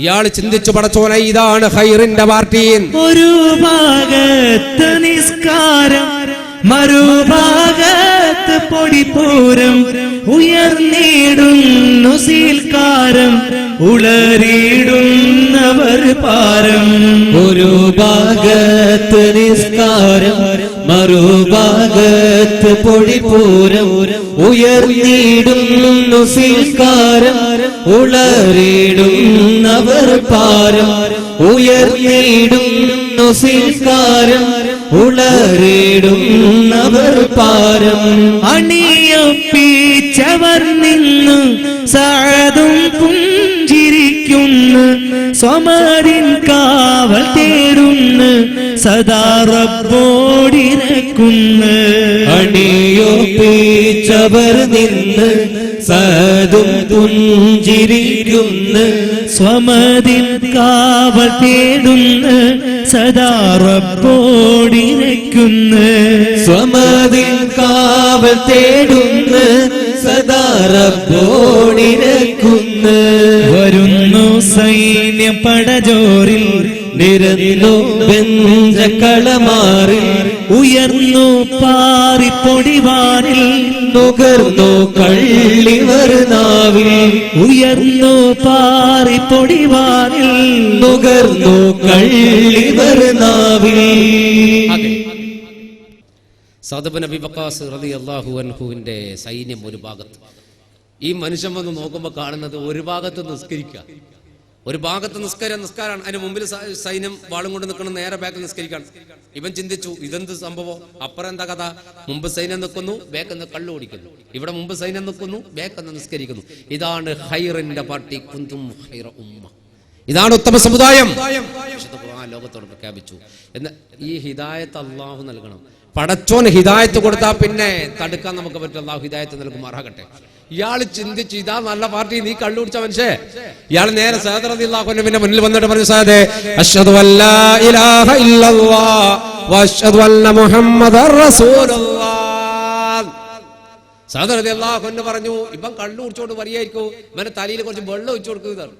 ഇയാൾ ചിന്തിച്ചു, പടച്ചോനെ ഇതാണ് ഖൈറിന്റെ പാർട്ടി. ഒരു ഭാഗത്ത് നിസ്കാരം, മറുഭാഗത്ത് പൊടിപ്പൂരം, ഉയർന്നിടുന്നു സീൽക്കാരം, ഉളറിയിടുന്നവർ പാരം. ഒരു ഭാഗത്ത് നിസ്കാരം, മറുഭാഗത്ത് പൊടിപ്പൂരം, ഉയർന്നിടുന്നു സീൽക്കാരം, ഉളറിയിടുന്നവർ പാരം. ഉയർന്നിടുന്നു സീൽക്കാരം, ഉളറിടുന്നവർ പാരം. അണിയൊപ്പിച്ചവർ നിന്നു സഅദും പുഞ്ചിരിക്കുന്നു, സ്വമരിൻ കാവൽ തേടുന്നു, സദാ റബ്ബോടിരക്കുന്നു. അണിയൊപ്പിച്ചവർ നിന്ന് സഅദും പുഞ്ചിരിക്കുന്നു, സ്വമരിൻ കാവൽ തേടുന്നു, സദാ റബ്ബോടിരക്കുന്നു. സ്വമതിൽ കാവൽ തേടുന്നു, സദാ റബ്ബോടിരക്കുന്നു. വരുന്നു സൈന്യം പടജോറിൽ, നിരന്നു വെഞ്ചക്കളമാറിൽ, ഉയർന്നു പാറിപ്പൊടിവാനിൽ, നുകർന്നു കള്ളിവർ നാവിൽ. ഉയർന്നു പാറിപ്പൊടിവാനിൽ, നുകർന്നു കള്ളിവർ നാവിൽ. സഅദ് ഇബ്നു അബീ വഖാസ് റളിയല്ലാഹു അൻഹുവിന്റെ സൈന്യം ഒരു ഭാഗത്ത്. ഈ മനുഷ്യൻ വന്ന് നോക്കുമ്പോൾ കാണുന്നത് ഒരു ഭാഗത്ത് നിസ്കരിക്കുക, ഒരു ഭാഗത്ത് നിസ്കാരമാണ്. അതിന് മുമ്പിൽ സൈന്യം വാളും കൊണ്ട് നിൽക്കണം, നേരെ ബാക്കിൽ നിസ്കരിക്കാൻ. ഇവൻ ചിന്തിച്ചു, ഇതെന്ത് സംഭവം? അപ്പുറം എന്താ കഥ? മുമ്പ് സൈന്യം നിൽക്കുന്നു, ബാക്കിൽ കള്ളു കുടിക്കുന്നു. ഇവിടെ മുമ്പ് സൈന്യം നിൽക്കുന്നു, ബാക്കിൽ നിസ്കരിക്കുന്നു. ഇതാണ് ഖൈറിന്റെ പാർട്ടി. കുന്തും ഖൈറ ഉമ്മ, ഇതാണ് ഉത്തമ സമുദായം. ലോകത്തോട് പ്രഖ്യാപിച്ചു. എന്നാൽ ഈ ഹിദായത്ത് അള്ളാഹു നൽകണം. പടച്ചോൻ ഹിദായത്ത് കൊടുത്താൽ പിന്നെ തടുക്കാൻ നമുക്ക് പറ്റും. അള്ളാഹു ഹിദായത്ത് നൽകുമാറാകട്ടെ. ഇയാൾ ചിന്തിച്ചു, ഇതാ നല്ല പാർട്ടി, നീ കള്ളു കുടിച്ച മനുഷ്യേ. ഇയാൾ നേരെ സഅദ് റളിയല്ലാഹു അൻഹുവിന്റെ മുന്നിൽ വന്നിട്ട് പറഞ്ഞു, സഅദേ, അശ്ഹദു അല്ലാ ഇലാഹ ഇല്ലല്ലാഹ് വഅശ്ഹദു അന്ന മുഹമ്മദർ റസൂലുള്ളാഹ്. സഅദ് റളിയല്ലാഹു അൻഹു പറഞ്ഞു, ഇവൻ കള്ളു കുടിച്ചോണ്ട് പറയായിരിക്കും, ഇവന്റെ തലയിൽ കുറച്ച് വെള്ളം ഒഴിച്ചു കൊടുക്കുന്നത്.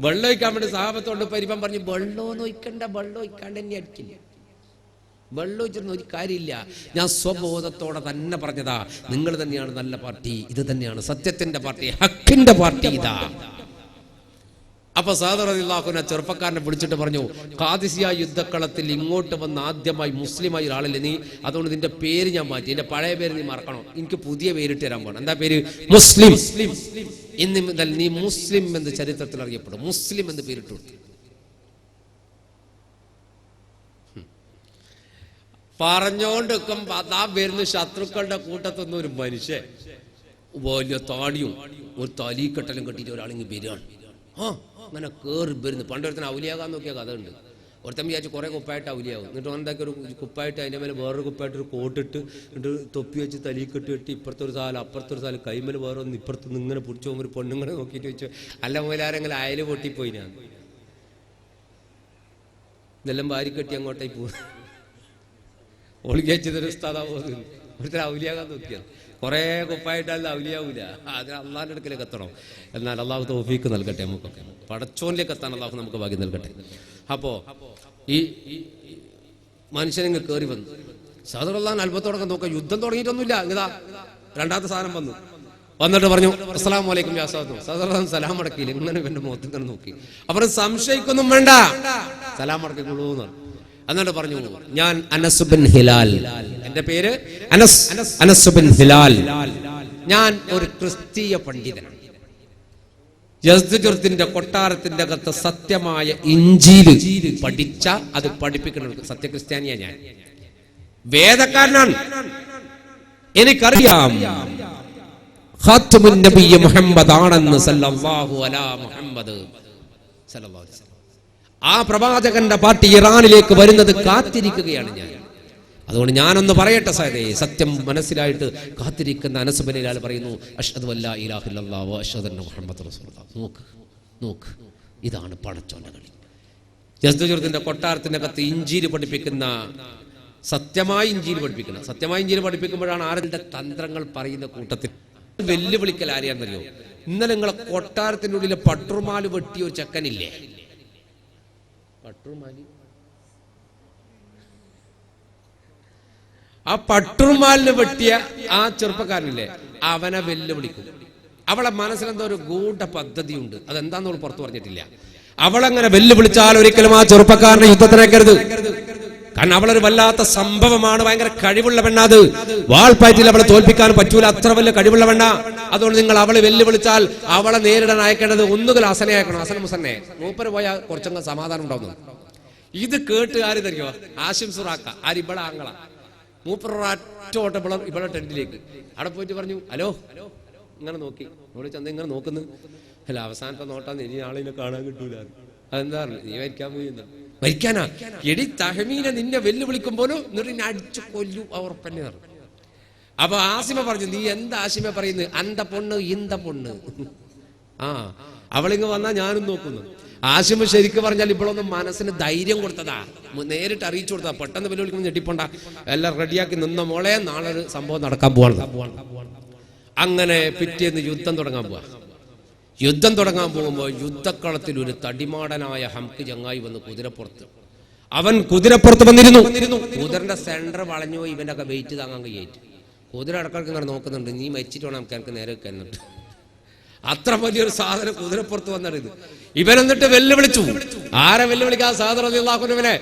വെള്ളം ഒഴിക്കാൻ വേണ്ടി സഹാബത്തോട് ഇവൻ പറഞ്ഞു, വെള്ളമൊന്നും ഒഴിക്കണ്ട, വെള്ളം ഒഴിക്കാണ്ട് തന്നെ അടിക്കില്ല. വെള്ളം ഒഴിച്ചിരുന്ന ഒരു കാര്യമില്ല. ഞാൻ സ്വബോധത്തോടെ തന്നെ പറഞ്ഞതാ, നിങ്ങൾ തന്നെയാണ് നല്ല പാർട്ടി, ഇത് തന്നെയാണ് സത്യത്തിന്റെ പാർട്ടി, ഹക്കിന്റെ പാർട്ടി ഇതാ. അപ്പൊ സഅദ് റളിയല്ലാഹു അൻഹു ചെറുപ്പക്കാരനെ വിളിച്ചിട്ട് പറഞ്ഞു, ഖാദിസിയ യുദ്ധക്കളത്തിൽ ഇങ്ങോട്ട് വന്ന് ആദ്യമായി മുസ്ലിമായി ഒരാളല്ലേ നീ, അതുകൊണ്ട് നിന്റെ പേര് ഞാൻ മാറ്റി, എന്റെ പഴയ പേര് നീ മറക്കണം, എനിക്ക് പുതിയ പേരിട്ട് തരാൻ പോകണം. എന്താ പേര്? മുസ്ലിം. ഇന്ന് മുതൽ നീ മുസ്ലിം എന്ന് ചരിത്രത്തിൽ അറിയപ്പെടും. മുസ്ലിം എന്ന് പേരിട്ടു. പറഞ്ഞോണ്ട് ആ വരുന്ന ശത്രുക്കളുടെ കൂട്ടത്തൊന്നും ഒരു മനുഷ്യൻ വലിയ താടിയും ഒരു തലീക്കെട്ടലും കെട്ടിയിട്ട് ഒരാളിങ്ങ് വരികയാണ്. അങ്ങനെ കയറി വരുന്നു. പണ്ടൊരുത്തന്നെ ഔലിയാകാൻ നോക്കിയ കഥ ഉണ്ട്. ഒരുത്തൻ വിചാരിച്ച് കുറെ കുപ്പായിട്ട് ഔലിയാകും. എന്നിട്ട് എന്താക്കി ഒരു കുപ്പായിട്ട് അതിൻ്റെ മേലെ വേറൊരു കുപ്പായിട്ട് ഒരു കോട്ടിട്ട് എന്നിട്ട് തൊപ്പി വെച്ച് തലീക്കെട്ട് കെട്ടി ഇപ്പുറത്തൊരു സാലം അപ്പുറത്തൊരു സാലം കൈമേൽ വേറെ ഒന്ന് ഇപ്പുറത്തുനിന്ന് ഇങ്ങനെ പിടിച്ചു പോകുമ്പോൾ ഒരു പെണ്ണുങ്ങളെ നോക്കിയിട്ട് വെച്ചു, അല്ല മൂലാരെങ്കിലും അയൽ പൊട്ടിപ്പോയി. ഞാൻ ഇതെല്ലാം വാരി കെട്ടി അങ്ങോട്ടേക്ക് പോകും. ഒളിക്കച്ചതൊരു സ്ഥലം പോകുന്നു. ഒരുത്തരം ഔലിയാകാൻ നോക്കിയത്. കുറേ കുപ്പായിട്ടല്ല ഔലിയാവൂല. അതിന് അള്ളാഹിൻ്റെ അടുക്കലേക്ക് എത്തണം. എന്നാൽ അള്ളാഹു തൗഫീക്ക് നൽകട്ടെ. നമുക്കൊക്കെ പടച്ചോനിലേക്ക് എത്താൻ അള്ളാഹു നമുക്ക് ഭാഗ്യം നൽകട്ടെ. അപ്പോ ഈ മനുഷ്യനിങ്ങ് കയറി വന്നു. സഅദ് റളിയല്ലാഹു അത്ഭുതത്തോടെ നോക്കാം. യുദ്ധം തുടങ്ങിയിട്ടൊന്നുമില്ല. ഇതാ രണ്ടാമത്തെ സാധനം വന്നിട്ട് പറഞ്ഞു, അസ്സലാമു അലൈക്കും യാ സഅദ്. സഅദ് റളിയല്ലാഹു സലാം മടക്കിയില്ല. ഇങ്ങനെ ഇവന്റെ മുഖത്ത് ഇങ്ങനെ നോക്കി. അവർ സംശയിക്കൊന്നും വേണ്ട, സലാം മടക്കിക്കൊള്ളൂന്ന്. എന്നിട്ട് പറഞ്ഞു, ഞാൻ അനസ് ബിൻ ഹിലാൽ, എന്റെ പേര് അനസ് ബിൻ ഹിലാൽ, ഞാൻ ഒരു ക്രിസ്തീയ പണ്ഡിതനാണ്. യസ്ദുജുർദിന്റെ കൊട്ടാരത്തിന്റെ അകത്ത് സത്യമായ ഇഞ്ചീല് പഠിച്ച അത് പഠിപ്പിക്കുന്ന സത്യക്രിസ്ത്യാനിയാ ഞാൻ. വേദക്കാരനാണ്. എനിക്കറിയാം ഖാത്തമുൻ നബി മുഹമ്മദ് ആണെന്ന് സല്ലല്ലാഹു അലാ മുഹമ്മദ് സല്ലല്ലാഹു അലൈഹി വസല്ലം. ആ പ്രവാചകന്റെ പാർട്ടി ഇറാനിലേക്ക് വരുന്നത് കാത്തിരിക്കുകയാണ് ഞാൻ. അതുകൊണ്ട് ഞാനൊന്ന് പറയട്ടെ സഹദേ, സത്യം മനസ്സിലായിട്ട് കാത്തിരിക്കുന്ന അനസ് ബിൻ ഹിലാൽ പറയുന്നു, അഷ്ഹദു അല്ലാ ഇലാഹ ഇല്ലല്ലാഹ് വ അഷ്ഹദു അന്ന മുഹമ്മദ് റസൂലുള്ളാഹ്. നോക്ക്, ഇതാണ് പടച്ചോന്റെ കളി. യസ്ദുജുർദിന്റെ കൊട്ടാരത്തിന്റെ അകത്ത് ഇഞ്ചീല് പഠിപ്പിക്കുന്ന, സത്യമായ ഇഞ്ചീല് പഠിപ്പിക്കണം. സത്യമായ ഇഞ്ചീല് പഠിപ്പിക്കുമ്പോഴാണ് ആരുടെ തന്ത്രങ്ങൾ പറയുന്ന കൂട്ടത്തിൽ വെല്ലുവിളിക്കൽ ആരെയാണെന്നറിയോ? ഇന്നലെ നിങ്ങളെ കൊട്ടാരത്തിന്റെ ഉള്ളിലെ പട്ടുറുമാല് വെട്ടിയ ഒരു ചെക്കനില്ലേ? പട്ടുറുമാല്, ആ പട്ടുറുമാലിന് വെട്ടിയ ആ ചെറുപ്പക്കാരനില്ലേ, അവനെ വെല്ലുവിളിക്കും. അവളെ മനസ്സിലെന്തോ ഒരു ഗൂഢ പദ്ധതിയുണ്ട്. അതെന്താന്ന് അവൾ പുറത്തു പറഞ്ഞിട്ടില്ല. അവളങ്ങനെ വെല്ലുവിളിച്ചാൽ ഒരിക്കലും ആ ചെറുപ്പക്കാരനെ യുദ്ധത്തിനേക്കരുത്. കാരണം അവളൊരു വല്ലാത്ത സംഭവമാണ്. ഭയങ്കര കഴിവുള്ള പെണ്ണ. അത് വാൾപ്പാറ്റിൽ അവളെ തോൽപ്പിക്കാൻ പറ്റൂല, അത്ര വലിയ കഴിവുള്ള പെണ്ണ. അതുകൊണ്ട് നിങ്ങൾ അവളെ വെല്ലുവിളിച്ചാൽ അവളെ നേരിടാൻ അയക്കേണ്ടത് ഒന്നുകിൽ ഹസനെ അയക്കണം, ഹസൻ മുസന്നെ. മൂപ്പര് പോയാൽ കുറച്ചങ്ങ് സമാധാനം ഉണ്ടാവുന്നു. ഇത് കേട്ട് ആര് തരുമോ? ആശിം സുറാക്ക, ആര് ഇവിടെ ആങ്ങള. മൂപ്പർ ഒറ്റോട്ടപ്പളം ഇവിടെ ടെന്റിലേക്ക് അവിടെ പോയിട്ട് പറഞ്ഞു, ഹലോ. ഇങ്ങനെ നോക്കി, ഇവിടെ ചന്ത ഇങ്ങനെ നോക്കുന്നു. അല്ല, അവസാനത്തെ നോട്ടാന്ന്, ഇനി ആളിനെ കാണാൻ കിട്ടൂല. അതെന്താ നീ മരിക്കാൻ പോയി? മരിക്കാനാ? എടി തഹമീന നിന്നെ വെല്ലുവിളിക്കുമ്പോലും എന്നിട്ട് എന്നെ അടിച്ചു കൊല്ലു ഉറപ്പന്നെ. അപ്പൊ ആസിമ പറഞ്ഞു, നീ എന്താ ആസിമ പറയുന്നത്? അന്ത പൊണ്ണ് ഇന്ത പൊണ്ണ്. അവളിങ്ങ് വന്നാ ഞാനും നോക്കുന്നു. ആസിമ ശരിക്കും പറഞ്ഞാൽ ഇപ്പോഴൊന്നും മനസ്സിന് ധൈര്യം കൊടുത്തതാ, നേരിട്ട് അറിയിച്ചു കൊടുത്തതാ. പെട്ടെന്ന് വെല്ലുവിളിക്കുമ്പോൾ ഞെട്ടിപ്പോണ്ട, എല്ലാം റെഡിയാക്കി നിന്ന മോളെ, നാളെ ഒരു സംഭവം നടക്കാൻ പോവാണ്. അങ്ങനെ പിറ്റേന്ന് യുദ്ധം തുടങ്ങാൻ പോവാ. യുദ്ധം തുടങ്ങാൻ പോകുമ്പോൾ യുദ്ധക്കളത്തിൽ ഒരു തടിമാടനായ ഹംക്ക് ചങ്ങായി വന്ന് കുതിരപ്പുറത്ത്. അവൻ കുതിരപ്പുറത്ത് വന്നിരുന്നു. കുതിരന്റെ സെന്റർ വളഞ്ഞു, ഇവന്റെ ഒക്കെ വെയിറ്റ് താങ്ങാൻ കഴിയായിട്ട്. കുതിര ഇടക്കിടക്ക് ഇങ്ങനെ നോക്കുന്നുണ്ട്, നീ മരിച്ചിട്ട് വേണം നമുക്ക് നേരെ വെക്കാനുണ്ട്. അത്ര വലിയൊരു സാധനം കുതിരപ്പുറത്ത് വന്നിരുന്നു. ഇവനെന്നിട്ട് വെല്ലുവിളിച്ചു. ആരെ വെല്ലുവിളിക്കാൻ? സാദർ റളിയല്ലാഹു അൻഹുവിനെ.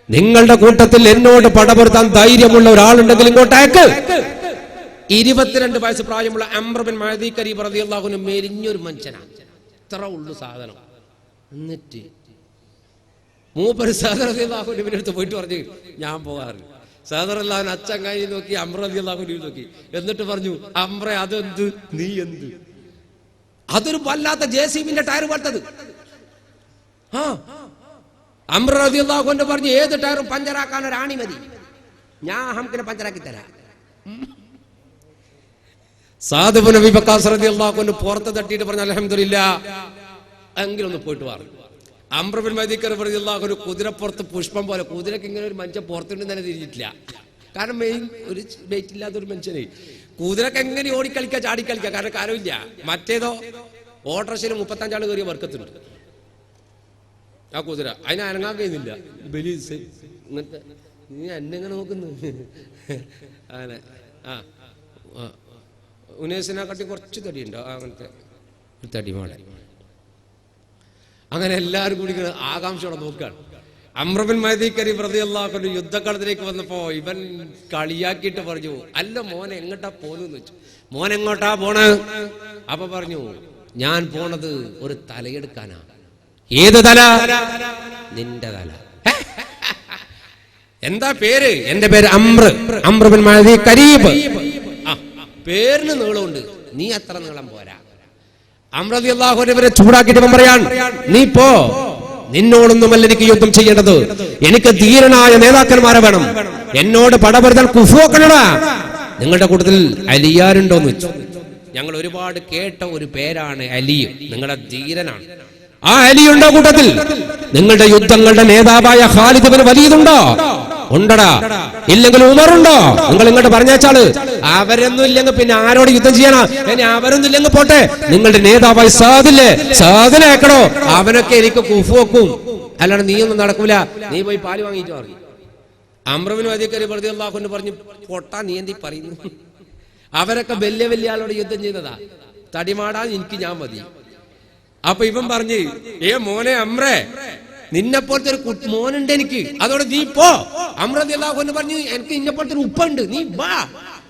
നിങ്ങളുടെ കൂട്ടത്തിൽ എന്നോട് പടപൊരുത്താൻ ധൈര്യമുള്ള ഒരാളുണ്ടെങ്കിൽ ഇങ്ങോട്ടേക്ക്. 22 വയസ്സ് പ്രായമുള്ള അംർ ബിൻ മഅദി കരീബ് റളിയല്ലാഹു അൻഹു മെലിഞ്ഞൊരു മനുഷ്യനാണ്. ഇത്ര ഉള്ളു സാധനം. എന്നിട്ട് മൂപ്പര് സാദർ റളിയല്ലാഹു അൻഹുവിന്റെ അടുത്ത് പോയിട്ട് പറഞ്ഞു, ഞാൻ പോകാറ്. സാദർ റളിയല്ലാഹു അൻഹു അച്ചങ്ങായി നോക്കി, അംർ റളിയല്ലാഹു അൻഹു നോക്കി. എന്നിട്ട് പറഞ്ഞു, അംറെ അതെന്ത്, നീ എന്ത്? അതൊരു വല്ലാത്ത ജെസിബിന്റെ ടയർ പോലത്തത്. അംർ റളിയല്ലാഹു അൻഹു പറഞ്ഞു, ഏത് ടയറും പഞ്ചറാക്കാൻ ഒരു ആണി മതി, ഞാൻ ഹംക്കിനെ പഞ്ചറാക്കി തരാം. സാദ് ഇബ്നു അബീ വഖാസ് റളിയല്ലാഹു അൻഹു പുറത്ത് തട്ടിയിട്ട് പറഞ്ഞു, അൽഹംദുലില്ലാഹ്, എങ്കിലൊന്ന് പോയിട്ട് വാറും. അംർ ബിൻ മഅദി കരീബ് റളിയല്ലാഹു അൻഹു കുതിരപ്പുറത്ത് പുഷ്പം പോലെ. കുതിരക്ക് ഇങ്ങനെ ഒരു മനുഷ്യൻ പുറത്തുണ്ടെന്ന് തന്നെ തിരിഞ്ഞിട്ടില്ല. കാരണം മെയിൻ ഒരു വെയിറ്റ് ഇല്ലാത്തൊരു മനുഷ്യനെ കുതിരക്ക് എങ്ങനെ ഓടിക്കളിക്കുക, ചാടിക്കളിക്കുക, കാരണം കാര്യമില്ല. മറ്റേതോ ഓട്ടോറിക്ഷയിൽ 35 ആൾ കയറിയ വർക്കത്തുണ്ട്. ആ കുതിര അതിനെ അനങ്ങാൻ കഴിയുന്നില്ല. ഇങ്ങനത്തെ നീ എന്നെങ്ങനെ നോക്കുന്നു? അങ്ങനെ ഉനേസിനെ കാട്ടി കുറച്ച് തടിയുണ്ടോ? അങ്ങനത്തെ തടിമാടെ. അങ്ങനെ എല്ലാവരും കൂടി ആകാംക്ഷയോടെ നോക്കുകയാണ്. അംർ ബിൻ മഅദി കരീബ് റളിയല്ലാഹു അൻഹു യുദ്ധക്കളത്തിലേക്ക് വന്നപ്പോ ഇവൻ കളിയാക്കിയിട്ട് പറഞ്ഞു, അല്ല മോനെ എങ്ങോട്ടാ പോന്നെന്ന് വെച്ചു. മോൻ എങ്ങോട്ടാ പോണ? അപ്പൊ പറഞ്ഞു, ഞാൻ പോണത് ഒരു തലയെടുക്കാനാ. ഏത് തല? നിന്റെ തല. എന്താ പേര്? എന്റെ പേര് അംർ ബിൻ മഅദി കരീബ്. പേരിന് നീളമുണ്ട്, നീ അത്ര നീളം പോരാ. അംർ റളിയല്ലാഹു അൻഹുവിനെ ചൂടാക്കിയിട്ട് പറയാൻ, നീ പോ, നിന്നോടൊന്നുമല്ല എനിക്ക് യുദ്ധം ചെയ്യേണ്ടത്, എനിക്ക് ധീരനായ നേതാക്കന്മാരെ വേണം. എന്നോട് പടപൊരുതാൻ കുഫുവെക്കണടാ. നിങ്ങളുടെ കൂട്ടത്തിൽ അലിയാരുണ്ടോന്ന് വെച്ചു. ഞങ്ങൾ ഒരുപാട് കേട്ട ഒരു പേരാണ് അലി. നിങ്ങളുടെ ധീരനാണ്. ആ അലിയുണ്ടോ കൂട്ടത്തിൽ? നിങ്ങളുടെ യുദ്ധങ്ങളുടെ നേതാവായ ഖാലിദ് ഇബ്നു വലീദ് ഉണ്ടോ? ഉണ്ടടാ. ഇല്ലെങ്കിൽ ഉമറുണ്ടോ? നിങ്ങൾ ഇങ്ങോട്ട് പറഞ്ഞാച്ചാള്. അവരൊന്നും ഇല്ലെങ്കിൽ പിന്നെ ആരോട് യുദ്ധം ചെയ്യാനാ? ഇനി അവരൊന്നും ഇല്ലെങ്കിൽ പോട്ടെ, നിങ്ങളുടെ നേതാവായി സാദില്ലേ, സാദിനെ അയക്കണോ? അവനൊക്കെ എനിക്ക് കുഫു വെക്കും, അല്ലാണ്ട് നീയൊന്നും നടക്കൂല. നീ പോയി പാല് വാങ്ങിയിട്ട് പറഞ്ഞു. അംർ ബിൻ മഅദി കരീബ് റളിയല്ലാഹു അൻഹു പറഞ്ഞു, പൊട്ടാ നീ എന്തി പറയുന്നു? അവരൊക്കെ വലിയ വലിയ ആളോട് യുദ്ധം ചെയ്തതാ. തടിമാടാൻ എനിക്ക് ഞാൻ മതി. അപ്പൊ ഇവൻ പറഞ്ഞു, മോനെ അംറേ, നിന്നെ പോലത്തെ ഒരു മോനുണ്ട് എനിക്ക്, അതോടെ നീ പോ. അംർ റളിയല്ലാഹു അൻഹു പറഞ്ഞു, എനിക്ക് നിന്നെ പോലത്തെ ഒരു ഉപ്പുണ്ട്, നീ വാ,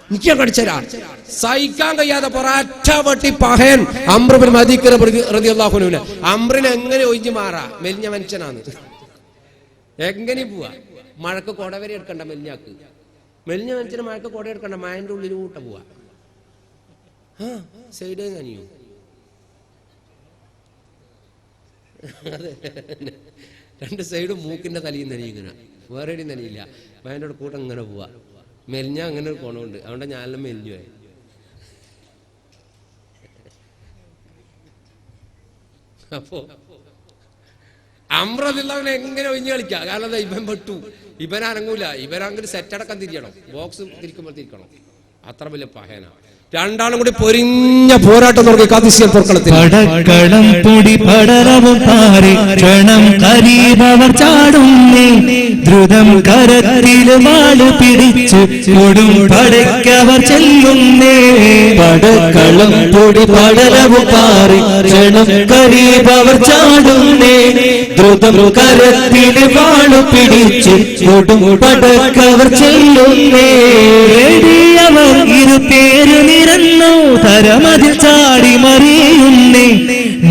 എനിക്ക് കടിച്ചരാ. സഹിക്കാൻ കഴിയാതെ പൊറാറ്റ വട്ടി പഹയൻ അംർ ബിൻ മഅദി കരീബ് റളിയല്ലാഹു അൻഹു. അംറിനെ എങ്ങനെ ഒഴിഞ്ഞു മാറാ? മെലിഞ്ഞ മനുഷ്യനാണ്, എങ്ങനെ പോവാ? മഴക്ക് കൊടവരെ എടുക്കണ്ട മെലിഞ്ഞാക്ക്. മെലിഞ്ഞ മനുഷ്യന് മഴക്ക് കൊട എടുക്കണ്ട, മഴന്റെ ഉള്ളിൽ കൂട്ട പോവാ. സൈഡ് നനിയോ? അതെ, 2 സൈഡും മൂക്കിന്റെ തലയും നനി. ഇങ്ങനെ വേറെ എവിടെയും നനിയില്ല. മഴൻ്റെ കൂട്ടം ഇങ്ങനെ പോവാ. മെലിഞ്ഞ അങ്ങനെ ഒരു കോണമുണ്ട്, അതുകൊണ്ട് ഞാനെല്ലാം മെലിഞ്ഞു പോയി. അപ്പോ അംർ റളിയല്ലാഹു എങ്ങനെ ഒഴിഞ്ഞു കളിക്കാം? കാരണം എന്താ, ഇവൻ പെട്ടു, ഇവൻ അനങ്ങൂല. ഇവനങ്ങനെ സെറ്റടക്കം തിരിയണം, ബോക്സ് തിരിക്കുമ്പോൾ തിരിക്കണം. അത്ര വലിയ പഹയന. രണ്ടാളും കൂടി പൊരിഞ്ഞ പോരാട്ടം തുടങ്ങി കാദിസിയൻ പോർക്കളത്തിൽ. പടക്കളം പൊടി പടലവും പാറി ക്ഷണം കരീബവർ ചാടുന്നേ, ദ്രുതം കരത്തിൽ വാള് പിടിച്ച് കൊടും പടയ്ക്കവർ ചെല്ലുന്നേ. പടക്കളം പൊടി പടലവും പാറി ക്ഷണം കരീബവർ ചാടുന്നേ, ദ്രുതം കരത്തിൽ വാളു പിടിച്ച് കൊടും പടക്കവർ ചെല്ലുന്നേ. അവർ ഇരുപേര് നിരന്നു തരമതിൽ ചാടി മറിയുന്നേ,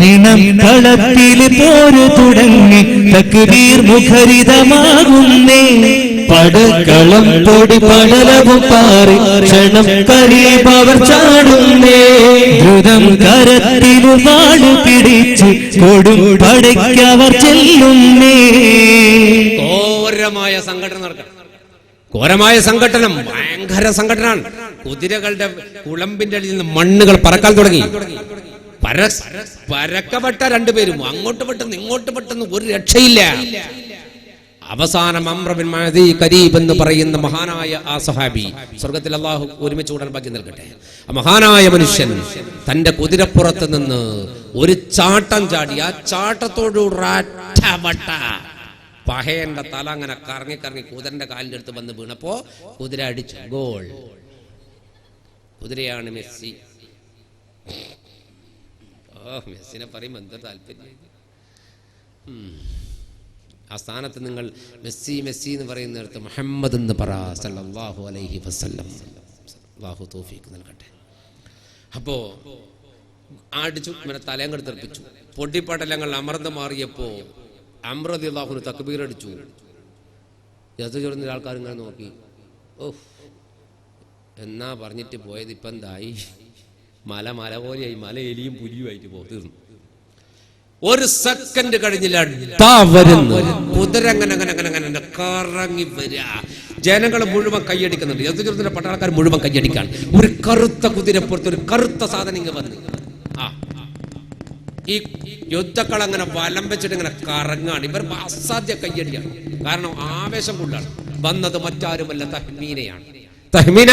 നിണം കളത്തിൽ പോര് തുടങ്ങി തക്ബീർ മുഖരിതമാകുന്നേ. പടക്കളം പൊടി പടലവും പാറി ക്ഷണം കരീബവർ ചാടുന്നേ, ദ്രുതം കരത്തിൽ വാളു പിടിച്ച് കൊടും പടയ്ക്കവർ ചെല്ലുന്നേ. ഘോരമായ സംഘടന നടക്കണം. ഘോരമായ സംഘടനം, ഭയങ്കര സംഘടനാണ്. കുതിരകളുടെ കുളമ്പിന്റെ അടിയിൽ നിന്ന് മണ്ണുകൾ പറക്കാൻ തുടങ്ങി. പരക്കപ്പെട്ട രണ്ടുപേരും അങ്ങോട്ട് പെട്ടെന്ന് ഇങ്ങോട്ട് പെട്ടെന്ന് ഒരു രക്ഷയില്ല. അവസാനം അംർ ബിൻ മഅദി കരീബ് എന്ന് പറയുന്ന മഹാനായ ആ സഹാബി, സ്വർഗത്തിൽ അല്ലാഹു ഒരുമിച്ച് കൂടാൻ ഭാഗ്യം നൽകട്ടെ, ആ മഹാനായ മനുഷ്യൻ തന്റെ കുതിരപ്പുറത്ത് നിന്ന് ഒരു ചാട്ടം ചാടി. ആ ചാട്ടത്തോട് പഹയന്റെ തല അങ്ങനെ കറങ്ങി കറങ്ങി കുതിരന്റെ കാലിന്റെ അടുത്ത് വന്ന് വീണപ്പോ കുതിര അടിച്ചു ഗോൾ. കുതിരയാണ് മെസ്സി. മെസ്സിനെ പറയുമ്പോ എന്തൊരു താല്പര്യം. ആ സ്ഥാനത്ത് നിങ്ങൾ മെസ്സി മെസ്സി എന്ന് പറയുന്നിടത്ത് മുഹമ്മദ് എന്ന് പറ സല്ലല്ലാഹു അലൈഹി വസല്ലം. അല്ലാഹു തൗഫീഖ് നൽകട്ടെ. അപ്പോ അടിച്ചു, ഇങ്ങനെ തലയങ്ങട് തെറിപ്പിച്ചു. പൊടിപ്പടലങ്ങൾ അമർന്നു മാറിയപ്പോ അംർ റളിയല്ലാഹു തക്ബീർ അടിച്ചു. യസജുറിന്റെ ആൾക്കാർ ഇങ്ങനെ നോക്കി, ഓഹ് എന്നാ പറഞ്ഞിട്ട് പോയത് ഇപ്പം എന്തായി? മല പോലെയായി, മല എലിയും പുലിയുമായിട്ട് തീർന്നു. ഒരു സെക്കൻഡ് കഴിഞ്ഞില്ല, കുതിര അങ്ങനെ അങ്ങനെ അങ്ങനെ അങ്ങനെ കറങ്ങി വരിക. ജനങ്ങൾ മുഴുവൻ കൈയടിക്കുന്നുണ്ട്. യസജുറിന്റെ പട്ടാളക്കാർ മുഴുവൻ കൈയടിക്കാൻ. ഒരു കറുത്ത കുതിരപ്പുറത്ത് ഒരു കറുത്ത സാധനം ഇങ്ങനെ വന്ന് ഈ യുദ്ധക്കൾ അങ്ങനെ വലം വെച്ചിട്ട് ഇങ്ങനെ കറങ്ങാണ്. ഇവർ അസാധ്യ കയ്യടിയാണ്. കാരണം ആവേശം കൊണ്ടാണ് വന്നത്. മറ്റാരുമല്ല, തഹ്മീനയാണ്. തഹ്മീന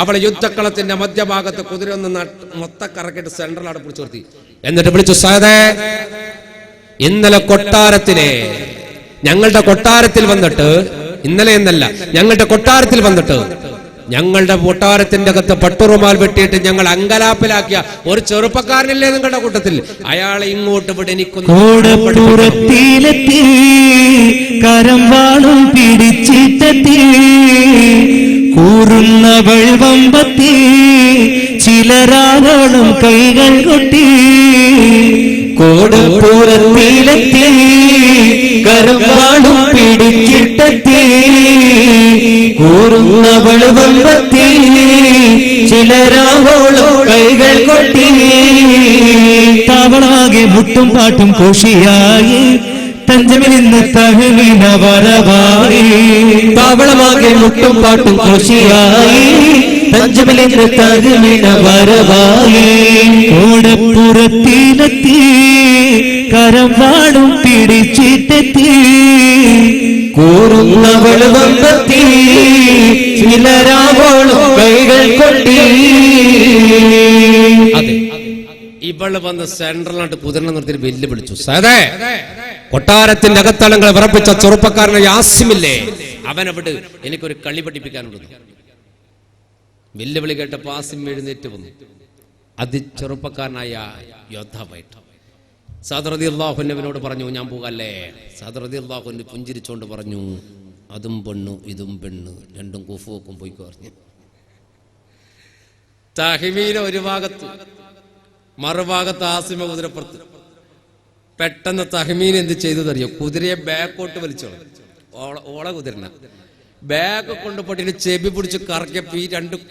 അവളെ യുദ്ധക്കളത്തിന്റെ മധ്യഭാഗത്ത് കുതിര ഒന്ന് മൊത്തക്കറക്കിട്ട് സെൻട്രൽ അവിടെ പിടിച്ചു നിർത്തി. എന്നിട്ട് വിളിച്ചു, സഅദേ, ഇന്നലെ കൊട്ടാരത്തിലെ ഞങ്ങളുടെ കൊട്ടാരത്തിൽ വന്നിട്ട്, ഇന്നലെ എന്നല്ല ഞങ്ങളുടെ കൊട്ടാരത്തിൽ വന്നിട്ട് ഞങ്ങളുടെ കൊട്ടാരത്തിന്റെ അകത്ത് പട്ടുറുമാൽ വെട്ടിയിട്ട് ഞങ്ങൾ അങ്കലാപ്പിലാക്കിയ ഒരു ചെറുപ്പക്കാരനില്ലേ നിങ്ങളുടെ കൂട്ടത്തിൽ? അയാളെ ഇങ്ങോട്ട് ഇവിടെ എനിക്കൊടുത്തിലെത്തി കരം വാളും പിടിച്ചിട്ടെത്തി കൂറുന്നവൾ വമ്പത്തി ചിലരാവളും കൈകൾ കൊട്ടി. കോടപ്പുറത്തിലെത്തി കരം വാളും പിടിച്ചിട്ടെത്തി കൂറുന്നവൾ വമ്പത്തി ചിലരാവളും കൈകൾ കൊട്ടി. തവളാകെ മുട്ടും പാട്ടും കോശിയായി തഞ്ചമിൽ നിന്ന് തഹ്മീന വരവായി. താവളമാകെ മുട്ടും പാട്ടും കോശിയായി തഞ്ചമിൽ നിന്ന് തഹ്മീന വരവായി. ഓടപ്പുറത്തിലെത്തി കരം വാളും പിടിച്ചിട്ടെത്തി കൂറുന്നവൾ വമ്പത്തി ചിലരാവളും കൈകൾ കൊട്ടി. ഇവള് വന്ന് സെൻട്രലായിട്ട് കുതിരനെ നിർത്തി വെല്ലുവിളിച്ചു, സഅദേ, കൊട്ടാരത്തിന്റെ അകത്തളങ്ങൾ വിറപ്പിച്ച ചെറുപ്പക്കാരനെ യാസിമില്ലേ, അവനവിടെ എനിക്കൊരു കളി പഠിപ്പിക്കാനുള്ളത്. വെല്ലുവിളി കേട്ടപ്പോൾ ആസിം എഴുന്നേറ്റ് വന്നു. അതിചെറുപ്പക്കാരനായ യോദ്ധാവായിട്ട് സഅദ് റളിയല്ലാഹു അൻഹുവിനോട് പറഞ്ഞു, ഞാൻ പോകല്ലേ? സഅദ് റളിയല്ലാഹു അൻഹു പുഞ്ചിരിച്ചോണ്ട് പറഞ്ഞു, അതും പെണ്ണു ഇതും പെണ്ണ്, രണ്ടും കുഫുവക്കും പോയിക്കോ പറഞ്ഞു. തഹ്മീന ഒരു ഭാഗത്ത്, മറുഭാഗത്ത് ആസിമ കുതിരപ്പുറത്ത്. പെട്ടെന്ന് തഹ്മീൻ എന്ത് ചെയ്തതറിയോ? കുതിരയെ ബാക്കോട്ട് വലിച്ചോ, ഓള കുതിരന ബാഗ് കൊണ്ട് പൊട്ടിട്ട് ചെബി പിടിച്ച് കറക്കിയപ്പോ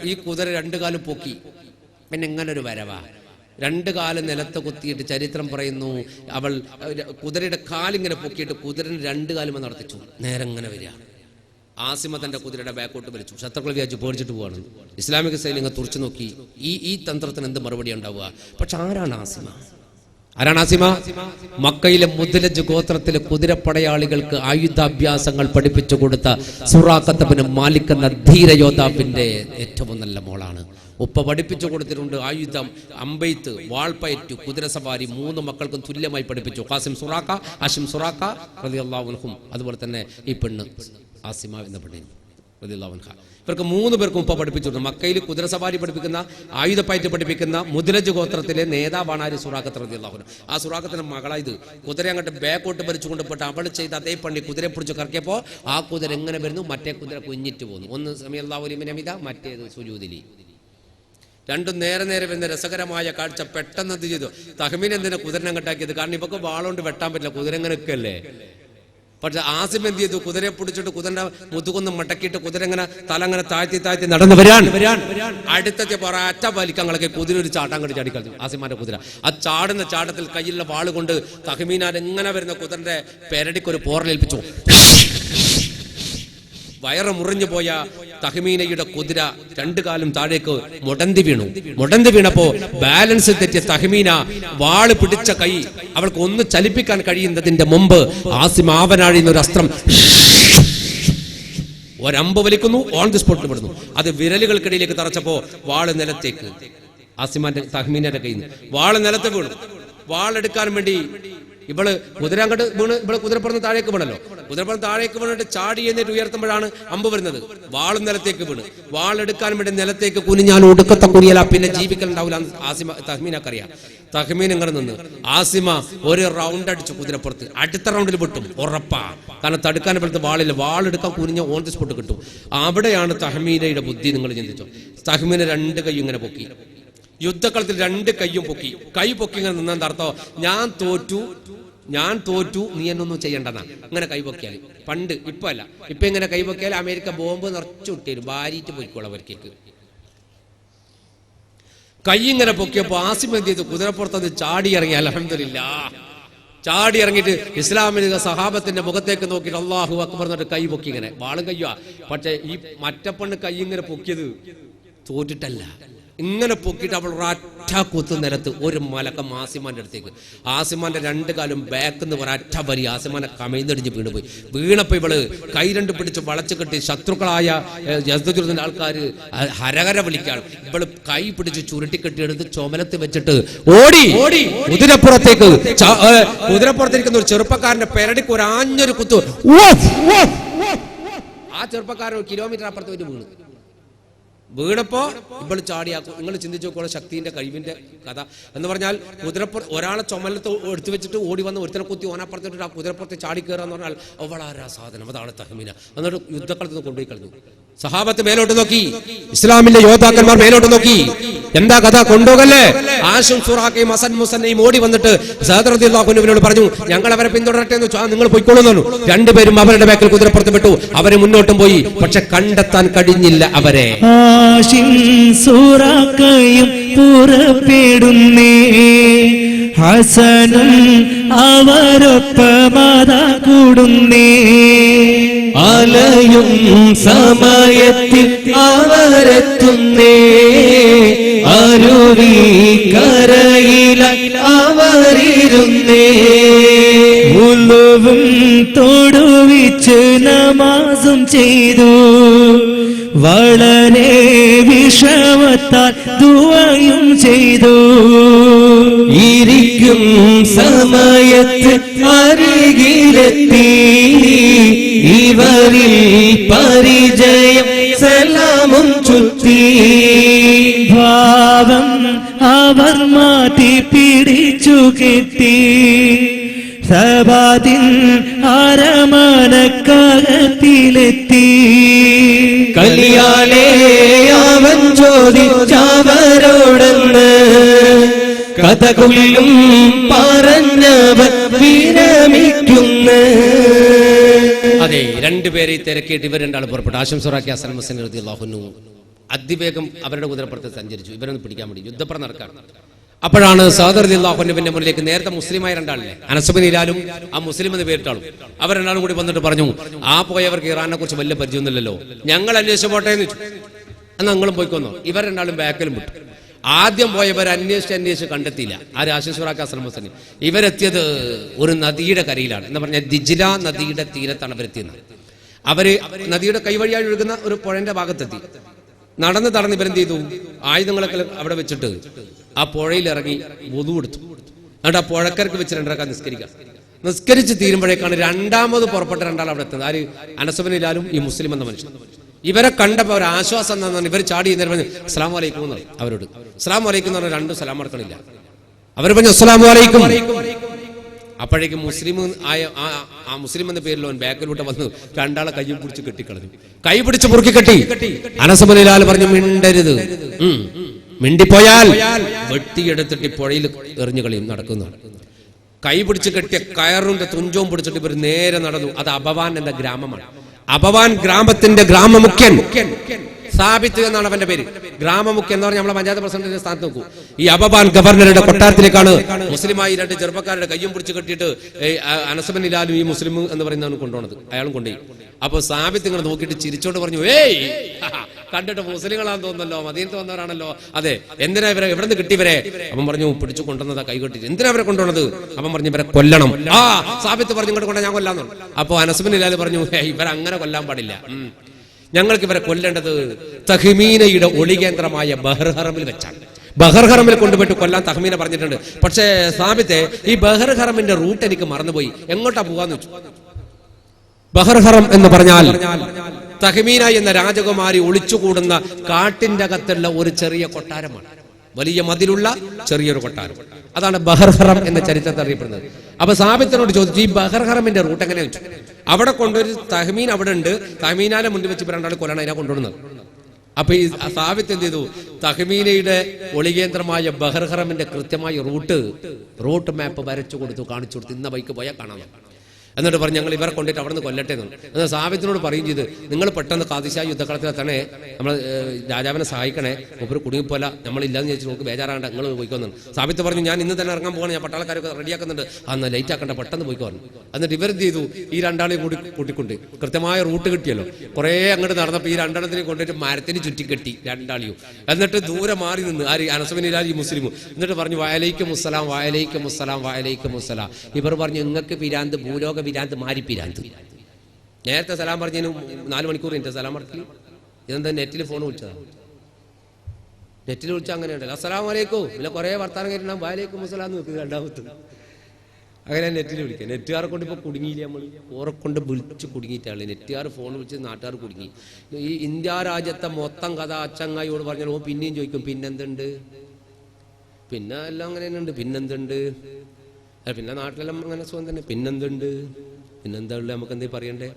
ഈ കുതിര രണ്ടു കാലം പൊക്കി. പിന്നെ ഇങ്ങനെ ഒരു വരവാ, രണ്ടു കാലം നിലത്ത് കുത്തിയിട്ട് ചരിത്രം പറയുന്നു, അവൾ കുതിരയുടെ കാലിങ്ങനെ പൊക്കിയിട്ട് കുതിരന് രണ്ടു കാലും നടത്തിച്ചു. നേരെ ഇങ്ങനെ വരിക. ആസിമ തന്റെ കുതിരയുടെ ബാക്കോട്ട് വലിച്ചു. ശത്രുക്കൾ വിചാരിച്ചു പേടിച്ചിട്ട് പോവാണ്. ഇസ്ലാമിക സൈന്യങ്ങൾ തുറച്ചു നോക്കി, ഈ തന്ത്രത്തിന് എന്ത് മറുപടി ഉണ്ടാവുക? പക്ഷെ ആരാണ് ആസിമ? ആരാണ് ആസിമ? മക്കയിലെ മുദ്ലജ് ഗോത്രത്തിലെ കുതിരപ്പടയാളികൾക്ക് ആയുധാഭ്യാസങ്ങൾ പഠിപ്പിച്ചു കൊടുത്ത സുറാഖത്ത് ബിൻ മാലിക് എന്ന ധീര യോദ്ധാവിന്റെ ഏറ്റവും നല്ല മോളാണ്. ഉപ്പ പഠിപ്പിച്ചു കൊടുത്തിട്ടുണ്ട്. ആയുധം, അമ്പെയ്ത്ത്, വാൾപ്പയറ്റ്, കുതിരസവാരി 3 മക്കൾക്കും തുല്യമായി പഠിപ്പിച്ചു. ഖാസിം സുറാഖ, ഹാഷിം സുറാഖ റളിയല്ലാഹു അൻഹും, അതുപോലെ തന്നെ ഈ പെണ്ണ് ആസിമ എന്ന പെണ്ണിന് റളിയല്ലാഹു അൻഹ. ഇവർക്ക് 3 പേർക്കും ഉപ്പ പഠിപ്പിച്ചിട്ടുണ്ട്. മക്കയിൽ കുതിരസവാരി പഠിപ്പിക്കുന്ന, ആയുധപ്പയറ്റ് പഠിപ്പിക്കുന്ന മുദ്ലജ് ഗോത്രത്തിലെ നേതാവാണ് ആര്? സുറാഖത്ത് റളിയല്ലാഹു അൻഹു. ആ സുറാഖത്തിന്റെ മകളായത് കുതിര അങ്ങോട്ട് ബാക്കോട്ട് ഭരിച്ചുകൊണ്ട് പോയിട്ട് അവൾ ചെയ്ത് അതേ പണി കുതിരയെ പിടിച്ച് കറക്കിയപ്പോൾ ആ കുതിര എങ്ങനെ വരുന്നു? മറ്റേ കുതിര കുഞ്ഞിട്ട് പോകുന്നു. ഒന്ന് സമയല്ലാഹു ലിമൻ ഹമിദ, മറ്റേത് സുജൂദിലി. രണ്ടും നേരെ വരുന്ന രസകരമായ കാഴ്ച. പെട്ടെന്ന് എന്ത് ചെയ്തു? തഹ്മീൻ എന്തിനാ കുതിരനെ അങ്ങോട്ടാക്കിയത്? കാരണം ഇവക്ക് വാളുകൊണ്ട് വെട്ടാൻ പറ്റില്ല, കുതിര എങ്ങനെ നിൽക്കല്ലേ. പക്ഷെ ആസിം എന്ത് ചെയ്തു? കുതിരയെ പിടിച്ചിട്ട് കുതിരന്റെ മുതുകൊന്ന് മടക്കിയിട്ട് കുതിര ഇങ്ങനെ തല അങ്ങനെ താഴ്ത്തി നടന്നു വരാൻ അടുത്തെത്തിയ ഒരൊറ്റ വലിക്കങ്ങളൊക്കെ കുതിര ഒരു ചാട്ടം കണ്ട് ചാടിക്കളഞ്ഞു. ആസിമാന്റെ കുതിര ആ ചാടുന്ന ചാട്ടത്തിൽ കയ്യിലുള്ള വാള് കൊണ്ട് തഹ്മീനാൻ എങ്ങനെ വരുന്ന കുതിരന്റെ പെരടിക്കൊരു പോറലേൽപ്പിച്ചു. വയറ് മുറിഞ്ഞു പോയ തഹ്മീനയുടെ കുതിര 2 കാലും താഴേക്ക് മുടന്തി വീണപ്പോ ബാലൻസ് തെറ്റിയ തഹ്മീന വാള് പിടിച്ച കൈ അവൾക്ക് ഒന്ന് ചലിപ്പിക്കാൻ കഴിയുന്നതിന്റെ മുമ്പ് ആസിം ആവനാഴിന്ന് ഒരു അസ്ത്രം ഒരമ്പ് വലിക്കുന്നു, ഓൺ ദി സ്പോട്ടിൽ വിടുന്നു. അത് വിരലുകൾക്കിടയിലേക്ക് തറച്ചപ്പോ വാള് നിലത്തേക്ക്, ആസിമാന്റെ തഹ്മീനയുടെ കയ്യിൽ നിന്ന് വാള് നിലത്ത് വീണു. വാളെടുക്കാൻ വേണ്ടി ഇവള് കുതിര അങ്ങോട്ട് വീണ്, ഇവള് കുതിരപ്പുറത്ത് താഴേക്ക് വീണല്ലോ. കുതിരപ്പുറത്ത് താഴേക്ക് വീണിട്ട് ചാടി എന്നിട്ട് ഉയർത്തുമ്പോഴാണ് അമ്പ് വരുന്നത്. വാളും നിലത്തേക്ക് വീണ്. വാളെടുക്കാൻ വേണ്ടി നിലത്തേക്ക് കുനിഞ്ഞാൽ ഒടുക്കത്തെ കുനിയല, പിന്നെ ജീവിക്കലുണ്ടാവില്ല. ആസിമ തഹ്മീനക്കറിയാം. തഹ്മീൻ ഇങ്ങനെ നിന്ന് ആസിമ ഒരു റൗണ്ട് അടിച്ചു കുതിരപ്പുറത്ത്. അടുത്ത റൗണ്ടിൽ വിട്ടും ഉറപ്പാ, കാരണം തടുക്കാൻ ഇപ്പോഴത്തെ വാളില്ല. വാളെടുക്കാൻ കുനിഞ്ഞ ഓൺ ദി സ്പോട്ട് കിട്ടും. അവിടെയാണ് തഹ്മീനയുടെ ബുദ്ധി. നിങ്ങൾ ചിന്തിച്ചോ, തഹ്മീന 2 കൈ ഇങ്ങനെ പൊക്കി, യുദ്ധക്കളത്തിൽ 2 കൈയും പൊക്കി. കൈ പൊക്കി ഇങ്ങനെ നിന്നാൻ അർത്ഥം ഞാൻ തോറ്റു, നീ എന്നൊന്നും ചെയ്യണ്ടെന്നാ. ഇങ്ങനെ കൈപൊക്കിയാൽ പണ്ട്, ഇപ്പൊ അല്ല, ഇപ്പൊ ഇങ്ങനെ കൈപൊക്കിയാൽ അമേരിക്ക ബോംബ് നിറച്ചു വിട്ടേരും, ഭാര്യയിട്ട് പോയിക്കോളാം അവർക്കേക്ക്. കൈ ഇങ്ങനെ പൊക്കിയപ്പോ ആസിം എന്ത് ചെയ്തു? കുതിരപ്പുറത്ത് ചാടി ഇറങ്ങി. അൽഹംദുലില്ലാഹ്, ചാടി ഇറങ്ങിയിട്ട് ഇസ്ലാമിക സഹാബത്തിന്റെ മുഖത്തേക്ക് നോക്കിയിട്ട് അല്ലാഹു അക്ബർ എന്നിട്ട് കൈ പൊക്കി. ഇങ്ങനെ വാളും കയ്യുവാ. പക്ഷെ ഈ മറ്റപ്പണ്ണ് കൈ ഇങ്ങനെ പൊക്കിയത് തോറ്റിട്ടല്ല, ഇങ്ങനെ പൊക്കിയിട്ട് അവൾ ഒരൊറ്റ കുത്ത് നിലത്ത് ഒരു മലക്കം ആസിമാന്റെ അടുത്തേക്ക്. ആസിമാന്റെ 2 കാലും ബാക്കെന്ന് ഒരൊറ്റ വരി ആസിമാനെ കമഴ്ന്നടിഞ്ഞ് വീണുപോയി. വീണപ്പോ ഇവള് കൈ 2 പിടിച്ച് വളച്ചു കെട്ടി ശത്രുക്കളായ യസ്ദജുദ്ദീന്റെ ആൾക്കാർ ഹരഹര വിളിക്കാണ്. ഇവള് കൈ പിടിച്ച് ചുരുട്ടിക്കെട്ടി എടുത്ത് ചുമലത്ത് വെച്ചിട്ട് ഓടി കുതിരപ്പുറത്തേക്ക്. കുതിരപ്പുറത്തിരിക്കുന്ന ഒരു ചെറുപ്പക്കാരന്റെ പെരടിക്ക് ഒരു ആഞ്ഞൊരു കുത്തു. ആ ചെറുപ്പക്കാരൻ 1 കിലോമീറ്റർ അപ്പുറത്ത് പോയിട്ട് വീണപ്പോ ഇവള് ചാടിയാക്കും. നിങ്ങൾ ചിന്തിച്ചു നോക്കുള്ള ശക്തിന്റെ കഴിവിന്റെ കഥ എന്ന് പറഞ്ഞാൽ, ഒരാളെ ചുമലത്ത് എടുത്തു വെച്ചിട്ട് ഓടി വന്ന് ഒരുത്തനെ കുത്തി ഓനപ്പുറത്തിട്ട് ആ കുതിരപ്പുറത്ത് ചാടി കയറാന്ന് പറഞ്ഞാൽ അവളാരാ സാധനം, അതാണ് തഹ്മീന. എന്നിട്ട് യുദ്ധക്കളത്ത് നിന്ന് കൊണ്ടുപോയി കളഞ്ഞു. സഹാബത്ത് മേലോട്ട് നോക്കി, ഇസ്ലാമിന്റെ യോദ്ധാക്കന്മാർ മേലോട്ട് നോക്കി. എന്താ കഥ? കൊണ്ടുപോകല്ലേ? ആശും സുറാഖയും ഹസൻ മുസന്നയും ഓടി വന്നിട്ട് സഅദ് റളിയല്ലാഹു അൻഹുവിനോട് പറഞ്ഞു, ഞങ്ങൾ അവരെ പിന്തുടരട്ടെ എന്ന് വെച്ചാൽ നിങ്ങൾ പോയിക്കോളൂന്നു. 2 പേരും അവരുടെ ബാക്കിൽ കുതിരപ്പുറത്ത് വിട്ടു. അവര് മുന്നോട്ടും പോയി, പക്ഷെ കണ്ടെത്താൻ കഴിഞ്ഞില്ല അവരെ. ആശിം സുറാഖയും പുറപ്പെടുന്നേ, ഹസനും അവരൊപ്പമാതാ കൂടുന്നേ. അലയും സമയത്തിൽ അവരെത്തുന്നേ, അരുവി കരയിലായി അവരിരുന്നേ. ഉളുവും തൊടുവിച്ച് നമാസും ചെയ്തു, വളരെ വിഷമത്താൽ ദുആയും ചെയ്തു. ഇരിക്കും സമയത്ത് അരികിലെത്തി, ഇവരിൽ പരിചയം സലാമും ചുറ്റി. ഭാവം അവർ മാറ്റി പിടിച്ചു കെട്ടി, സബാദിൻ അരമനക്കകത്തിലെത്തി. കലിയാലേ അവൻ ചോദിച്ചവരോടെന്ന്, കഥകുല്ലും പറഞ്ഞവൻ വിരമിക്കുന്ന. അതെ, 2 പേരെ തിരക്കിയിട്ട് ഇവർ 2 പുറപ്പെട്ടു. ആശിം സുറാഖി ഹസൻ മുസൻ റളിയല്ലാഹു അൻഹു അതിവേഗം അവരുടെ കുതിരപ്പുറത്ത് സഞ്ചരിച്ചു. ഇവരൊന്ന് പിടിക്കാൻ വേണ്ടി യുദ്ധപ്പുറം നടക്കാൻ. അപ്പോഴാണ് സഅദ് റളിയല്ലാഹു അൻഹുവിന്റെ മുന്നിലേക്ക് നേരത്തെ മുസ്ലിമായ 2 ആളില്ലേ, അനസ് ബിൻ ഹിലാലും ആ മുസ്ലിം എന്ന് പേരിട്ടാളും, അവർ 2 ആളും കൂടി വന്നിട്ട് പറഞ്ഞു, ആ പോയവർക്ക് ഇറാനെ കുറിച്ച് വലിയ പരിചയമൊന്നുമില്ലല്ലോ, ഞങ്ങൾ അന്വേഷിച്ച പോട്ടെ എന്ന് വെച്ചു. എന്നാൽ നിങ്ങളും പോയിക്കൊന്നോ. ഇവർ 2 ആളും ബാക്കിലും വിട്ടു. ആദ്യം പോയവർ അന്വേഷിച്ച് കണ്ടെത്തിയില്ല. ആര്? ആശിം സുറാഖി ഹസൻ മുസൻ. ഇവരെത്തിയത് ഒരു നദിയുടെ കരയിലാണ്. എന്ന് പറഞ്ഞാൽ ദിജ്ല നദിയുടെ തീരത്താണ് ഇവരെത്തിയത്. അവര് നദിയുടെ കൈവഴിയായി ഒഴുകുന്ന ഒരു പുഴന്റെ ഭാഗത്തെത്തി. നടന്ന് ഇവരെന്ത് ചെയ്തു, ആയുധങ്ങളൊക്കെ അവിടെ വെച്ചിട്ട് ആ പുഴയിൽ ഇറങ്ങി വുദു എടുത്തു. എന്നിട്ട് ആ പുഴക്കരക്ക് വെച്ച് 2 റക്അത്ത് നിസ്കരിച്ച് തീരുമ്പോഴേക്കാണ് രണ്ടാമത് പുറപ്പെട്ട രണ്ടാൾ അവിടെ എത്തുന്നത്. ആര്? അനസ് ഇബ്നു ഹിലാലും ഈ മുസ്ലിം എന്ന മനുഷ്യൻ. ഇവരെ കണ്ടപ്പോൾ ഒരു ആശ്വാസം എന്നാണ് ഇവർ ചാടി പറഞ്ഞു അസ്സലാമു അലൈക്കും എന്ന് പറയും. അവരോട് അസ്സലാമു അലൈക്കും എന്ന് പറഞ്ഞാൽ 2 സലാം അടക്കണില്ല. അവർ പറഞ്ഞു അസ്സലാമു അലൈക്കും. അപ്പോഴേക്കും മുസ്ലിം ആയ ആ മുസ്ലിം എന്ന പേരിൽ ബാക്കിലോട്ട് വന്ന് രണ്ടാളെ കൈ പിടിച്ച് കെട്ടിക്കളഞ്ഞു. കൈ പിടിച്ച് മുറുക്കി കെട്ടി. അനസ് ഇബ്നു ഹിലാൽ പറഞ്ഞു മിണ്ടരുത്, മിണ്ടിപ്പോയാൽ വെട്ടിയെടുത്തിട്ട് പുഴയിൽ എറിഞ്ഞു കളിയും നടക്കുന്നു. കൈ പിടിച്ച് കെട്ടിയ കയറിന്റെ തുഞ്ചവും പിടിച്ചിട്ട് ഇവർ നേരെ നടന്നു. അത് അബവാൻ എന്ന ഗ്രാമമാണ്. അബവാൻ ഗ്രാമത്തിന്റെ ഗ്രാമമുഖ്യൻ സാബിത്ത് എന്നാണ് അവന്റെ പേര്. ഗ്രാമമുഖ്യൻ എന്ന് പറഞ്ഞാൽ നമ്മളെ പഞ്ചായത്ത് പ്രസിഡന്റിന്റെ സ്ഥാനത്ത് നോക്കൂ. ഈ അബവാൻ ഗവർണറുടെ കൊട്ടാരത്തിലേക്കാണ് മുസ്ലിമായി 2 ചെറുപ്പക്കാരുടെ കയ്യും പിടിച്ച് കെട്ടിയിട്ട് അനസ് ഇബ്നു ഹിലാലും ഈ മുസ്ലിം എന്ന് പറയുന്നതാണ് കൊണ്ടുപോണത്. അയാളും കൊണ്ടുപോയി. അപ്പൊ സാബിത്ത് ഇങ്ങനെ നോക്കിയിട്ട് ചിരിച്ചോണ്ട് പറഞ്ഞു, ഏയ് കണ്ടിട്ട് മുസ്ലിങ്ങളാന്ന് തോന്നുന്നല്ലോ, മദീനത്ത് വന്നവരാണല്ലോ. അതെ, എന്തിനാ ഇവരെ എവിടെ നിന്ന് കിട്ടിയവരെ? അപ്പം പറഞ്ഞു പിടിച്ചു കൊണ്ടുവന്നതാ കൈ കെട്ടിട്ട്. എന്തിനാ ഇവരെ കൊണ്ടുവന്നത്? അപ്പം പറഞ്ഞു ഇവരെ കൊല്ലണം. സാബിത്ത് പറഞ്ഞു ഇങ്ങോട്ട് കൊണ്ടാ ഞാൻ കൊല്ലാന്നു. അപ്പൊ അനസ് ഇബ്നു ഹിലാൽ പറഞ്ഞു ഇവരെ അങ്ങനെ കൊല്ലാൻ പാടില്ല, ഞങ്ങൾക്ക് ഇവരെ കൊല്ലേണ്ടത് തഹ്മീനയുടെ ഒളികേന്ദ്രമായ ബഹർ ഹറമിൽ വെച്ചാണ്. ബഹർ ഹറമിൽ കൊണ്ടുപോയിട്ട് കൊല്ലാൻ തഹ്മീന പറഞ്ഞിട്ടുണ്ട്. പക്ഷേ സാബിത്തെ ഈ ബഹർ ഹറമിന്റെ റൂട്ട് എനിക്ക് മറന്നുപോയി, എങ്ങോട്ടാ പോകാന്ന് വെച്ചു. ബഹർ ഹറം എന്ന് പറഞ്ഞാൽ തഹ്മീന എന്ന രാജകുമാരി ഒളിച്ചുകൂടുന്ന കാട്ടിന്റെ അകത്തുള്ള ഒരു ചെറിയ കൊട്ടാരമാണ്. വലിയ മതിലുള്ള ചെറിയൊരു കൊട്ടാരം. അതാണ് ബഹർ ഹറം എന്ന ചരിത്രത്തിൽ അറിയപ്പെടുന്നത്. അപ്പൊ സാബിത്തിനോട് ചോദിച്ചു ഈ ബഹർ ഹറമിന്റെ റൂട്ട് എങ്ങനെ വെച്ചു. അവിടെ കൊണ്ടൊരു തഹ്മീൻ അവിടെ ഉണ്ട്, തഹ്മീനാലെ മുന്നിൽ വെച്ച് 2 ആൾ കൊല്ലണം അതിനെ കൊണ്ടുവരുന്നത്. അപ്പൊ ഈ സാബിത്ത് എന്ത് ചെയ്തു, തഹ്മീനയുടെ ഒളികേന്ദ്രമായ ബഹർ ഹറമിന്റെ കൃത്യമായ റൂട്ട് മാപ്പ് വരച്ചു കൊടുത്തു, കാണിച്ചു കൊടുത്തു. ഇന്ന ബൈക്ക് പോയാൽ കാണാം. എന്നിട്ട് പറഞ്ഞു ഞങ്ങൾ ഇവരെ കൊണ്ടിട്ട് അവിടെ നിന്ന് കൊല്ലട്ടെ എന്ന്. എന്നാൽ സാബിത്തിനോട് പറയും ചെയ്ത് നിങ്ങൾ പെട്ടെന്ന് ഖാദിശ യുദ്ധക്കളത്തിൽ എത്തണേ, നമ്മൾ രാജാവിനെ സഹായിക്കണേ, മൂപ്പര് കുടുങ്ങിപ്പോലെ നമ്മളില്ലാന്ന് ചോദിച്ചു നോക്ക് ബേജാറാണ്ട് നിങ്ങൾ പോയിക്കോന്നു. സാബിത്ത് പറഞ്ഞു ഞാൻ ഇന്ന് തന്നെ ഇറങ്ങാൻ പോകണം, ഞാൻ പട്ടാളക്കാരൊക്കെ റെഡിയാക്കുന്നുണ്ട്, അന്ന് ലൈറ്റ് ആക്കണ്ട പെട്ടെന്ന് പോയിക്കോ പറഞ്ഞു. എന്നിട്ട് ഇവരെന്ത് ചെയ്തു, ഈ 2 ആളെയും കൂട്ടിക്കൊണ്ട് കൃത്യമായ റൂട്ട് കിട്ടിയല്ലോ. കുറേ അങ്ങോട്ട് നടന്നപ്പോൾ ഈ 2 എണ്ണത്തിനെ കൊണ്ടിട്ട് മരത്തിന് ചുറ്റിക്കെട്ടി 2 ആളെയും. എന്നിട്ട് ദൂരെ മാറി നിന്ന് ആര് അനസ് ഇബ്നു ഹിലാൽ ഈ മുസ്ലിമും. എന്നിട്ട് പറഞ്ഞു വഅലൈക്കും അസ്സലാം വഅലൈക്കും അസ്സലാം വഅലൈക്കും അസ്സലാം. ഇവർ പറഞ്ഞു നിങ്ങൾക്ക് പിരാന്ത്, ഭൂലോക പിരാന്ത്, മാരി പിരാന്ത്. നേരത്തെ സലാം പറഞ്ഞതിന് 4 മണിക്കൂർ കഴിഞ്ഞിട്ട് സലാം പറഞ്ഞില്ല. ഇതെന്താ നെറ്റിൽ ഫോൺ വിളിച്ചതാ? നെറ്റിൽ വിളിച്ചാൽ അങ്ങനെയുണ്ടല്ലോ അസ്സലാമു അലൈക്കും. പിന്നെ കുറെ വർത്താനം കേട്ടിട്ടുണ്ടാകും വഅലൈക്കും അസ്സലാം എന്ന് വെക്കുന്നത് രണ്ടാമത്തെ. അങ്ങനെ നെറ്റിൽ വിളിക്കുക. നെറ്റുകാരെ കൊണ്ട് ഇപ്പോൾ കുടുങ്ങിയില്ല, നമ്മൾ ഓറെ കൊണ്ട് വിളിച്ച് കുടുങ്ങിയിട്ടാണ്. നെറ്റുകാർ ഫോൺ വിളിച്ച് നാട്ടുകാർ കുടുങ്ങി. ഈ ഇന്ത്യ രാജ്യത്തെ മൊത്തം കഥ അച്ചങ്ങായിയോട് പറഞ്ഞാൽ പിന്നെയും ചോദിക്കും പിന്നെന്തുണ്ട്, പിന്നെ എല്ലാം അങ്ങനെ തന്നെ ഉണ്ട്, പിന്നെന്തുണ്ട്, പിന്നെ നാട്ടിലെല്ലാം അങ്ങനെ സുഖം തന്നെ, പിന്നെന്തുണ്ട്, പിന്നെന്താ ഉള്ളത്, നമുക്ക് എന്തേ പറയണ്ടേ.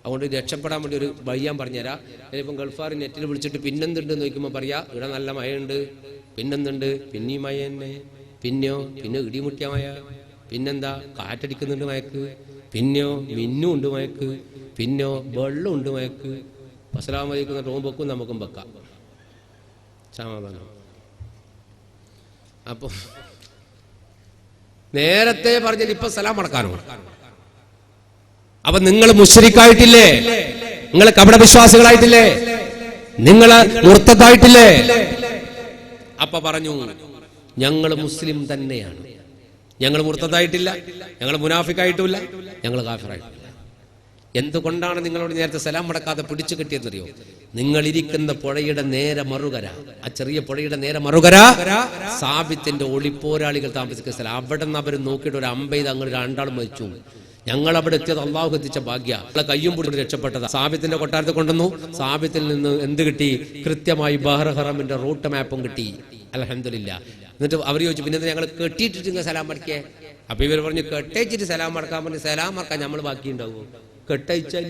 അതുകൊണ്ട് രക്ഷപ്പെടാൻ വേണ്ടി ഒരു വഴിയാൻ പറഞ്ഞുതരാം. ഇപ്പം ഗൾഫാർ നെറ്റിൽ വിളിച്ചിട്ട് പിന്നെന്തുണ്ട് നോക്കുമ്പോൾ പറയാ ഇവിടെ നല്ല മഴയുണ്ട്, പിന്നെന്തുണ്ട്, പിന്നെയും മഴ തന്നെ, പിന്നെയോ പിന്നെ ഇടിമുട്ടിയ മഴ, പിന്നെന്താ കാറ്റടിക്കുന്നുണ്ട് മയക്ക്, പിന്നെയോ മിന്നും ഉണ്ട് മയക്ക്, പിന്നെയോ വെള്ളം ഉണ്ട് മയക്ക്. അസ്സലാമു അലൈക്കും റൂം വെക്കും നമുക്കും വെക്കാം, സമാധാനം. അപ്പൊ നേരത്തെ പറഞ്ഞിട്ട് ഇപ്പൊ സലാം അടക്കാനോ? അപ്പൊ നിങ്ങൾ മുശ്രിക്കായിട്ടില്ലേ, നിങ്ങൾ കപട വിശ്വാസികളായിട്ടില്ലേ, നിങ്ങൾ മുർത്തദായിട്ടില്ലേ? അപ്പൊ പറഞ്ഞു ഞങ്ങൾ മുസ്ലിം തന്നെയാണ്, ഞങ്ങൾ മുർത്തദായിട്ടില്ല, ഞങ്ങൾ മുനാഫിക്കായിട്ടുമില്ല, ഞങ്ങൾ കാഫിറായിട്ടില്ല. എന്തുകൊണ്ടാണ് നിങ്ങളോട് നേരത്തെ സലാം അടക്കാതെ പിടിച്ചു കിട്ടിയെന്നറിയോ? നിങ്ങൾ ഇരിക്കുന്ന പുഴയുടെ നേരെ മറുകര, ആ ചെറിയ പുഴയുടെ നേരെ മറുകര സാബിത്തിന്റെ ഒളിപ്പോരാളികൾ താമസിക്കുന്ന സ്ഥലം. അവിടെ നിന്ന് അവർ നോക്കിയിട്ട് ഒരു അമ്പെയ്ത് അങ്ങ് 2 ആൾ മരിച്ചു. ഞങ്ങൾ അവിടെ എത്തിയത് അള്ളാഹു എത്തിച്ച ഭാഗ്യ. കയ്യും പിടിച്ച് രക്ഷപ്പെട്ടത്. സാബിത്തിന്റെ കൊട്ടാരത്തിൽ കൊണ്ടുവന്നു. സാബിത്തിൽ നിന്ന് എന്ത് കിട്ടി? കൃത്യമായി ബഹർ ഹറമിന്റെ റൂട്ട് മാപ്പും കിട്ടി. അൽഹംദുലില്ലാ. എന്നിട്ട് അവർ ചോദിച്ചു പിന്നെ ഞങ്ങൾ കെട്ടിയിട്ടിട്ട് സലാം അടക്കേ? അപ്പൊ ഇവർ പറഞ്ഞു കെട്ടയച്ചിട്ട് സലാം അടക്കാൻ പറഞ്ഞു. സലാം അടക്കാൻ നമ്മൾ ബാക്കി ഉണ്ടാവുമോ? കെട്ടയച്ചാൽ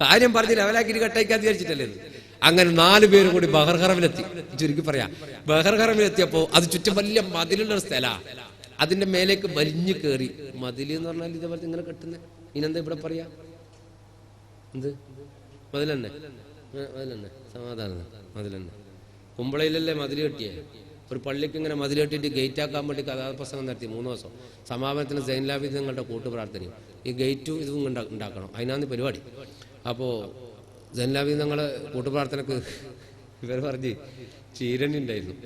കാര്യം പറഞ്ഞ് ലെവലാക്കിയിട്ട് കെട്ടയക്കാന്ന് വിചാരിച്ചിട്ടല്ലേ. അങ്ങനെ 4 പേര് കൂടി ബഹർ ഹറമിലെത്തി. ചുരുക്കി പറയാം, ബഹർ ഹറമിലെത്തിയപ്പോ അത് ചുറ്റും വലിയ മതിലുള്ള ഒരു സ്ഥലമാണ്. അതിന്റെ മേലേക്ക് വലിഞ്ഞു കയറി. മതിൽ എന്ന് പറഞ്ഞാൽ ഇതേപോലെ ഇങ്ങനെ കെട്ടുന്ന ഇനെന്താ ഇവിടെ പറയാ? എന്ത് മതിൽ തന്നെ? മതിൽ തന്നെ, സമാധാനം മതിൽ തന്നെ. കുമ്പളയിലല്ലേ മതിൽ കെട്ടിയേ? ഒരു പള്ളിക്ക് ഇങ്ങനെ മതിൽ കെട്ടിയിട്ട് ഗേറ്റ് ആക്കാൻ വേണ്ടി കഥാപ്രസംഗം നടത്തി 3 ദിവസം. സമാപനത്തിന് സൈൻലാബിദ് നിങ്ങളുടെ കൂട്ടുപ്രാർത്ഥനയും ഈ ഗേറ്റും ഇതും ഉണ്ടാക്കണം, അതിനാണ് പരിപാടി. അപ്പോൾ സൈൻലാബിദ് ഞങ്ങളെ കൂട്ടുപ്രാർത്ഥനക്ക് ഇവർ പറഞ്ഞ് ചീരണി ഉണ്ടായിരുന്നു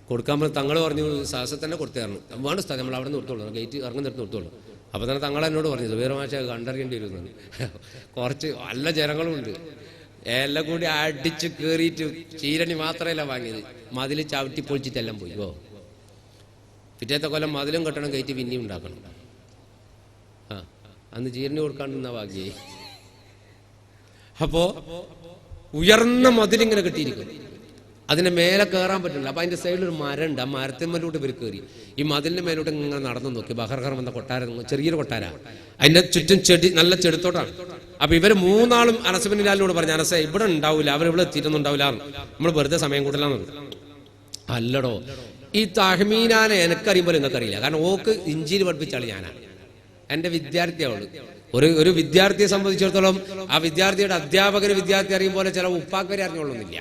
കൊടുക്കാൻ പറഞ്ഞ്. തങ്ങൾ പറഞ്ഞു സാഹസ തന്നെ കൊടുത്തായിരുന്നു. വേണ്ട സ്ഥലം നമ്മൾ അവിടെ നിന്ന് കൊടുത്തോളൂ, ഗേറ്റ് ഇറങ്ങി നിർത്തി കൊടുത്തോളൂ. അപ്പോൾ തന്നെ തങ്ങൾ എന്നോട് പറഞ്ഞത് വേറെ മാഷ കണ്ടറിയേണ്ടി വരുന്നത്. കുറച്ച് നല്ല ജനങ്ങളുമുണ്ട്, എല്ലാം കൂടി അടിച്ച് കയറിയിട്ട് ചീരണി മാത്രമല്ല വാങ്ങിയത്, മതിൽ ചവിട്ടി പൊളിച്ചിട്ടെല്ലാം പോയി. പിറ്റേത്തെ കൊല്ലം മതിലും കെട്ടണം, കയറ്റി പിന്നെയും ഉണ്ടാക്കണം. അന്ന് ചീരണി കൊടുക്കാണ്ടിരുന്ന ഭാഗ്യായി. അപ്പോ ഉയർന്ന മതിലിങ്ങനെ കെട്ടിയിരിക്കും, അതിന്റെ മേലെ കയറാൻ പറ്റില്ല. അപ്പൊ അതിന്റെ സൈഡിൽ ഒരു മരം ഉണ്ട്, ആ മരത്തിന്മേലോട്ട് ഇവർ കയറി ഈ മതിലിന്റെ മേലോട്ട് ഇങ്ങനെ നടന്നു നോക്കി. ബഹർഹർ വന്ന കൊട്ടാരം, ചെറിയൊരു കൊട്ടാര, അതിന്റെ ചുറ്റും ചെടി, നല്ല ചെടുത്തോട്ടാണ്. അപ്പൊ ഇവര് മൂന്നാളും അനസ് ബിൻ ഹിലാലിനോട് പറഞ്ഞു, അനസേ ഇവിടെ ഉണ്ടാവില്ല, അവരിവിടെ എത്തിയിട്ടൊന്നും ഉണ്ടാവില്ല, നമ്മൾ വെറുതെ സമയം കൂട്ടലാന്ന്. അല്ലടോ, ഈ തഹ്മീനാനെ എനിക്കറിയുമ്പോൾ നിങ്ങൾക്കറിയില്ല, കാരണം ഓക്ക് ഇഞ്ചിയിൽ പഠിപ്പിച്ചാള് ഞാനാണ്, എന്റെ വിദ്യാർത്ഥിയാവുള്ളൂ. ഒരു വിദ്യാർത്ഥിയെ സംബന്ധിച്ചിടത്തോളം ആ വിദ്യാർത്ഥിയുടെ അധ്യാപകന് വിദ്യാർത്ഥി അറിയും പോലെ ചില ഉപ്പാക്ക് വരെ അറിഞ്ഞോളൊന്നുമില്ല.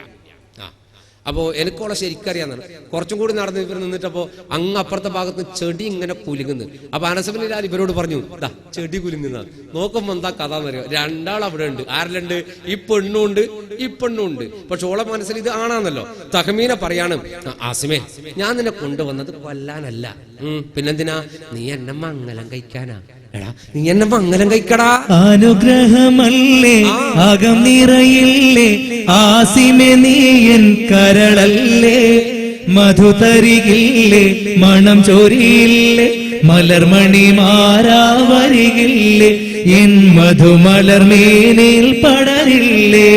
അപ്പോൾ എനിക്കോളെ ശരിക്കറിയാന്നാണ്. കുറച്ചും കൂടി നടന്ന് ഇവർ നിന്നിട്ടപ്പോൾ അങ്ങ് അപ്പുറത്തെ ഭാഗത്ത് ചെടി ഇങ്ങനെ കുലുങ്ങുന്നു. അപ്പൊ അനസ് ബിൻ ഹിലാൽ ഇവരോട് പറഞ്ഞു, ദാ ചെടി കുലുങ്ങുന്ന നോക്കുമ്പോ എന്താ കഥ എന്നറിയോ, രണ്ടാൾ അവിടെ ഉണ്ട്. ആരിലുണ്ട്? ഈ പെണ്ണുണ്ട്, ഈ പെണ്ണുണ്ട്. പക്ഷെ ഓളെ മനസ്സിൽ ഇത് ആണാന്നല്ലോ. തഹ്മീന പറയാണ്, ആസിമേ ഞാൻ നിന്നെ കൊണ്ടുവന്നത് കൊല്ലാനല്ല, പിന്നെന്തിനാ, നീ എന്നെ മംഗലം കഴിക്കാനാ. എടാ നീ എന്നെ മംഗലം കഴിക്കടാ. അനുഗ്രഹമല്ലേ അകം നിറയില്ലേ, ആസിമേ നീയൻ കരളല്ലേ, മധു തരികില്ലേ, മണം ചൊരിയില്ലേ, മലർമണി മാറാ വരികില്ലേ, എൻ മധുമലർമേനിൽ പടരില്ലേ.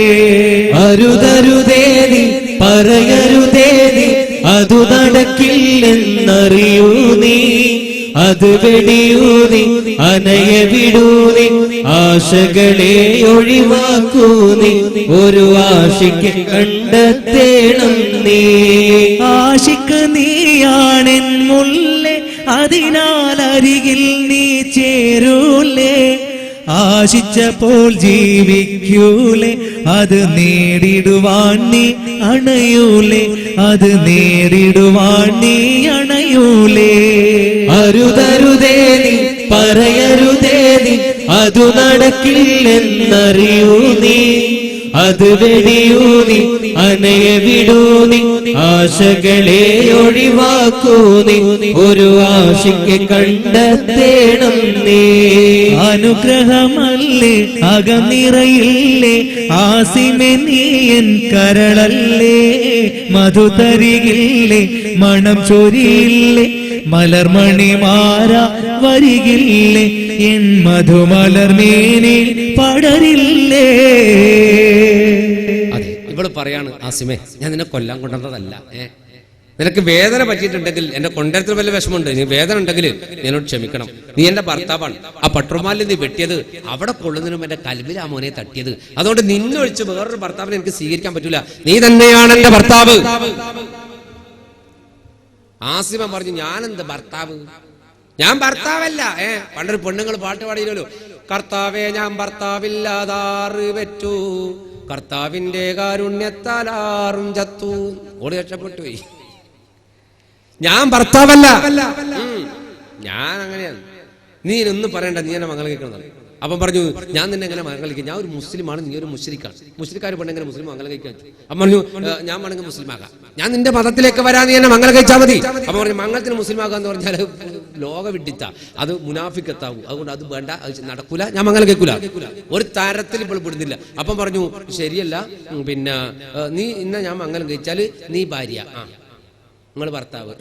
അരുതരുതേനി പറയരുതേനി, അതു നടക്കില്ലെന്നറിയൂ നീ, അത് വെടിയൂനി അനയ വിടൂനി, ആശകളെ ഒഴിവാക്കൂനി, ഒരു ആശിക്ക് കണ്ടെത്തേണം നീ. ആശിക്ക് നീയാണെൻ മുല്ലേ, അതിനാൽ അരികിൽ നീ ചേരൂലേ, ആശിച്ചപ്പോൾ ജീവിക്കൂലേ, അത് നേടിടുവാൻ നീ അണയൂലേ, അത് നേടിടുവാൻ നീ അണയൂലേ. അരുതരുതേനി പറയരുതേനി, അതു നടക്കില്ലെന്നറിയൂ നീ, അത് വെടിയൂനി അനയ വിടൂനി, ആശകളെ ഒഴിവാക്കൂനി, ഒരു ആശിക്ക് കണ്ടെത്തേണം നീ. അനുഗ്രഹമല്ലേ അകം നിറയില്ലേ, ആസിമേ നീയൻ കരളല്ലേ, മധു തരികില്ലേ, മണം ചൊരിയില്ലേ, മലർമണി മാറാ വരികില്ലേ, എൻ മധുമലർമേനിൽ പടരില്ലേ. അതെ, ഇവള് പറയാണ്, ആസിമേ ഞാൻ നിന്നെ കൊല്ലാൻ കൊണ്ടുവന്നതല്ല. നിനക്ക് വേദന പറ്റിയിട്ടുണ്ടെങ്കിൽ, എന്റെ കൊണ്ടരത്തിൽ വല്ല വിഷമമുണ്ട്, നീ വേദന ഉണ്ടെങ്കിൽ എന്നോട് ക്ഷമിക്കണം. നീ എന്റെ ഭർത്താവാണ്. ആ പട്രുമാലിൽ നീ വെട്ടിയത് അവിടെ കൊള്ളുന്നതിനും എന്റെ കൽബിൽ ആ മോനെ തട്ടിയത്. അതുകൊണ്ട് നിന്നൊഴിച്ച് വേറൊരു ഭർത്താവിനെ എനിക്ക് സ്വീകരിക്കാൻ പറ്റൂല. നീ തന്നെയാണ് എന്റെ ഭർത്താവ്. ആസിമ പറഞ്ഞു, ഞാനെന്ത് ഭർത്താവ്, ഞാൻ ഭർത്താവല്ല. പണ്ടൊരു പെണ്ണുങ്ങൾ പാട്ട് പാടിയില്ലല്ലോ, കർത്താവേ ഞാൻ ഭർത്താവില്ലാതാറ് പറ്റൂ, കർത്താവിന്റെ കാരുണ്യത്താലാറും ചത്തു. ഓടി രക്ഷപ്പെട്ടു പോയി. ഞാൻ ഭർത്താവല്ല, ഞാൻ അങ്ങനെയാണ്. നീ ഒന്നും പറയണ്ട, നീ എന്നെ മംഗലം കഴിക്കണം. അപ്പം പറഞ്ഞു, ഞാൻ നിന്നെ എങ്ങനെ മംഗലം കഴിക്കാം, ഞാൻ ഒരു മുസ്ലിമാണ്, നീ ഒരു മുശ്രിക്കാണ്. മുശ്രിക്കാർ പെണ്ണെങ്ങനെ മുസ്ലിം മംഗലം കഴിക്കാൻ? അപ്പം പറഞ്ഞു, ഞാൻ വേണമെങ്കിൽ മുസ്ലിമാകാം, ഞാൻ നിന്റെ മതത്തിലേക്ക് വരാൻ നീ എന്നെ മംഗലം കഴിച്ചാൽ മതി. അപ്പം പറഞ്ഞു, മംഗളത്തിന് മുസ്ലിമാകാന്ന് പറഞ്ഞാൽ ലോക വിഡിത്ത, അത് മുനാഫിക്കത്താവും, അതുകൊണ്ട് അത് വേണ്ട, അത് നടക്കൂല, ഞാൻ മംഗലം കഴിക്കൂല. ഒരു തരത്തിൽ ഇപ്പോൾ പെടുന്നില്ല. അപ്പം പറഞ്ഞു, ശരിയല്ല, പിന്നെ നീ ഇന്ന ഞാൻ മംഗലം കഴിച്ചാൽ നീ ഭാര്യ, നിങ്ങൾ ഭർത്താവ്,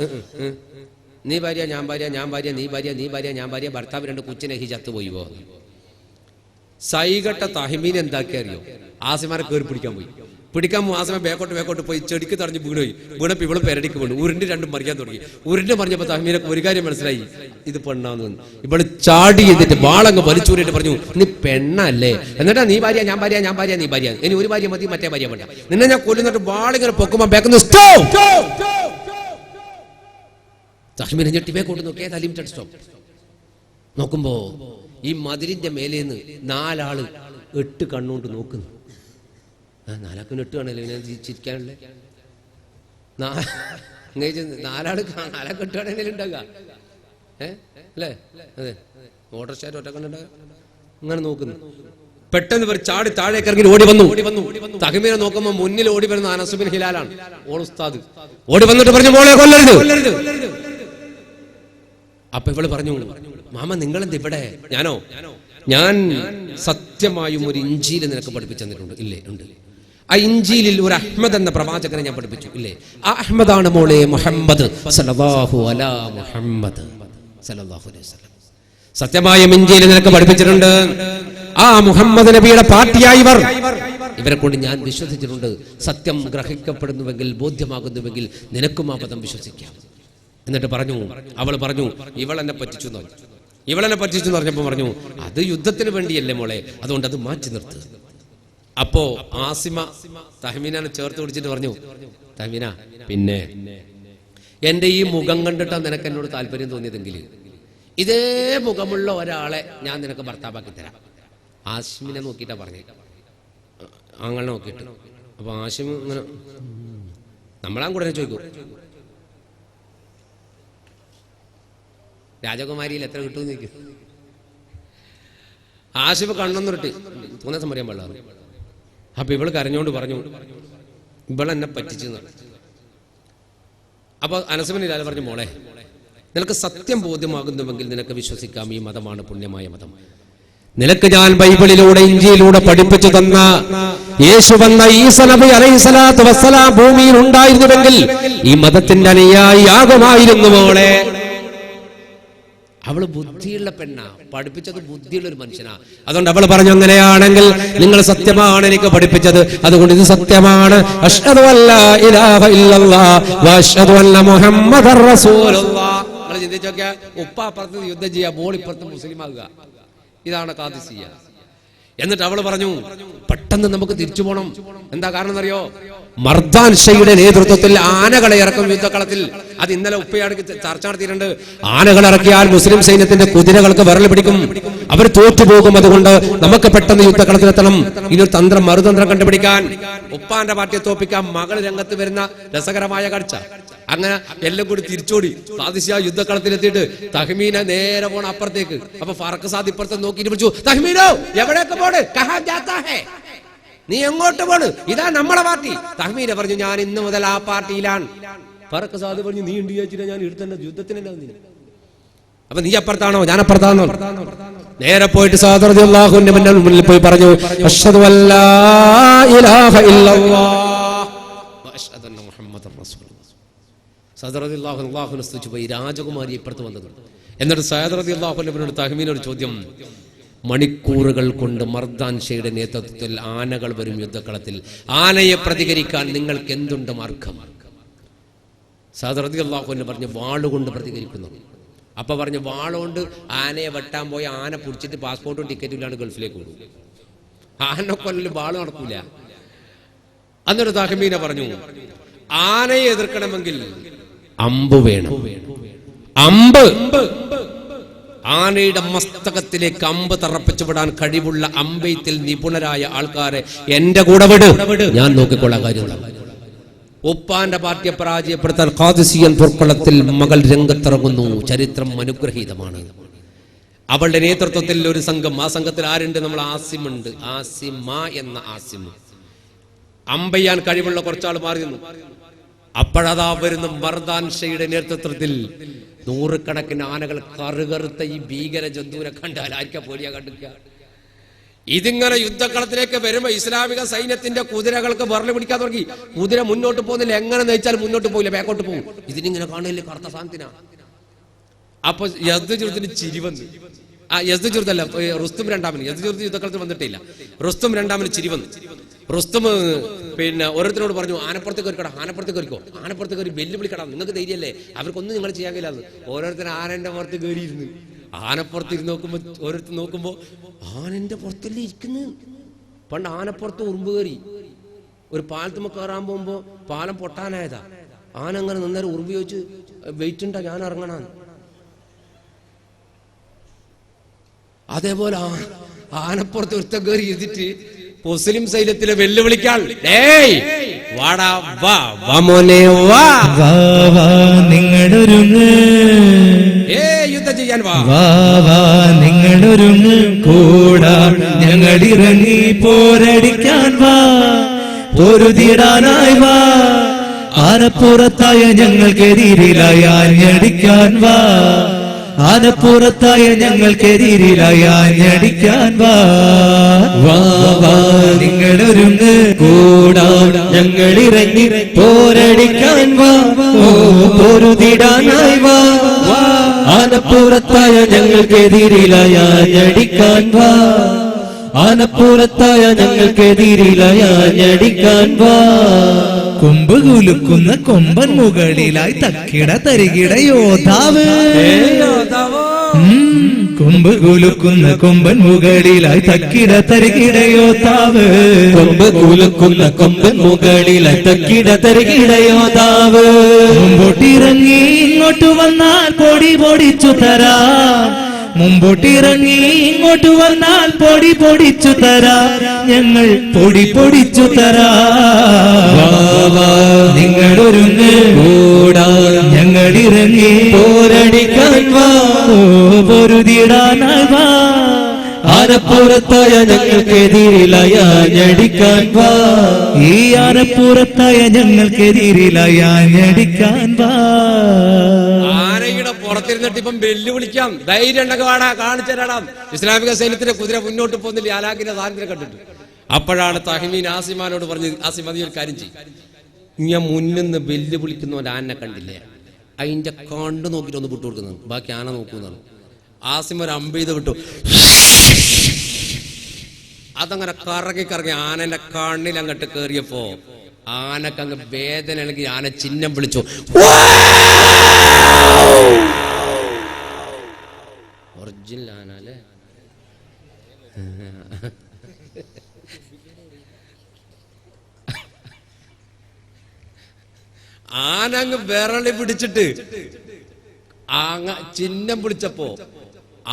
നീ ഭാര്യ ഞാൻ ഭാര്യ, ഞാൻ ഭാര്യ നീ ഭാര്യ, നീ ഭാര്യ ഞാൻ ഭാര്യ, ഭർത്താവ് രണ്ട് കുച്ചിനെ ചത്തു പോയി പോ. സൈകട്ട തഹ്മീൻ എന്താക്കി അറിയോ, ആസിമാരെ കയറി പിടിക്കാൻ പോയി. പിടിക്കാൻ ആസിമ ബേക്കോട്ട് പോയി ചെടിക്ക് തടഞ്ഞ് വീണുപോയി. വീണപ്പോ ഇവള് പെരടിക്ക് വീണു. ഉരുണ്ട് രണ്ടും മറിയാൻ തുടങ്ങി. ഉരുണ്ട് മറിഞ്ഞപ്പോ തഹ്മീനൊക്കെ ഒരു കാര്യം മനസ്സിലായി, ഇത് പെണ്ണാന്ന്. ഇവള് ചാടി ചെയ്തിട്ട് വാളങ്ങ് വലിച്ചൂരിട്ട് പറഞ്ഞു, നീ പെണ്ണല്ലേ, എന്നിട്ടാ നീ ഭാര്യ ഞാൻ ഭാര്യ, ഞാൻ ഭാര്യ നീ ഭാര്യ, ഇനി ഒരു ഭാര്യ മതി, മറ്റേ ഭാര്യ വേണ്ട, നിന്നെ ഞാൻ കൊല്ലുന്നിട്ട് വാളിങ്ങനെ പൊക്കുമ്പോ ബേക്കുന്ന തഹ്മീനെ ഞെട്ടി ബേക്കോട്ട് നോക്കിയാ ലിമിറ്റഡ് സ്റ്റോപ്പ്. നോക്കുമ്പോ ഈ മതിലിന്റെ മേലേന്ന് 4 ആള് 8 കണ്ണുകൊണ്ട് നോക്കുന്നു. 4 8 കാണല്ലേ ചിരിക്കാനല്ലേ, 4 ആള് 4 8 ഉണ്ടാകുക അല്ലേ? അതെ, മോട്ടോർ സ്റ്റാൻഡ് ഒറ്റ കണ്ണുണ്ടാകുക. അങ്ങനെ നോക്കുന്നു. പെട്ടെന്ന് ഇവർ ചാടി താഴേക്ക് ഇറങ്ങി ഓടി വന്നു. തഹ്മീനെ നോക്കുമ്പോ മുന്നിൽ ഓടി വരുന്ന അനസ് ബിൻ ഹിലാലാണ്, ഓൾ ഉസ്താദ്. ഓടി വന്നിട്ട് പറഞ്ഞു, മോളെ കൊല്ലരുത്. അപ്പൊ ഇവള് പറഞ്ഞു, മാമ നിങ്ങളെന്ത് ഇവിടെ? ഞാനോ, ഞാൻ സത്യമായും ഒരു ഇഞ്ചിയിൽ നിനക്ക് പഠിപ്പിച്ചു തന്നിട്ടുണ്ട്. ഇല്ലേ? ഉണ്ട്. ആ ഇഞ്ചീലിൽ ഒരു അഹ്മദ് എന്ന പ്രവാചകനെ ഞാൻ പഠിപ്പിച്ചു ഇല്ലേ? ആ അഹ്മദാണ് മോളെ മുഹമ്മദ് സല്ലല്ലാഹു അലാ മുഹമ്മദ് സല്ലല്ലാഹു അലൈഹി വസല്ലം. സത്യമായ ഇഞ്ചീൽ നിനക്ക് പഠിപ്പിച്ചിട്ടുണ്ട്. ആ മുഹമ്മദ് നബിയുടെ പാർട്ടിയായി ഇവരെ കൊണ്ട് ഞാൻ വിശ്വസിച്ചിട്ടുണ്ട്. സത്യം ഗ്രഹിക്കപ്പെടുന്നുവെങ്കിൽ, ബോധ്യമാകുന്നുവെങ്കിൽ നിനക്കും ആ പദം വിശ്വസിക്കാം. എന്നിട്ട് പറഞ്ഞു, അവൾ പറഞ്ഞു ഇവളെന്നെ പറ്റിച്ചു എന്ന് പറഞ്ഞു. ഇവളെന്നെ പറ്റിച്ചു എന്ന് പറഞ്ഞപ്പോൾ പറഞ്ഞു അത് യുദ്ധത്തിന് വേണ്ടിയല്ലേ മോളെ, അതുകൊണ്ട് അത് മാറ്റി നിർത്ത്. അപ്പോ ആസിമ തഹ്മീനെ ചേർത്ത് പിടിച്ചിട്ട് പറഞ്ഞു, തഹ്മീന പിന്നെ എന്റെ ഈ മുഖം കണ്ടിട്ടാ നിനക്ക് എന്നോട് താല്പര്യം തോന്നിയതെങ്കിൽ ഇതേ മുഖമുള്ള ഒരാളെ ഞാൻ നിനക്ക് ഭർത്താവാക്കി തരാം. ആസിമിനെ നോക്കിയിട്ടാ പറഞ്ഞേ, ആങ്ങളെ നോക്കിയിട്ട്. അപ്പൊ ആസിം ഇങ്ങനെ നമ്മളാ കൂടെ ചോദിക്കും, രാജകുമാരിയിൽ എത്ര കിട്ടുമെന്ന് ചോദിക്കും. ആസിഫ് കണ്ണൊന്നിട്ട് തോന്നിയ സമയം പാടില്ല. അപ്പൊ ഇവള് കരഞ്ഞോണ്ട് പറഞ്ഞു ഇവളെന്നെ പറ്റിച്ചു. അപ്പൊ അനസ് ലാൽ പറഞ്ഞു, മോളെ നിനക്ക് സത്യം ബോധ്യമാകുന്നുവെങ്കിൽ നിനക്ക് വിശ്വസിക്കാം, ഈ മതമാണ് പുണ്യമായ മതം. നിനക്ക് ഞാൻ ബൈബിളിലൂടെ ഇഞ്ചിയിലൂടെ പഠിപ്പിച്ചു തന്ന യേശു വന്ന ഈസാ നബി അലൈഹിസ്സലാത്തു വസ്സലാം ഭൂമിയിൽ ഉണ്ടായിരുന്നുവെങ്കിൽ ഈ മതത്തിന്റെ അനുയായി ആകുമായിരുന്നു മോളെ. അവള് ബുദ്ധിയുള്ള പെണ്ണാ, പഠിപ്പിച്ചത് ബുദ്ധിയുള്ള ഒരു മനുഷ്യനാ. അതുകൊണ്ട് അവള് പറഞ്ഞു, അങ്ങനെയാണെങ്കിൽ നിങ്ങൾ സത്യമാണ് എനിക്ക് പഠിപ്പിച്ചത്, അതുകൊണ്ട് ഇത് സത്യമാണ്. അഷ്ഹദു അല്ലാ ഇലാഹ ഇല്ലല്ലാഹ് വ അഷ്ഹദു അന്ന മുഹമ്മദർ റസൂലുള്ളാഹ്. നിങ്ങൾ ചിന്തിച്ചോക്ക, ഉപ്പ അപ്പുറത്ത് യുദ്ധം ചെയ്യുക, മോൾ ഇപ്പുറത്ത് മുസ്ലിം ആകുക. ഇതാണ് ഖാദിസിയ്യ. എന്നിട്ട് അവള് പറഞ്ഞു പെട്ടെന്ന് നമുക്ക് തിരിച്ചു പോകണം. എന്താ കാരണം എന്നറിയോ? മർദാൻ ഷയുടെ നേതൃത്വത്തിൽ ആനകളെ ഇറക്കും യുദ്ധക്കളത്തിൽ. അത് ഇന്നലെ ഉപ്പയാട് ചർച്ച നടത്തിയിട്ടുണ്ട്. ആനകൾ ഇറക്കിയാൽ മുസ്ലിം സൈന്യത്തിന്റെ കുതിരകൾക്ക് വിരൽ പിടിക്കും, അവർ തോറ്റുപോകും. അതുകൊണ്ട് നമുക്ക് പെട്ടെന്ന് യുദ്ധക്കളത്തിലെത്തണം. ഇനിയൊരു തന്ത്രം, മറുതന്ത്രം കണ്ടുപിടിക്കാൻ. ഉപ്പാന്റെ പാർട്ടിയെ തോപ്പിക്കാൻ മകൾ രംഗത്ത് വരുന്ന രസകരമായ കാഴ്ച. അങ്ങനെ എല്ലാം കൂടി തിരിച്ചോടി ഖാദിസിയ്യ യുദ്ധക്കളത്തിലെത്തിയിട്ട് തഹ്മീനെ നേരെ പോണ അപ്പുറത്തേക്ക്. അപ്പൊ ഫറഖ് സാദ് ഇപ്പുറത്തെ നോക്കിയിട്ട് വിളിച്ചു, തഹ്മീനോ എവിടേക്ക് പോണ്? കഹാ ജാതാ ഹേ? നീ എങ്ങോട്ട് പോണ്? ഇതാ നമ്മളെ പാർട്ടി. തഹ്മീന പറഞ്ഞു, ഞാൻ ഇന്ന് മുതൽ ആ പാർട്ടിയിലാണ്. ഫറഖ് സാദ് പറഞ്ഞു, നീ ഉണ്ട് ചോദിച്ചിട്ട് ഞാൻ എടുത്തന്നെ യുദ്ധത്തിന്. അപ്പൊ നീ അപ്പുറത്താണോ ഞാൻ അപ്പുറത്താണോ? നേരെ പോയിട്ട് സഅദ് റളിയല്ലാഹുവിന്റെ മുന്നിൽ പോയി പറഞ്ഞു, അഷ്ഹദു അല്ലാ ഇലാഹ ഇല്ലല്ലാഹ് വ അഷ്ഹദു അന്ന മുഹമ്മദർ റസൂലുള്ളാഹ്. സഅദ് റളിയല്ലാഹു അൻഹു സ്തുതിച്ചു പോയി. രാജകുമാരി ഇപ്പുറത്ത് വന്നത്. എന്നിട്ട് സഅദ് റളിയല്ലാഹു അൻഹുവിനോട് തഹ്മീനോട് ചോദ്യം, മണിക്കൂറുകൾ കൊണ്ട് മർദാൻ ഷയുടെ നേതൃത്വത്തിൽ ആനകൾ വരും യുദ്ധക്കളത്തിൽ. ആനയെ പ്രതികരിക്കാൻ നിങ്ങൾക്ക് എന്തുണ്ട് മാർഗം? സഅദ് റളിയല്ലാഹു അൻഹു പറഞ്ഞു, വാളുകൊണ്ട് പ്രതികരിക്കുന്നു. അപ്പൊ പറഞ്ഞു, വാളുകൊണ്ട് ആനയെ വെട്ടാൻ പോയ ആന പിടിച്ചിട്ട് പാസ്പോർട്ടും ടിക്കറ്റും ഇല്ലാണ്ട് ഗൾഫിലേക്ക് പോകും. ആന കൊല്ലല് വാള് നടക്കൂല. എന്നിട്ട് തഹ്മീന പറഞ്ഞു, ആനയെ എതിർക്കണമെങ്കിൽ അമ്പ് വേണം. അമ്പ്, ആനയുടെ മസ്തകത്തിലേക്ക് അമ്പ് തറപ്പിച്ചു വിടാൻ കഴിവുള്ള അമ്പെയ്ത്തിൽ നിപുണരായ ആൾക്കാരെ എന്റെ കൂടെ വിട്, ഞാൻ നോക്കിക്കൊള്ളാൻ കാര്യം. ഉപ്പാന്റെ പാർട്ടിയെ പരാജയപ്പെടുത്താൻ ഖാദിസിയൻ പോർക്കളത്തിൽ മകൾ രംഗത്തിറങ്ങുന്നു. ചരിത്രം അനുഗ്രഹീതമാണ്. അവളുടെ നേതൃത്വത്തിൽ ഒരു സംഘം. ആ സംഘത്തിൽ ആരുണ്ട്? നമ്മൾ ആസിമുണ്ട്. ആസിമ എന്ന ആസിം. അമ്പെയ്യാൻ കഴിവുള്ള കുറച്ചാൾ മാറി നിന്നു. അപ്പോഴതാ വരുന്ന മർദാൻ ഷയുടെ നേതൃത്വത്തിൽ നൂറുകണക്കിന് ആനകൾ കറുകറുത്ത ഈ ഭീകര ജന്തുവിനെ കണ്ടാൽ ആർക്കാ പേടിയാ കണ്ടിരിക്കുക. ഇതിങ്ങനെ യുദ്ധക്കളത്തിലേക്ക് വരുമ്പോ ഇസ്ലാമിക സൈന്യത്തിന്റെ കുതിരകൾക്ക് വിരല് പിടിക്കാൻ തുടങ്ങി. കുതിര മുന്നോട്ട് പോകുന്നില്ല, എങ്ങനെ നയിച്ചാൽ മുന്നോട്ട് പോകില്ല, ബാക്കോട്ട് പോകും. ഇതിനിങ്ങനെ കാണില്ലേ കറുത്ത സാധനത്തിനാ. അപ്പൊ യസ്ദുജുർദിന് ചിരി വന്നു. യസ്ദുജുർദല്ല, റുസ്തും രണ്ടാമന്. യസ്ദുജുർദ് യുദ്ധക്കളത്തിൽ വന്നിട്ടില്ല. റുസ്തും രണ്ടാമന് ചിരി വന്നു. റുസ്തും പിന്നെ ഓരോരുത്തരോട് പറഞ്ഞു, ആനപ്പുറത്ത് കയറിക്കടാ, ആനപ്പുറത്ത് കയറിക്കോ, ആനപ്പുറത്ത് കയറി വെല്ലുവിളിക്കടാ, നിങ്ങൾക്ക് ധൈര്യല്ലേ, അവർക്കൊന്നും നിങ്ങൾ ചെയ്യാൻ കഴിയില്ല. ഓരോരുത്തരും ആനന്റെ പുറത്ത് കയറിയിരുന്നു. ആനപ്പുറത്തിരുന്ന് നോക്കുമ്പോ ഓരോരുത്തർ നോക്കുമ്പോ ആനന്റെ പുറത്തല്ലേ ഇരിക്കുന്നു. പണ്ട് ആനപ്പുറത്ത് ഉറുമ്പ് കയറി ഒരു പാലത്തുമ്മ കയറാൻ പോകുമ്പോ പാലം പൊട്ടാനായതാ. ആന അങ്ങനെ നിന്നേരം ഉറുമ്പ് ചോദിച്ച്, വെയിറ്റ് ഉണ്ടാ ഞാൻ ഇറങ്ങണ. അതേപോലെ ആനപ്പുറത്ത് ഒരുത്തം കയറി ഇരുന്നിട്ട് മുസ്ലിം സൈന്യത്തിലെ വെല്ലുവിളിക്കാൻ, നിങ്ങളൊരുങ്ങ്, യുദ്ധം ചെയ്യാൻ വാ, നിങ്ങളൊരുങ്ങ്, കൂടാ ഞങ്ങളിറങ്ങി പോരടിക്കാൻ വാ, പൊരുതിടാനായി വാ, ആനപ്പുറത്തായ ഞങ്ങൾക്കെതിരിലായി ആഞ്ഞടിക്കാൻ വാ, ആനപ്പുറത്തായ ഞങ്ങൾക്കെതിരിലായി ആഞ്ഞടിക്കാൻ വാ നിങ്ങളൊരുങ്ങ് കൂടാൻ ഞങ്ങളിറങ്ങി പോരടിക്കാൻ വാ പൊരുതിടാനായി വാ ആനപ്പുറത്തായ ഞങ്ങൾക്കെതിരിലായി ആഞ്ഞടിക്കാൻ വാ ആനപ്പുറത്തായ ഞങ്ങൾക്കെതിരിലായി ആഞ്ഞടിക്കാൻ വാ കൊമ്പ് കുലുക്കുന്ന കൊമ്പൻ മുകളിലായി തക്കിട തരികിട യോദ്ധാവ് കൊമ്പ് കുലുക്കുന്ന കൊമ്പൻ മുകളിലായി തക്കിട തരികിട യോദ്ധാവ് കൊമ്പ് കുലുക്കുന്ന കൊമ്പൻ മുകളിലായി തക്കിട തരികിട യോദ്ധാവ് മുമ്പോട്ടിറങ്ങി ഇങ്ങോട്ട് വന്നാൽ പൊടി പൊടിച്ചു തരാം മുമ്പോട്ടിറങ്ങി ഇങ്ങോട്ട് വന്നാൽ പൊടി പൊടിച്ചു തരാം ഞങ്ങൾ പൊടി പൊടിച്ചു തരാം നിങ്ങളൊരുങ്ങ് കൂടാൻ ഞങ്ങളിറങ്ങി പോരടിക്കാൻ വാ പൊരുതിടാനായി വാ ആനപ്പുറത്തായ ഞങ്ങൾക്കെതിരിലായി ആഞ്ഞടിക്കാൻ വാ ഈ ആനപ്പുറത്തായ ഞങ്ങൾക്കെതിരിലായി ആഞ്ഞടിക്കാൻ വാ ആനയുടെ പുറത്തിരുന്നിട്ട് ഇപ്പം വെല്ലുവിളിക്കാം, ധൈര്യം ഉണ്ടെങ്കിൽ വാടാ കാണിച്ചു തരാം. ഇസ്ലാമിക സൈന്യത്തിന്റെ കുതിര മുന്നോട്ട് പോകുന്നില്ല, ആലാഖിന്റെ സാധനത്തിനെ കണ്ടിട്ട്. അപ്പോഴാണ് തഹ്മീൻ ആസിമാനോട് പറഞ്ഞ്, ആസിം മതി ഒരു കാര്യം ചെയ്യും, ഞാൻ മുന്നിന്ന് വെല്ലുവിളിക്കുന്നവൻ ആനെ കണ്ടില്ലേ, അതിന്റെ കണ്ടു നോക്കിയിട്ട് ഒന്ന് വിട്ടു കൊടുക്കുന്നത്, ബാക്കി ആന നോക്കുന്നതാണ്. ആസിം ഒരു അമ്പെയ്ത് വിട്ടു, അതങ്ങനെ കറങ്ങി കറങ്ങി ആനന്റെ കണ്ണിൽ അങ്ങോട്ട് കയറിയപ്പോ ആനക്കങ്ങ് വേദന അല്ലെങ്കിൽ ആന ചിഹ്നം വിളിച്ചു. ഒറിജിനൽ ആന അല്ലേ? ആന അങ്ങ് വിരളി പിടിച്ചിട്ട് ചിഹ്നം വിളിച്ചപ്പോ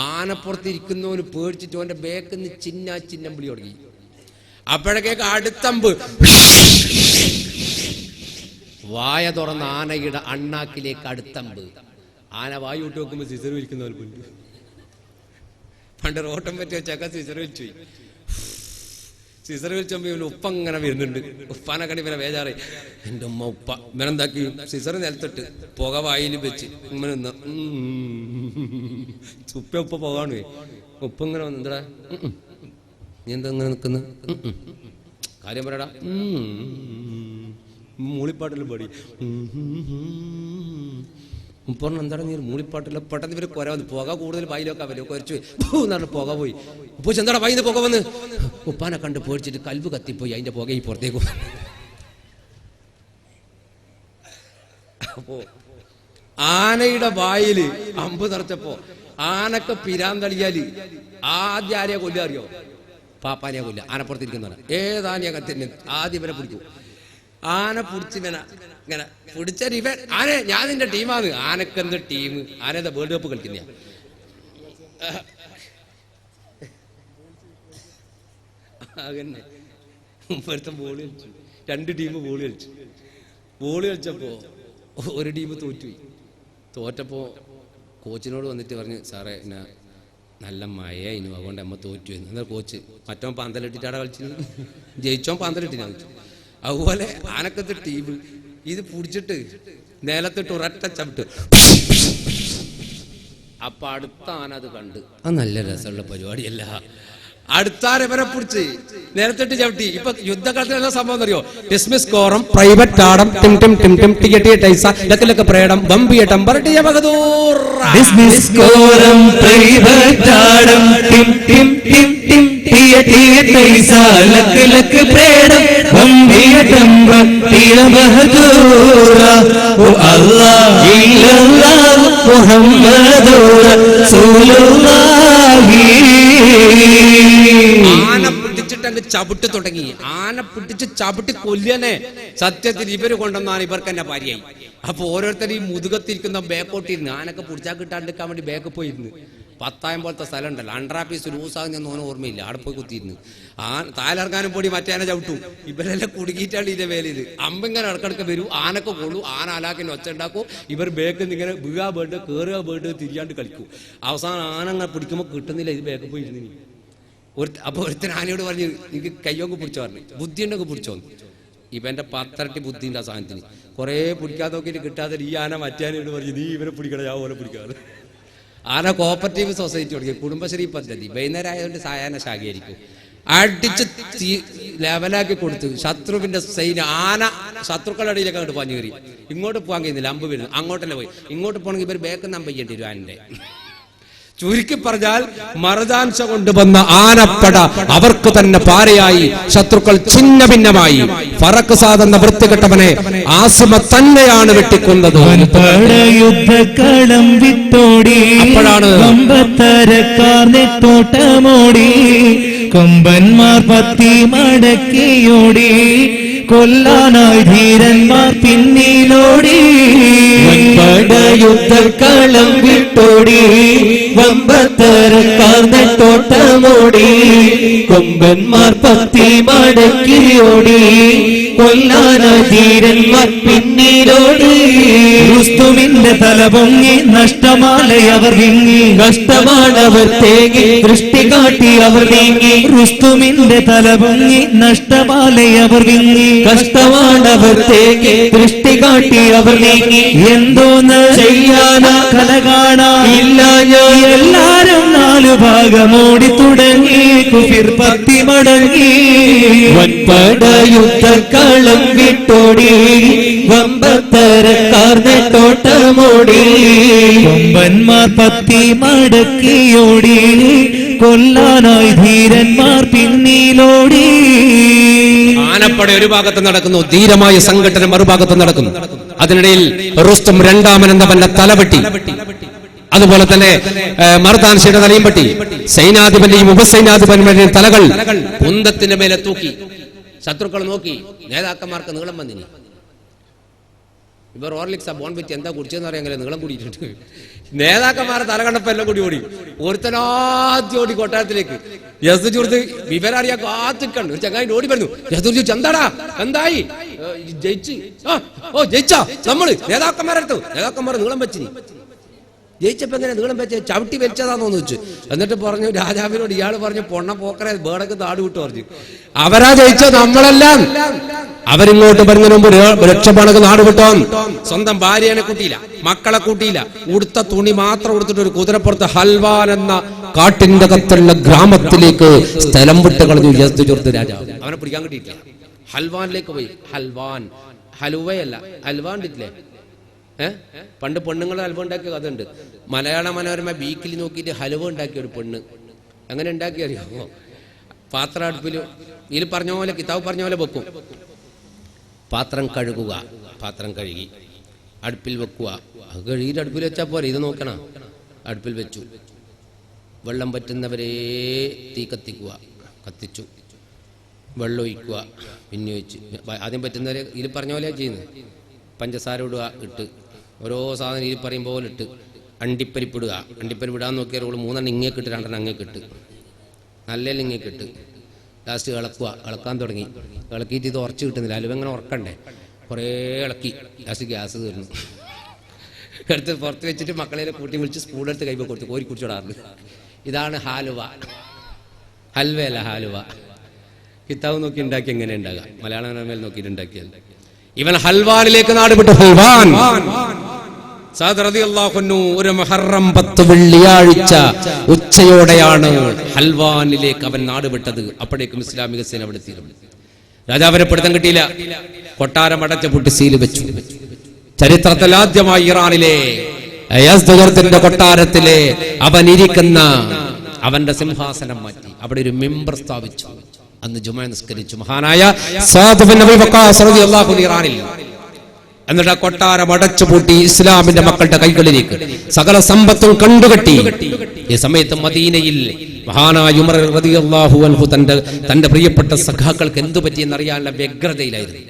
ആനപ്പുറത്തിരിക്കുന്നവന് പേടിച്ചിട്ട് അവന്റെ ബേക്കിന്ന് ചിഹ്നം വിളി തുടങ്ങി. അപ്പോഴേക്ക് അടുത്തമ്പ് വായ തുറന്ന ആനയുടെ അണ്ണാക്കിലേക്ക് അടുത്തമ്പ്. ആന വായു വിട്ട് നോക്കുമ്പോ സിസർ വിളിക്കുന്നവർ പണ്ട് റോട്ടം പറ്റി വെച്ചേക്ക സിസർ വിളിച്ചു പോയി. സിസർ വിളിച്ചപ്പോ ഇവന് ഉപ്പ അങ്ങനെ വരുന്നുണ്ട്. ഉപ്പാനെ കണ്ടി ഇവനെ വേജാറ്. എന്റെ ഉമ്മ ഉപ്പ ഇവനെന്താക്കി, സിസർ നിലത്തിട്ട് പുക വായിൽ വെച്ച് ഇങ്ങനെ നിന്ന് ഉപ്പ പോകാണ്. ഉപ്പ ഇങ്ങനെ വന്നു, എന്താ നീ എന്താ ഇങ്ങനെ നിൽക്കുന്നു, കാര്യം പറയടാ, മൂളിപ്പാട്ടിലും പാടി. ഉപ്പറിന് എന്താണ് നീ മൂളിപ്പാട്ടില്ല, പെട്ടെന്ന് ഇവര് കുര വന്ന് പുക കൂടുതൽ വായിലൊക്കെ അവര് കുറച്ച് എന്നാണ് പുക പോയി. ഉപ്പ എന്താടാ വായിന്ന് പുക വന്ന്, ഉപ്പാനെ കണ്ട് പേടിച്ചിട്ട് കൽവ് കത്തിപ്പോയി, അതിന്റെ പുക ഈ പുറത്തേക്ക്. അപ്പോ ആനയുടെ വായില് അമ്പ് നിറച്ചപ്പോ ആനക്ക് പിരാന്തളിയാല് ആദ്യം ആരെയാ കൊല്ലുക അറിയോ? പാപ്പാനെയാ കൊല്ലുക. ആനപ്പുറത്തിരിക്കുന്നതാണ്. ഏതാനെയാ കത്തിന് ആദ്യം ഇവനെ പിടിക്കൂ. ആന പിടിച്ചിവന ഇങ്ങനെ പിടിച്ച ഇവൻ ആന ഞാൻ നിന്റെ ടീമാണ്. ആനക്കെന്ത് ടീം? ആനേതാ വേൾഡ് കപ്പ് കളിക്കുന്ന? അങ്ങനെ ഇപ്പോഴത്തെ ബോള് കളിച്ചു, 2 ടീം ബോള് കളിച്ചു. ബോള് കളിച്ചപ്പോ ഒരു ടീം തോറ്റപ്പോ കോച്ചിനോട് വന്നിട്ട് പറഞ്ഞു, സാറേ എന്നാ നല്ല മഴയായിരുന്നു, അതുകൊണ്ട് അമ്മ തോറ്റു. എന്നാൽ കോച്ച് മറ്റവൻ പന്തലിട്ടിട്ടാടെ കളിച്ചു, ജയിച്ചോൻ പന്തലിട്ടിനാ കളിച്ചു. അതുപോലെ ആനക്കത്തെ ടീം ഇത് പിടിച്ചിട്ട് നിലത്തിട്ട് ഒരൊറ്റ ചവിട്ട്. അപ്പൊ അടുത്ത ആന അത് കണ്ട്, അത് നല്ല രസമുള്ള പരിപാടിയല്ല. അടുത്താരെ വരെ പിടിച്ച് നേരത്തെ ചവിട്ടി. ഇപ്പൊ യുദ്ധകാലത്തിൽ എന്താ സംഭവം അറിയോ? ഡിസ്മിസ് കോറം പ്രൈവറ്റ് ആടം ടിം ടിം ടിം ടിം ടികെ ടൈസ ലക്കലക്ക പ്രേടം ബംബിയ ടംബർട്ടിയ ബഹദൂർ. ഡിസ്മിസ് കോറം പ്രൈവറ്റ് ആടം ടിം ടിം ടിം ടിം ടികെ ടൈസ ലക്കലക്ക പ്രേടം ബംബിയ ടംബർട്ടിയ ബഹദൂർ. ഓ അല്ലാഹ് ഇല്ലല്ലാഹ് മുഹമ്മദുർ റസൂലുള്ളാഹി. ആന പിടിച്ചിട്ട് അങ്ങ് ചവിട്ട് തുടങ്ങി. ആന പിടിച്ച് ചവിട്ടി കൊല്ലനെ. സത്യത്തിൽ ഇവര് കൊണ്ടുവന്നാണ് ഇവർക്ക് തന്നെ ഭാര്യയായി. അപ്പൊ ഓരോരുത്തർ ഈ മുതുകത്തിരിക്കുന്ന ബേക്കോട്ടിരുന്ന് ആനൊക്കെ പിടിച്ചാൽ കിട്ടാണ്ടിരിക്കാൻ വേണ്ടി ബേക്ക് പോയിരുന്നു. 10 പോലത്തെ സ്ഥലം ഉണ്ടല്ലോ, അണ്ടറാപ്പീസ് ലൂസാകുന്ന ഓർമ്മയില്ല, അവിടെ പോയി കുത്തിയിരുന്നു. താലിറങ്ങാനും പൊടി മറ്റേ ചവിട്ടും. ഇവരെല്ലാം കുടുങ്ങിയിട്ടാണ് ഇതിന്റെ വേലയിൽ. അമ്പിങ്ങനെ ഇടക്കിടക്ക് വരും, ആനൊക്കെ കൊള്ളു, ആന ആലാക്കിന് ഒച്ച ഉണ്ടാക്കും. ഇവർ ബേക്കിൽ ഇങ്ങനെ വീഴാ ബേട്ട് കയറുക ബേട്ട് തിരിയാണ്ട് കളിക്കും. അവസാനം ആന അങ്ങനെ പിടിക്കുമ്പോൾ കിട്ടുന്നില്ല, ഇത് ബേക്ക് പോയി ഇരുന്നു. അപ്പൊ ഒരുത്തൻ ആനയോട് പറഞ്ഞു, എനിക്ക് കയ്യൊക്കെ പിടിച്ചോ പറഞ്ഞു, ബുദ്ധി ഉണ്ടൊക്കെ പിടിച്ചോന്ന്. ഇവന്റെ 10 ബുദ്ധിന്റെ ആ സാധനത്തിന് കുറെ പിടിക്കാതെ നോക്കിയിട്ട് കിട്ടാതെ ഈ ആന മറ്റാനോട് പറഞ്ഞു, നീ ഇവനെ പിടിക്കണ, ഞാൻ ഓനെ പിടിക്കാറ്. ആന കോപ്പറേറ്റീവ് സൊസൈറ്റി തുടങ്ങി, കുടുംബശ്രീ പദ്ധതി. വൈകുന്നേരം ആയതുകൊണ്ട് സായാഹ്ന ശാഖയായിരിക്കും. അടിച്ച് ലെവലാക്കി കൊടുത്ത് ശത്രുവിന്റെ സൈന്യം ആന ശത്രുക്കളുടെ ഇടയിലേക്ക് അങ്ങോട്ട് പാഞ്ഞു കയറി. ഇങ്ങോട്ട് പോകാൻ കഴിയുന്നില്ല, അമ്പ് വരുന്നു. അങ്ങോട്ട് തന്നെ പോയി. ഇങ്ങോട്ട് പോകണമെങ്കിൽ ഇവർ ബേക്ക് നമ്പ് ചെയ്യേണ്ടി വരും ആനന്റെ. ചുരുക്കി പറഞ്ഞാൽ മറുതാൻഷ കൊണ്ടുവന്ന ആനപ്പട അവർക്ക് തന്നെ പാരയായി. ശത്രുക്കൾ ഛിന്ന ഭിന്നമായി. ഫറഖ് സാദ് എന്ന വൃത്തികെട്ടവനെ ആസിമ തന്നെയാണ് വെട്ടിക്കൊന്നത്. യുദ്ധക്കളം വിത്തോടി അപ്പോഴാണ് തോട്ടമോടി കൊമ്പന്മാർ പത്തി മടക്കിയോടി കൊല്ലാനായി ധീരന്മാർ പിന്നിലോടി. യുദ്ധക്കളം വിട്ടോടി വമ്പത്തരക്കാർ നെട്ടോട്ടമോടി കൊമ്പന്മാർ പത്തി മടക്കിയോടി കൊല്ലാനായി ധീരന്മാർ പിന്നിലോടി. റുസ്തുമിന്റെ തല പൊങ്ങി നഷ്ടമാലയവർ വിങ്ങി കഷ്ടമാണവർ തേങ്ങി ദൃഷ്ടി കാട്ടി അവർ നീങ്ങി. റുസ്തുമിന്റെ തല പൊങ്ങി നഷ്ടമാലയവർ വിങ്ങി കഷ്ടമാണവർ തേങ്ങി ദൃഷ്ടി കാട്ടി അവർ നീങ്ങി. എന്തോന്ന് ചെയ്യാനാ കല കാണാ ഇല്ല ഞാൻ എല്ലാരും നാലു ഭാഗമോടി തുടങ്ങി കുഫിർ പത്തി മടങ്ങി. വൻപട യുദ്ധക്കളം വിട്ടോടി വമ്പത്തരക്കാർ നെട്ടോട്ടമോടി കൊമ്പന്മാർ പത്തി മടക്കിയോടി കൊല്ലാനായി ധീരന്മാർ പിന്നിലോടി. ആനപ്പട ഒരു ഭാഗത്ത് നടക്കുന്നു, ധീരമായ സംഘടന മറുഭാഗത്ത് നടക്കുന്നു. അതിനിടയിൽ റുസ്തും രണ്ടാമൻ എന്നവന്റെ തലവെട്ടി. അതുപോലെ തന്നെ മർദാൻഷയുടെ തലയും വെട്ടി. സൈനാധിപന്റെയും ഉപസൈനാധിപന്മാരുടെയും തലകൾ കുന്തത്തിന്റെ മേലെ തൂക്കി. ശത്രുക്കൾ നോക്കി. നേതാക്കന്മാർക്ക് നീളം വന്നിനി. ഇവർ ഓർലിക്സാ ബോൺവിറ്റ് എന്താ കുടിച്ചെന്ന് അറിയാമെങ്കിൽ നീളം കൂടിയിട്ടുണ്ട്. നേതാക്കന്മാരെ തല കണ്ടപ്പോ എല്ലാം കൂടി ഓടി. ഒരുത്തനാദ്യം ഓടി കൊട്ടാരത്തിലേക്ക്. യസ്ദുജൂർത്ത് വിവരം അറിയാൻ കാത്തിക്കണ്ട്. ഒരു ചങ്ങായി ഓടി വരുന്നു. യസ്ദുജൂർത്ത് എന്താടാ എന്തായി? ജയിച്ചു. ഓ ജയിച്ചാ നമ്മള് നേതാക്കന്മാരെടുത്തു. നേതാക്കന്മാർ നീളം വെച്ചിനി. ജയിച്ചപ്പോ എങ്ങനെ നീളം വെച്ച ചവിട്ടി വലിച്ചതാന്ന് വെച്ചു. എന്നിട്ട് പറഞ്ഞു രാജാവിനോട്. ഇയാൾ പറഞ്ഞു പൊണ്ണ പോക്കറെ ബേടക്ക് താട് വിട്ടു പറഞ്ഞു. അവരാ ജയിച്ചോ, നമ്മളെല്ലാം. അവരിങ്ങോട്ട് വരുന്നതിന് മുമ്പ് രക്ഷപ്പാടക്ക് നാട് വിട്ടോ. സ്വന്തം ഭാര്യനെ കൂട്ടിയില്ല, മക്കളെ കൂട്ടിയില്ല. ഉടുത്ത തുണി മാത്രം ഉടുത്തിട്ട് ഒരു കുതിരപ്പുറത്ത് ഹൽവാൻ എന്ന കാട്ടിന്റെ അകത്തുള്ള ഗ്രാമത്തിലേക്ക് സ്ഥലം വിട്ട് കളഞ്ഞു യസ്ദുജൂർത്ത് രാജാവ്. അവനെ പിടിക്കാൻ കിട്ടിയിട്ടില്ല. ഹൽവാനിലേക്ക് പോയി. ഹൽവാൻ ഹലുവയല്ല, ഹൽവാൻ കിട്ടില്ലേ? പണ്ട് പെണ്ണുങ്ങൾ ഹൽവ ഉണ്ടാക്കിയ കഥ ഉണ്ട്. മലയാള മനോരമ വീക്കിൽ നോക്കിയിട്ട് ഹലുവ ഉണ്ടാക്കിയ ഒരു പെണ്ണ്. അങ്ങനെ ഉണ്ടാക്കി അറിയാമോ? പാത്രം അടുപ്പിൽ ഇതിൽ പറഞ്ഞ പോലെ കിതാബ് പറഞ്ഞ പോലെ വെക്കും. പാത്രം കഴുകുക, പാത്രം കഴുകി അടുപ്പിൽ വെക്കുക. അത് കഴുകിയിട്ട് അടുപ്പിൽ വെച്ചാൽ പോരെ, ഇത് നോക്കണം. അടുപ്പിൽ വെച്ചു. വെള്ളം പറ്റുന്നവരെ തീ കത്തിക്കുക. കത്തിച്ചു. വെള്ളം ഒഴിക്കുക. പിന്നെ ഒഴിച്ച് ആദ്യം പറ്റുന്നവരെ ഇതിൽ പറഞ്ഞ പോലെ ചെയ്യുന്നത്. പഞ്ചസാര ഇടുക, ഇട്ട് ഓരോ സാധനം ഇതിൽ പറയും പോലെ ഇട്ട് അണ്ടിപ്പരിപ്പിടുക. അണ്ടിപ്പരിപ്പിടാൻ നോക്കിയാൽ ഓള് 3 ഇങ്ങേക്ക് ഇട്ട് 2 അങ്ങേക്ക് ഇട്ട് നല്ല ഇങ്ങേക്ക് ഇട്ട് ലാസ്റ്റ് ഇളക്കുക. ഇളക്കാൻ തുടങ്ങി. ഇളക്കിയിട്ട് ഇത് ഉറച്ച് കിട്ടുന്നില്ല. അലുവങ്ങനെ ഉറക്കണ്ടേ? കുറേ ഇളക്കി. ലാസ്റ്റ് ഗ്യാസ് തീർന്നു. എടുത്ത് പുറത്ത് വെച്ചിട്ട് മക്കളെ കൂട്ടി വിളിച്ച് സ്പൂണെടുത്ത് കൈ കൊടുത്ത് കോരി കുടിച്ചിടാറുണ്ട്. ഇതാണ് ഹാലുവ. ഹൽവയല്ല, ഹാലുവ. കിതാബ് നോക്കി ഉണ്ടാക്കി എങ്ങനെ ഉണ്ടാകുക? മലയാള മനോരമയിൽ നോക്കിയിട്ട് ഉണ്ടാക്കിയത്. ഇവൻ ഹൽവാനിലേക്ക് നാട് വിട്ടു. ഹൽവാൻ സഅദ് റളിയല്ലാഹു അൻഹു ഒരു മുഹറം 10 വെള്ളിയാഴ്ച ഉച്ചയോടെയാണ് ഹൽവാനിലേക്ക് അവൻ നാട് വിട്ടത്. അപ്പോഴേക്കും ഇസ്ലാമിക സേന അവിടെ എത്തിയിരുന്നു. രാജാവിനെ പിടുത്തം കിട്ടിയില്ല. കൊട്ടാരം അടച്ച് പൂട്ടി സീല് വെച്ചു. ചരിത്രത്തിൽ ആദ്യമായി ഇറാനിലെ യസ്ദുജൂർത്തിന്റെ കൊട്ടാരത്തിലെ അവൻ ഇരിക്കുന്ന അവന്റെ സിംഹാസനം മാറ്റി അവിടെ ഒരു മിമ്പർ സ്ഥാപിച്ചു. അന്ന് ജുമഅ നിസ്കരിച്ചു മഹാനായ സഅദ് ബിൻ അബീ വഖാസ് റളിയല്ലാഹു അൻഹു ഇറാനിൽ. എന്നിട്ട് ആ കൊട്ടാരം അടച്ചുപൂട്ടി ഇസ്ലാമിന്റെ മക്കളുടെ കൈകളിലേക്ക് സകല സമ്പത്തും കണ്ടുകെട്ടി. ഈ സമയത്ത് മദീനയിൽ മഹാനായ ഉമർ റളിയല്ലാഹു അൻഹു തന്റെ പ്രിയപ്പെട്ട സഖാക്കൾക്ക് എന്തു പറ്റിയെന്നറിയാനുള്ള വ്യഗ്രതയിലായിരുന്നു.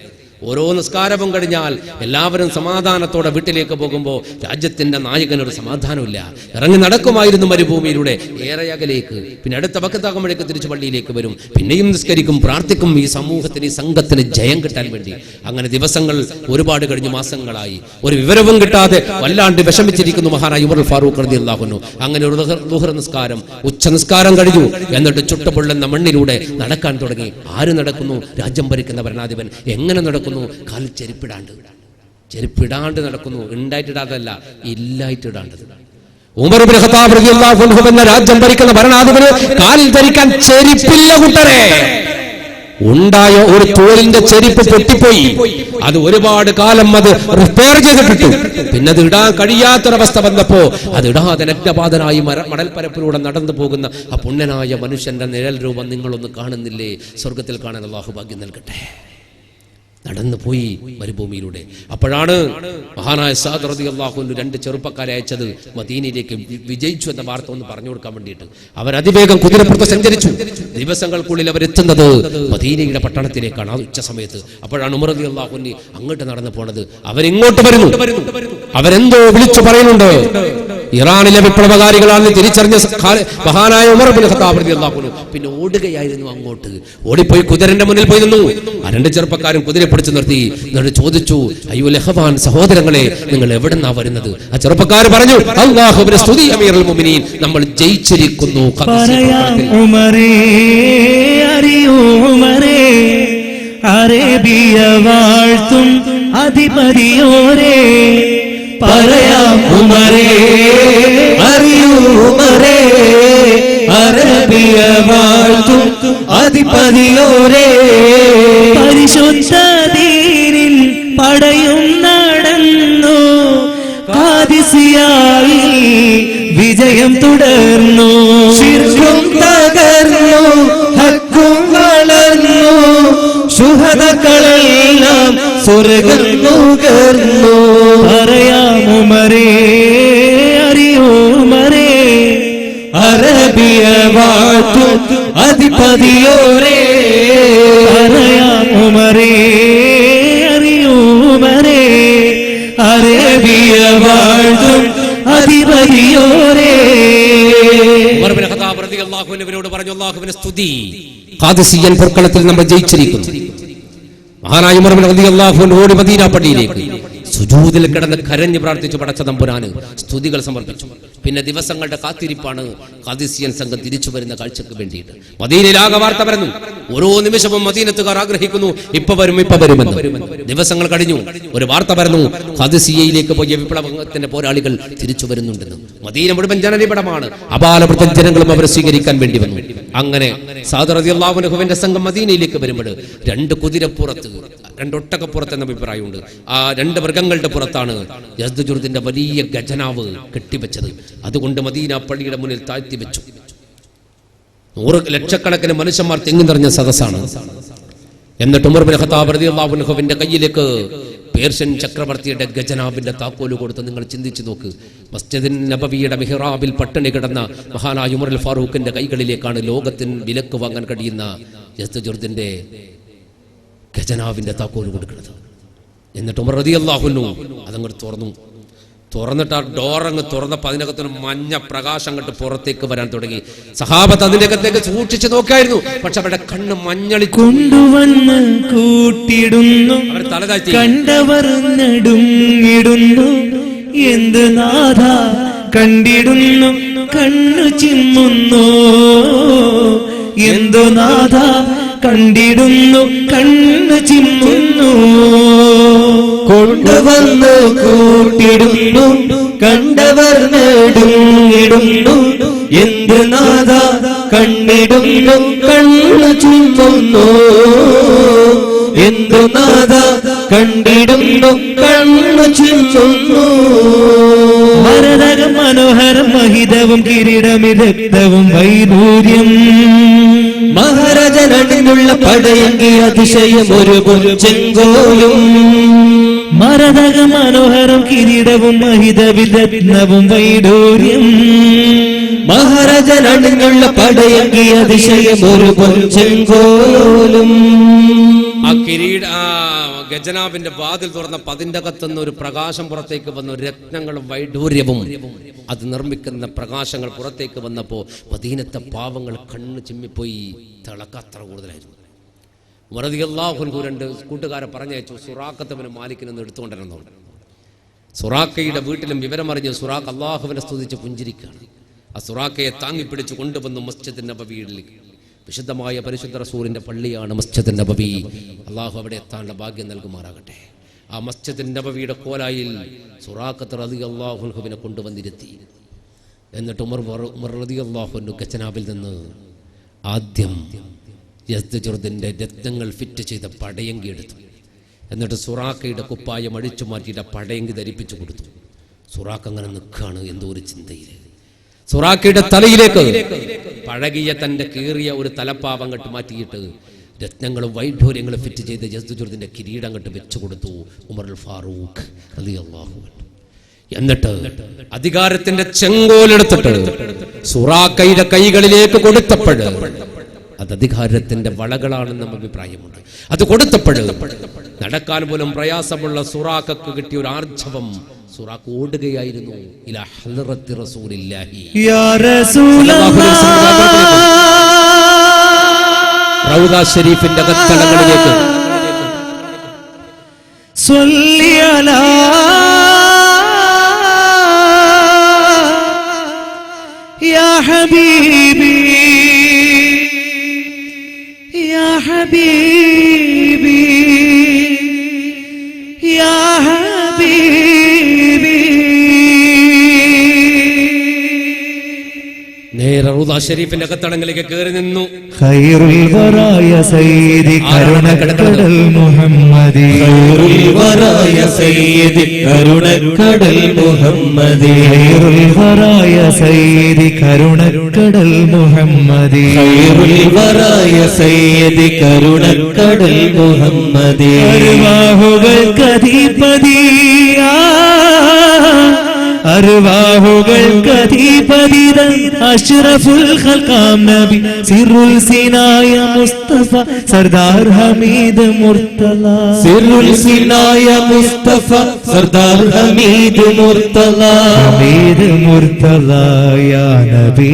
ഓരോ നിസ്കാരവും കഴിഞ്ഞാൽ എല്ലാവരും സമാധാനത്തോടെ വീട്ടിലേക്ക് പോകുമ്പോൾ രാജ്യത്തിന്റെ നായകനൊരു സമാധാനമില്ല. ഇറങ്ങി നടക്കുമായിരുന്നു മരുഭൂമിയിലൂടെ ഏറെ അകലേക്ക്. പിന്നെ അടുത്ത വക്കത്താകുമ്പോഴേക്ക് തിരിച്ചു പള്ളിയിലേക്ക് വരും. പിന്നെയും നിസ്കരിക്കും, പ്രാർത്ഥിക്കും ഈ സമൂഹത്തിന്, ഈ സംഘത്തിന് ജയം കിട്ടാൻ വേണ്ടി. അങ്ങനെ ദിവസങ്ങൾ ഒരുപാട് കഴിഞ്ഞു, മാസങ്ങളായി. ഒരു വിവരവും കിട്ടാതെ വല്ലാണ്ട് വിഷമിച്ചിരിക്കുന്നു മഹാനായ ഉമർ ഫാറൂഖ് റളിയല്ലാഹു അൻഹു. അങ്ങനെ ഒരു ളുഹർ നിസ്കാരം, ഉച്ച നിസ്കാരം കഴിഞ്ഞു. എന്നിട്ട് ചുട്ടുപൊള്ളുന്ന മണ്ണിലൂടെ നടക്കാൻ തുടങ്ങി. ആര് നടക്കുന്നു? രാജ്യം ഭരിക്കുന്ന ഭരണാധിപൻ. എങ്ങനെ നടക്കുന്നു? കാലിൽ ചെരുപ്പിടാണ്ട് നടക്കുന്നു. ഉണ്ടായിട്ടിടാതല്ല, ഇല്ലായിട്ടിടാണ്ടത്. ഉമർ ഇബ്നു ഖത്താബ് റളിയല്ലാഹു അൻഹു എന്ന രാജ്യം ഭരിക്കുന്ന ഭരണാധിപന് കാലിൽ ധരിക്കാൻ ചെരുപ്പില്ല കൂട്ടരെ. ഉണ്ടായ ഒരു തോലിന്റെ ചെരുപ്പ് പൊട്ടിപ്പോയി. അത് ഒരുപാട് കാലം അത് റിപ്പയർ ചെയ്തിട്ടു. പിന്നെ അത് ഇടാൻ കഴിയാത്തൊരവസ്ഥ വന്നപ്പോ അത് ഇടാതെ നഗ്നപാതനായി മടൽപ്പരപ്പിലൂടെ നടന്നു പോകുന്ന ആ പുണ്യനായ മനുഷ്യന്റെ നിഴൽ രൂപം നിങ്ങളൊന്ന് കാണുന്നില്ലേ? സ്വർഗത്തിൽ കാണാൻ അല്ലാഹു ഭാഗ്യം നൽകട്ടെ. നടന്നു പോയി മരുഭൂമിയിലൂടെ. അപ്പോഴാണ് മഹാനായ സഅദ് റളിയല്ലാഹു അൻഹു 2 ചെറുപ്പക്കാരെ അയച്ചത് മദീനയിലേക്ക് വിജയിച്ചു എന്ന വാർത്ത ഒന്ന് പറഞ്ഞു കൊടുക്കാൻ വേണ്ടിയിട്ട്. അവരതിവേഗം കുതിരപ്പുറത്ത് സഞ്ചരിച്ചു. ദിവസങ്ങൾക്കുള്ളിൽ അവരെത്തുന്നത് മദീനയുടെ പട്ടണത്തിലേക്കാണ് ആ ഉച്ച സമയത്ത്. അപ്പോഴാണ് ഉമർ റളിയല്ലാഹു അൻഹു അങ്ങോട്ട് നടന്നു പോണത്. അവരിങ്ങോട്ട് വരുന്നു. അവരെന്തോ വിളിച്ചു പറയുന്നുണ്ട്. ഇറാനിലെ വിപ്ലവകാരികളാണെന്ന് തിരിച്ചറിഞ്ഞ മഹാനായ ഉമർ ഇബ്നു ഖത്താബ് റളിയല്ലാഹു അൻഹു പിന്നെ ഓടുകയായിരുന്നു അങ്ങോട്ട്. ഓടിപ്പോയി കുതിരന്റെ മുന്നിൽ പോയി നിന്നു. 2 ചെറുപ്പക്കാരും കുതിര പിടിച്ചു നിർത്തി. എന്നിട്ട് ചോദിച്ചു, അയ്യോ ലഹവാൻ സഹോദരങ്ങളെ, നിങ്ങൾ എവിടെന്നാ വരുന്നത്? ആ ചെറുപ്പക്കാർ പറഞ്ഞു, അല്ലാഹുവിന്റെ സ്തുതി അമീറുൽ മുഅ്മിനീൻ, നമ്മൾ ജയിച്ചിരിക്കുന്നു. അറേബ്യ വാഴ്ത്തും അധിപതിയോരേ, പറയാം ഉമരേ, അറിയൂ ഉമരേ, അറേബ്യ വാഴ്ത്തും അധിപതിയോരേ, പരിശുദ്ധ ദീനിൽ പടയും നടന്നു, ഖാദിസിയായി വിജയം തുടർന്നു, ശിർക്കും തകർന്നു, ഹക്കും വളർന്നു, ശുഹദകളെല്ലാം സ്വർഗ്ഗം നുകർന്നു. പറയാം ഉമരേ, അറിയൂ ഉമരേ, അറബിയ വാഴ്ത്തും അധിപതിയോരേ, പറയാം ഉമരേ, അറിയൂ ഉമരേ, അറബിയ വാഴ്ത്തും അധിപതിയോരേ. ഉമർ ഇബ്നു ഖത്താബ് റളിയല്ലാഹു അൻഹുവിനോട് പറഞ്ഞു, അല്ലാഹുവിന്റെ സ്തുതി, ഖാദിസിയൻ പൊർക്കളത്തിൽ നമ്മൾ ജയിച്ചിരിക്കുന്നു. മഹാനായ ഉമർ റളിയല്ലാഹു അൻഹു ഓടി മദീന പള്ളിയിലേക്ക് സുജൂദിൽ കിടന്ന് കരഞ്ഞു പ്രാർത്ഥിച്ചു പടച്ച തമ്പുരാന് സ്തുതികൾ സമർപ്പിച്ചു. പിന്നെ ദിവസങ്ങളുടെ കാത്തിരിപ്പാണ് ഖാദിസിയൻ സംഘം തിരിച്ചു വരുന്ന കാഴ്ചക്ക് വേണ്ടിയിട്ട്. മദീനയിലാകെ വാർത്ത വരുന്നു. ഓരോ നിമിഷവും മദീനത്തുകാർ ആഗ്രഹിക്കുന്നു, ഇപ്പൊ വരുമെന്ന്. ദിവസങ്ങൾ കഴിഞ്ഞു, ഒരു വാർത്ത വരുന്നു, ഖാദിസിയയിലേക്ക് പോയ വിപ്ലവത്തിന്റെ പോരാളികൾ തിരിച്ചു വരുന്നുണ്ടെന്ന്. മദീന മുഴുവൻ ജനനിബിഡമാണ്. അപാലവൃത്തം ജനങ്ങളും അവരെ സ്വീകരിക്കാൻ വേണ്ടി വന്നു. അങ്ങനെ സഅദ് റളിയല്ലാഹു അൻഹുവിന്റെ സംഘം മദീനയിലേക്ക് വരുമ്പോൾ 2 കുതിരപ്പുറത്ത്, 2 ഒട്ടകപ്പുറത്ത് എന്ന അഭിപ്രായമുണ്ട്. ആ 2 മൃഗങ്ങളുടെ പുറത്താണ് യസ്ദുജുർദിന്റെ വലിയ ഖജനാവ് കെട്ടിവെച്ചത്. അതുകൊണ്ട് മദീന പള്ളിയുടെ മുന്നിൽ താഴ്ത്തി വെച്ചു. 100 ലക്ഷക്കണക്കിന് മനുഷ്യന്മാർ തിങ്ങി നിറഞ്ഞ സദസ്സാണ്. എന്നിട്ട് ഉമർ ഇബ്നു ഖത്താബ് റളിയല്ലാഹു അൻഹുവിന്റെ കയ്യിലേക്ക് പേർഷ്യൻ ചക്രവർത്തിയുടെ ഖജനാവിന്റെ താക്കോല് കൊടുത്ത് നിങ്ങൾ ചിന്തിച്ചു നോക്ക്. മസ്ജിദുൻ നബവിയുടെ മിഹ്റാബിൽ പട്ടിണി കിടന്ന മഹാനായ ഉമർ അൽ ഫാറൂഖിന്റെ കൈകളിലേക്കാണ് ലോകത്തിന് വിലക്ക് വാങ്ങാൻ കഴിയുന്ന യസ്ദുജുർദിന്റെ ഖജനാവിന്റെ താക്കോല് കൊടുക്കുന്നത്. എന്നിട്ട് ഉമർ റളിയല്ലാഹു അൻഹു അതങ്ങോട്ട് തുറന്നിട്ട് ആ ഡോറങ്ങ് തുറന്നപ്പോൾ അതിനകത്തൊരു മഞ്ഞ പ്രകാശം അങ്ങോട്ട് പുറത്തേക്ക് വരാൻ തുടങ്ങി. സഹാബത്ത് അതിന്റെ അകത്തേക്ക് സൂക്ഷിച്ചു നോക്കായിരുന്നു. പക്ഷെ അവരുടെ കണ്ണ് മഞ്ഞളി കൊണ്ടുവന്ന് കൂട്ടിടുന്നു, അവർ തലതാഴ്ത്തി, കണ്ടവർ നെടുങ്ങിടുന്നു, എന്ത് നാഥ കണ്ടിടുന്നു, കണ്ണു ചിമ്മുന്നു, എന്തു നാഥ കണ്ടിടുന്നു, കണ്ണു ചിമ്മുന്നു. കൊണ്ടുവന്ന് കൂട്ടിടുന്നു, കണ്ടവർ നെടുങ്ങിടുന്നു, എന്ത് നാഥ കണ്ടിടുന്നു, കണ്ണു ചിമ്മുന്നു, എന്തു നാഥ കണ്ടിടുന്നു, കണ്ണു ചിമ്മുന്നു. മരതകം മനോഹരം മഹിതവും കിരീടമിതവും വൈദൂര്യം, മഹാരാജനടിനുള്ള പടയങ്കി അതിശയം ഒരു ചെങ്കോലും. മരതക മനോഹരം കിരീടവും മഹിതവിദഗ്നവും വൈഡൂര്യം, മഹാരാജനടിനുള്ള പടയങ്കി അതിശയം ഒരു ചെങ്കോലും. ആ ഖജനാവിന്റെ വാതിൽ തുറന്ന പതിന്റെ അകത്തുനിന്ന് ഒരു പ്രകാശം പുറത്തേക്ക് വന്നു. രത്നങ്ങളും വൈഡൂര്യവും അത് നിർമ്മിക്കുന്ന പ്രകാശങ്ങൾ പുറത്തേക്ക് വന്നപ്പോൾ മദീനത്തെ പാവങ്ങൾ കണ്ണ് ചിമ്മിപ്പോയി. തിളക്കത്ര കൂടുതലായിരുന്നു. ഉമർ റളിയല്ലാഹു അൻഹു 2 കൂട്ടുകാരെ പറഞ്ഞയച്ചു, സുറാഖത്ത് ബിൻ മാലിക്കിനെ എടുത്തുകൊണ്ടിരുന്നു. സുറാഖയുടെ വീട്ടിലും വിവരമറിഞ്ഞ് സുറാഖ് അല്ലാഹുവിനെ സ്തുതിച്ച് പുഞ്ചിരിക്കുകയാണ്. ആ സുറാഖയെ താങ്ങിപ്പിടിച്ച് കൊണ്ടുവന്നു മസ്ജിദ് നബവിയിലേക്ക്. വിശുദ്ധമായ പരിശുദ്ധ റസൂലിന്റെ പള്ളിയാണ് മസ്ജിദ് നബവി. അള്ളാഹു അവിടെ എത്താനുള്ള ഭാഗ്യം നൽകുമാറാകട്ടെ. ആ മസ്ജിദ് നബവിയുടെ കോലായിൽ സുറാഖത്ത് റളിയല്ലാഹു അൻഹുവിനെ കൊണ്ടുവന്നിരുത്തി. എന്നിട്ട് ഉമർ റളിയല്ലാഹു അൻഹു ഖജനാവിൽ നിന്ന് ആദ്യം യസ്ദജുർദിന്റെ രത്നങ്ങൾ ഫിറ്റ് ചെയ്ത പടയങ്കി എടുത്തു. എന്നിട്ട് സുറാഖയുടെ കുപ്പായം അഴിച്ചു മാറ്റിയിട്ട് പടയങ്കി ധരിപ്പിച്ചു കൊടുത്തു. സുറാഖ് അങ്ങനെ നിൽക്കുകയാണ് എന്തോ ഒരു ചിന്തയിൽ. സുറാഖയുടെ തലയിലേക്ക് പഴകിയ തന്റെ കീറിയ ഒരു തലപ്പാവ് അങ്ങോട്ട് മാറ്റിയിട്ട് രത്നങ്ങളും വൈഢൂര്യങ്ങളും ഫിറ്റ് ചെയ്ത് യസ്ദജുർദിന്റെ കിരീടം അങ്ങോട്ട് വെച്ചു കൊടുത്തു ഉമറുൽ ഫാറൂഖ് റളിയല്ലാഹു അൻഹു. എന്നിട്ട് അധികാരത്തിന്റെ ചെങ്കോലെടുത്തിട്ട് സുറാഖയുടെ കൈകളിലേക്ക് കൊടുത്തപ്പോൾ അത് അധികാരത്തിന്റെ വളകളാണെന്ന് അഭിപ്രായമുണ്ട്. അത് കൊടുത്തപ്പോൾ നടക്കാൻ പോലും പ്രയാസമുള്ള സുറാഖക്ക് കിട്ടിയ ഒരു ആർജവം. സുറാഖ് ഓടുകയായിരുന്നു ഇലാ ഹളറത്തി റസൂലില്ലാഹി യാ റസൂലല്ലാഹ് റൗദ ഷരീഫിന്റെ കത്തളങ്ങളിലേക്ക്. സ്വല്ലി അലാ യാ ഹബീബി യാ ഹബീബി യാ ഹബീബി. നേരെ റൗദ ഷരീഫിന്റെ കത്തളങ്ങളിലേക്ക് കയറി നിന്നു. ഖൈറുൽ വറായ സയ്യിദി കരുണക്കടൽ മുഹമ്മദി ഖൈറുൽ വറായ സയ്യിദി കരുണക്കടൽ മുഹമ്മദി ഖൈറുൽ വറായ സയ്യിദി കരുണക്കടൽ മുഹമ്മദി ഖൈറുൽ വറായ സയ്യിദി കരുണക്കടൽ മുഹമ്മദി. അർവാഹുകൾക്കധിപതിയാ അർവാഹുകൾക്കധിപതി അഷ്റഫുൽ ഖൽഖാം നബി സിറുൽ സിനായ മുസ്തഫ സർദാർ ഹമീദ് മുർത്തല സിറുൽ സിനായ മുസ്തഫ സർദാർ ഹമീദ് മുർത്തല ഹമീദ് മുർത്തല യാ നബി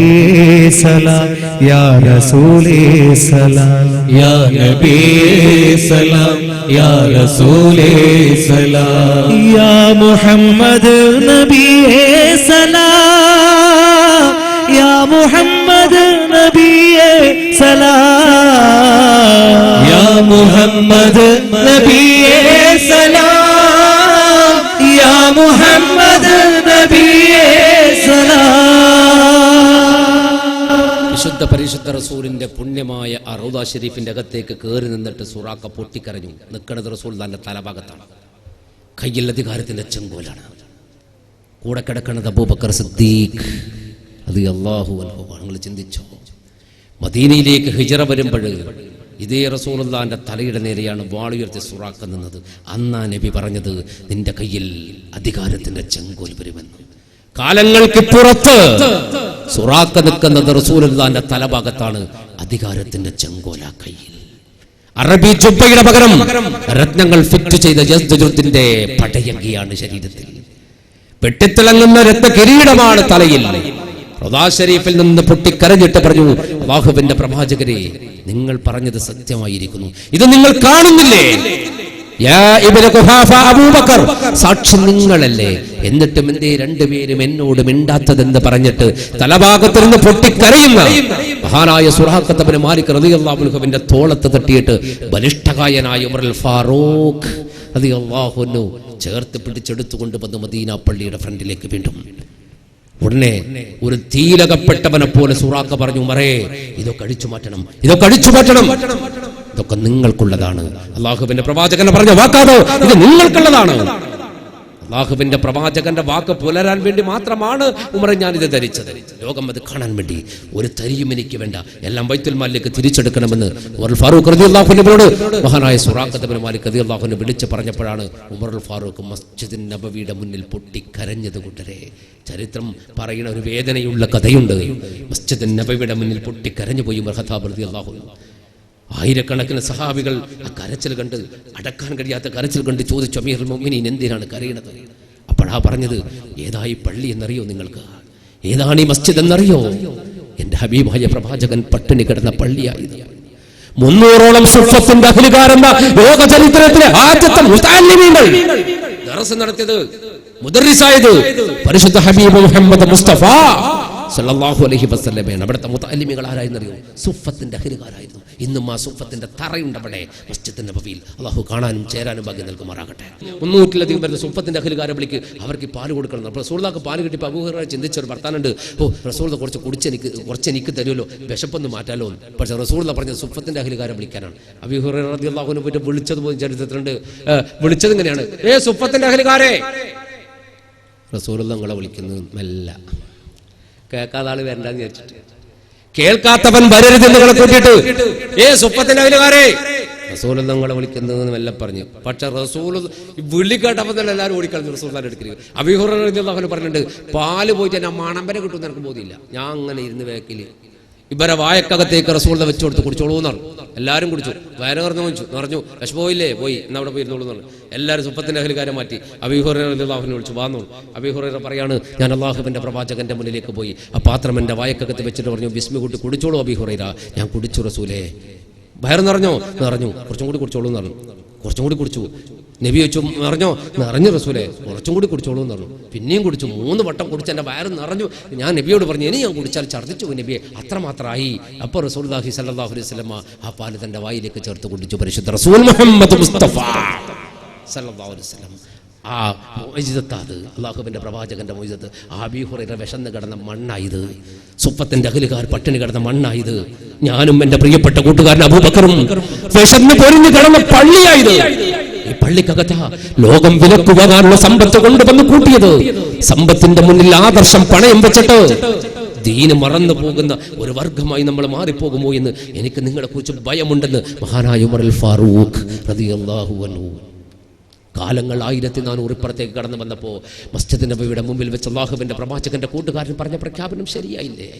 സലാം യാ റസൂലേ സലാം യാ നബി സലാം യാ റസൂലേ സലാം യാ മുഹമ്മദ് നബിയേ സലാം യാ മുഹമ്മദ് നബിയേ സലാം യാ മുഹമ്മദ് നബിയേ സലാം യാ മുഹമ്മദ് നബിയേ സലാം. വിശുദ്ധ പരിശുദ്ധ റസൂലിന്റെ പുണ്യമായ ആ റൗദ ഷരീഫിന്റെ അകത്തേക്ക് കയറി നിന്നിട്ട് സുറാഖ പൊട്ടിക്കരഞ്ഞു. നിൽക്കുന്നത് റസൂൽ തന്റെ തലഭാഗത്താണ്. കയ്യിൽ അധികാരത്തിന്റെ ചെങ്കോലാണ്. കൂടെ കിടക്കുന്നത് അബൂബക്കർ സിദ്ദീഖ് റളിയല്ലാഹു അൻഹു. നിങ്ങൾ ചിന്തിച്ചോ, മദീനയിലേക്ക് ഹിജറ വരുമ്പോൾ ഇതേ റസൂലുള്ളാഹിന്റെ തലയുടെ നേരെയാണ് വാളുയർത്തി സുറാഖ് നിന്നത്. അന്നാ നബി പറഞ്ഞത് നിന്റെ കയ്യിൽ അധികാരത്തിന്റെ ചെങ്കോൽ വരുമെന്ന്. കാലങ്ങൾക്ക് പുറത്ത് സുറാഖ് നിൽക്കുന്നത് റസൂലുള്ളാഹിന്റെ തലഭാഗത്താണ്. അധികാരത്തിന്റെ ചെങ്കോല കയ്യിൽ. അറബി ജുബ്ബയുടെ പകരം രത്നങ്ങൾ ഫിറ്റ് ചെയ്ത യസ്ദജുർദിന്റെ പടയങ്കിയാണ് ശരീരത്തിൽ. വെട്ടിത്തിളങ്ങുന്ന രത്ന കിരീടമാണ് തലയിൽ. റൗദ ഷരീഫിൽ നിന്ന് പൊട്ടിക്കരഞ്ഞിട്ട് പറഞ്ഞു, അല്ലാഹുവിന്റെ പ്രവാചകരെ, നിങ്ങൾ പറഞ്ഞത് സത്യമായിരിക്കുന്നു. ഇത് നിങ്ങൾ കാണുന്നില്ലേ? യാ ഇബ്നു ഖുഹാഫ അബൂബക്കർ, സാക്ഷി നിങ്ങളല്ലേ? എന്നിട്ടും എന്തേ രണ്ടുപേരും എന്നോട് മിണ്ടാത്തതെന്ന് പറഞ്ഞിട്ട് തലഭാഗത്ത് നിന്ന് പൊട്ടിക്കരയുന്ന മഹാനായ സുറാഖത്ത് ഇബ്നു മാലിക് റളിയല്ലാഹു അൻഹുവിന്റെ തോളത്ത് തട്ടിയിട്ട് ബലിഷ്ഠകായനായ ഉമറുൽ ഫാറൂഖ് റളിയല്ലാഹു അൻഹു ചേർത്ത് പിടിച്ചെടുത്തുകൊണ്ട് വന്ന് മദീന പള്ളിയുടെ ഫ്രണ്ടിലേക്ക് വീണ്ടും. ഉടനെ ഒരു തീലകപ്പെട്ടവനെ പോലെ സുറാഖ് പറഞ്ഞു, ഉമറേ, ഇതൊക്കെ അടിച്ചു മാറ്റണം, ഇതൊക്കെ അടിച്ചു മാറ്റണം, ഇതൊക്കെ നിങ്ങൾക്കുള്ളതാണ്. അല്ലാഹുവിന്റെ പ്രവാചകൻ പറഞ്ഞ വാക്കാണോ ഇത്? നിങ്ങൾക്കുള്ളതാണ്. അല്ലാഹുവിന്റെ പ്രവാചകന്റെ വാക്ക് പുലരാൻ വേണ്ടി മാത്രമാണ് ഉമറെ ഞാൻ ഇത് ധരിച്ചത്. ലോകം അത് കാണാൻ വേണ്ടി ഒരു തരിയും എനിക്ക് വേണ്ട, എല്ലാം ബൈത്തുൽ മാലിലേക്ക് തിരിച്ചെടുക്കണമെന്ന് ഉമറുൽ ഫാറൂഖ് റളിയല്ലാഹു അൻഹുവിനോട് മഹാനായ സുറാഖത്ത് ഇബ്നു മാലിക് റളിയല്ലാഹു അൻഹു വിളിച്ചു പറഞ്ഞപ്പോഴാണ് ഉമറുൽ ഫാറൂഖ് മസ്ജിദുൻ നബവിയുടെ മുന്നിൽ പൊട്ടിക്കരഞ്ഞത്. കൂട്ടരെ, ചരിത്രം പറയുന്ന ഒരു വേദനയുള്ള കഥയുണ്ട്. മസ്ജിദുൻ നബവിയുടെ മുന്നിൽ പൊട്ടിക്കരഞ്ഞു പോയി ഉമർ ഖത്താബ് റളിയല്ലാഹു അൻഹു. ആയിരക്കണക്കിന് സഹാബികൾ ആ കരച്ചിൽ കണ്ട്, അടക്കാൻ കഴിയാത്ത കരച്ചിൽ കണ്ട് ചോദിച്ചു, അമീറുൽ മുഅ്മിനീൻ എന്തിനാണ് കരയുന്നത്? അപ്പോഴാ പറഞ്ഞത്, ഏതായി പള്ളി എന്നറിയോ നിങ്ങൾക്ക്? ഏതാണ് ഈ മസ്ജിദ് എന്നറിയോ? എന്റെ ഹബീബായ പ്രവാചകൻ പട്ടിണി കിടന്ന പള്ളിയായത്. 300ഓളം സുഫത്തിന്റെ അഹ്ലുകാരെന്ന ലോക ചരിത്രത്തിലെ ആദ്യത്തെ മുതഅല്ലിമീങ്ങൾ ദർസ് നടത്തിയത്, മുദർരിസായത് പരിശുദ്ധ ഹബീബ് മുഹമ്മദ് മുസ്തഫ സല്ലല്ലാഹു അലൈഹി വസല്ലമയാണ്. അവിടുത്തെ മുതഅല്ലിമീങ്ങൾ ആരായിരുന്നറിയോ? സുഫത്തിന്റെ അഹ്ലുകാരായിരുന്നു. ഇന്നും ആ സുഫത്തിന്റെ തറയുണ്ടവിടെ മസ്ജിദ് നബവിയിൽ. അള്ളാഹു കാണാനും ചേരാനും ഭാഗ്യം നൽകുമാറാകട്ടെ. 300-ലധികം വരുന്ന സുഫത്തിന്റെ അഖിലുകാരെ വിളിക്ക്, അവർക്ക് പാല് കൊടുക്കണം. റസൂലുള്ളാഹിക്ക് പാല് കിട്ടിയപ്പോൾ അബൂ ഹുറൈറ ചിന്തിച്ചൊരു വർത്താനുണ്ട്, റസൂലുള്ളാഹി കുറച്ച് എനിക്ക് തരുമല്ലോ, വിശപ്പൊന്ന് മാറ്റാലോ. പക്ഷേ റസൂലുള്ളാഹി പറഞ്ഞത് സുഫത്തിന്റെ അഖിലുകാരെ വിളിക്കാനാണ്. അബൂ ഹുറൈറ റളിയല്ലാഹു അൻഹു പോയിട്ട് വിളിച്ചത് പോലും ചരിത്രത്തിലുണ്ട്. വിളിച്ചത് ഇങ്ങനെയാണ്, സുഫത്തിന്റെ അഖിലുകാരെ. റസൂലുള്ളാഹി നിങ്ങളെ വിളിക്കുന്നത് മെല്ല, കേൾക്കാതെ ആള് വരണ്ടെന്ന് വിചാരിച്ചിട്ട്. കേൾക്കാത്തവൻ വരരുത് നിങ്ങളെ കൂട്ടിയിട്ട്, സുഫത്തിന്റെ അഖിലുകാരെ റസൂലുള്ളാഹി നിങ്ങളെ വിളിക്കുന്നത് മെല്ലെ പറഞ്ഞു. പക്ഷെ റസൂൽ വിളി കേട്ടപ്പോൾ തന്നെ എല്ലാവരും ഓടിക്കളഞ്ഞു റസൂലുള്ളാഹിന്റെ അടുക്കൽ. അബൂ ഹുറൈറ റളിയല്ലാഹു അൻഹു പറഞ്ഞിട്ടുണ്ട്, പാല് പോയിട്ട് ഞാൻ മണമ്പര കിട്ടുമെന്ന് എനിക്ക് ബോധ്യമില്ല. ഞാൻ അങ്ങനെ ഇരുന്ന് വേക്കില് ഇവരെ വായക്കകത്തേക്ക് റസൂലുള്ളാഹി വെച്ചു കൊടുത്ത് കുടിച്ചോളൂ എന്ന് പറഞ്ഞു. എല്ലാവരും കുടിച്ചു, വയറുകറന്ന് നിറഞ്ഞു. വിഷമോയില്ലേ, പോയി എന്നാ അവിടെ പോയിരുന്നോളൂ എന്ന് പറഞ്ഞു. എല്ലാവരും സുഫത്തിന്റെ അഖിലുകാരെ മാറ്റി അബൂ ഹുറൈറ റളിയല്ലാഹു അൻഹു വിളിച്ചു, വാന്നു. അബൂ ഹുറൈറ പറയാണ്, ഞാൻ അല്ലാഹുവിന്റെ പ്രവാചകന്റെ മുന്നിലേക്ക് പോയി, ആ പാത്രം എൻ്റെ വായക്കകത്ത് വെച്ചിട്ട് പറഞ്ഞു, ബിസ്മി കൂട്ടി കുടിച്ചോളൂ അബൂ ഹുറൈറ. ഞാൻ കുടിച്ചു റസൂലേ. വയറ് നിറഞ്ഞു. കുറച്ചും കൂടി കുടിച്ചോളൂ എന്ന് പറഞ്ഞു. കുറച്ചും കൂടി കുടിച്ചു. നബി വെച്ചു, നിറഞ്ഞു റസൂലേ, കുറച്ചും കൂടി കുടിച്ചോളൂ എന്ന് പറഞ്ഞു. പിന്നെയും കുടിച്ചു. 3 വട്ടം കുടിച്ച് എൻ്റെ വയറ് നിറഞ്ഞു. ഞാൻ നബിയോട് പറഞ്ഞു, ഇനി ഞാൻ കുടിച്ചാൽ ഛർദ്ദിച്ചു നബിയെ, അത്രമാത്രമായി. അപ്പോൾ റസൂലുള്ളാഹി സ്വല്ലല്ലാഹു അലൈഹി വസല്ലം ആ പാല് തൻ്റെ വായിലേക്ക് ചേർത്ത് കുടിച്ചു. പരിശുദ്ധ റസൂൽ മുഹമ്മദ് മുസ്തഫ സല്ലല്ലാഹു അലൈഹി വസല്ലം. ആ മുഅ്ജിസത്ത്, അല്ലാഹുവിന്റെ പ്രവാചകന്റെ മുഅ്ജിസത്ത്. അബൂ ഹുറൈറ വിശന്ന് കിടന്ന മണ്ണായത്, സുഫത്തിന്റെ അഖിലുകാർ പട്ടിണി കിടന്ന മണ്ണായത്. ഞാനും എൻ്റെ പ്രിയപ്പെട്ട കൂട്ടുകാരൻ അബൂബക്കറും വിശന്ന് പൊരിഞ്ഞു കിടന്ന പള്ളിയായത്. ഈ പള്ളിക്കകത്ത ലോകം വിലക്ക് വാങ്ങാനുള്ള സമ്പത്ത് കൊണ്ടുവന്ന് കൂട്ടിയത്. സമ്പത്തിന്റെ മുന്നിൽ ആദർശം പണയം വെച്ചിട്ട് ദീന് മറന്നു പോകുന്ന ഒരു വർഗമായി നമ്മൾ മാറിപ്പോകുമോ എന്ന് എനിക്ക് നിങ്ങളെ കുറിച്ച് ഭയമുണ്ടെന്ന് മഹാനായ ഉമർ അൽ ഫാറൂഖ് റളിയല്ലാഹു അൻഹു കാലങ്ങൾ 1400 ഇപ്പുറത്തേക്ക് കടന്നു വന്നപ്പോൾ മസ്ജിദ് നബവിയുടെ മുമ്പിൽ വെച്ച് അല്ലാഹുവിന്റെ പ്രവാചകന്റെ കൂട്ടുകാരൻ പറഞ്ഞ പ്രഖ്യാപനം ശരിയായില്ലേ?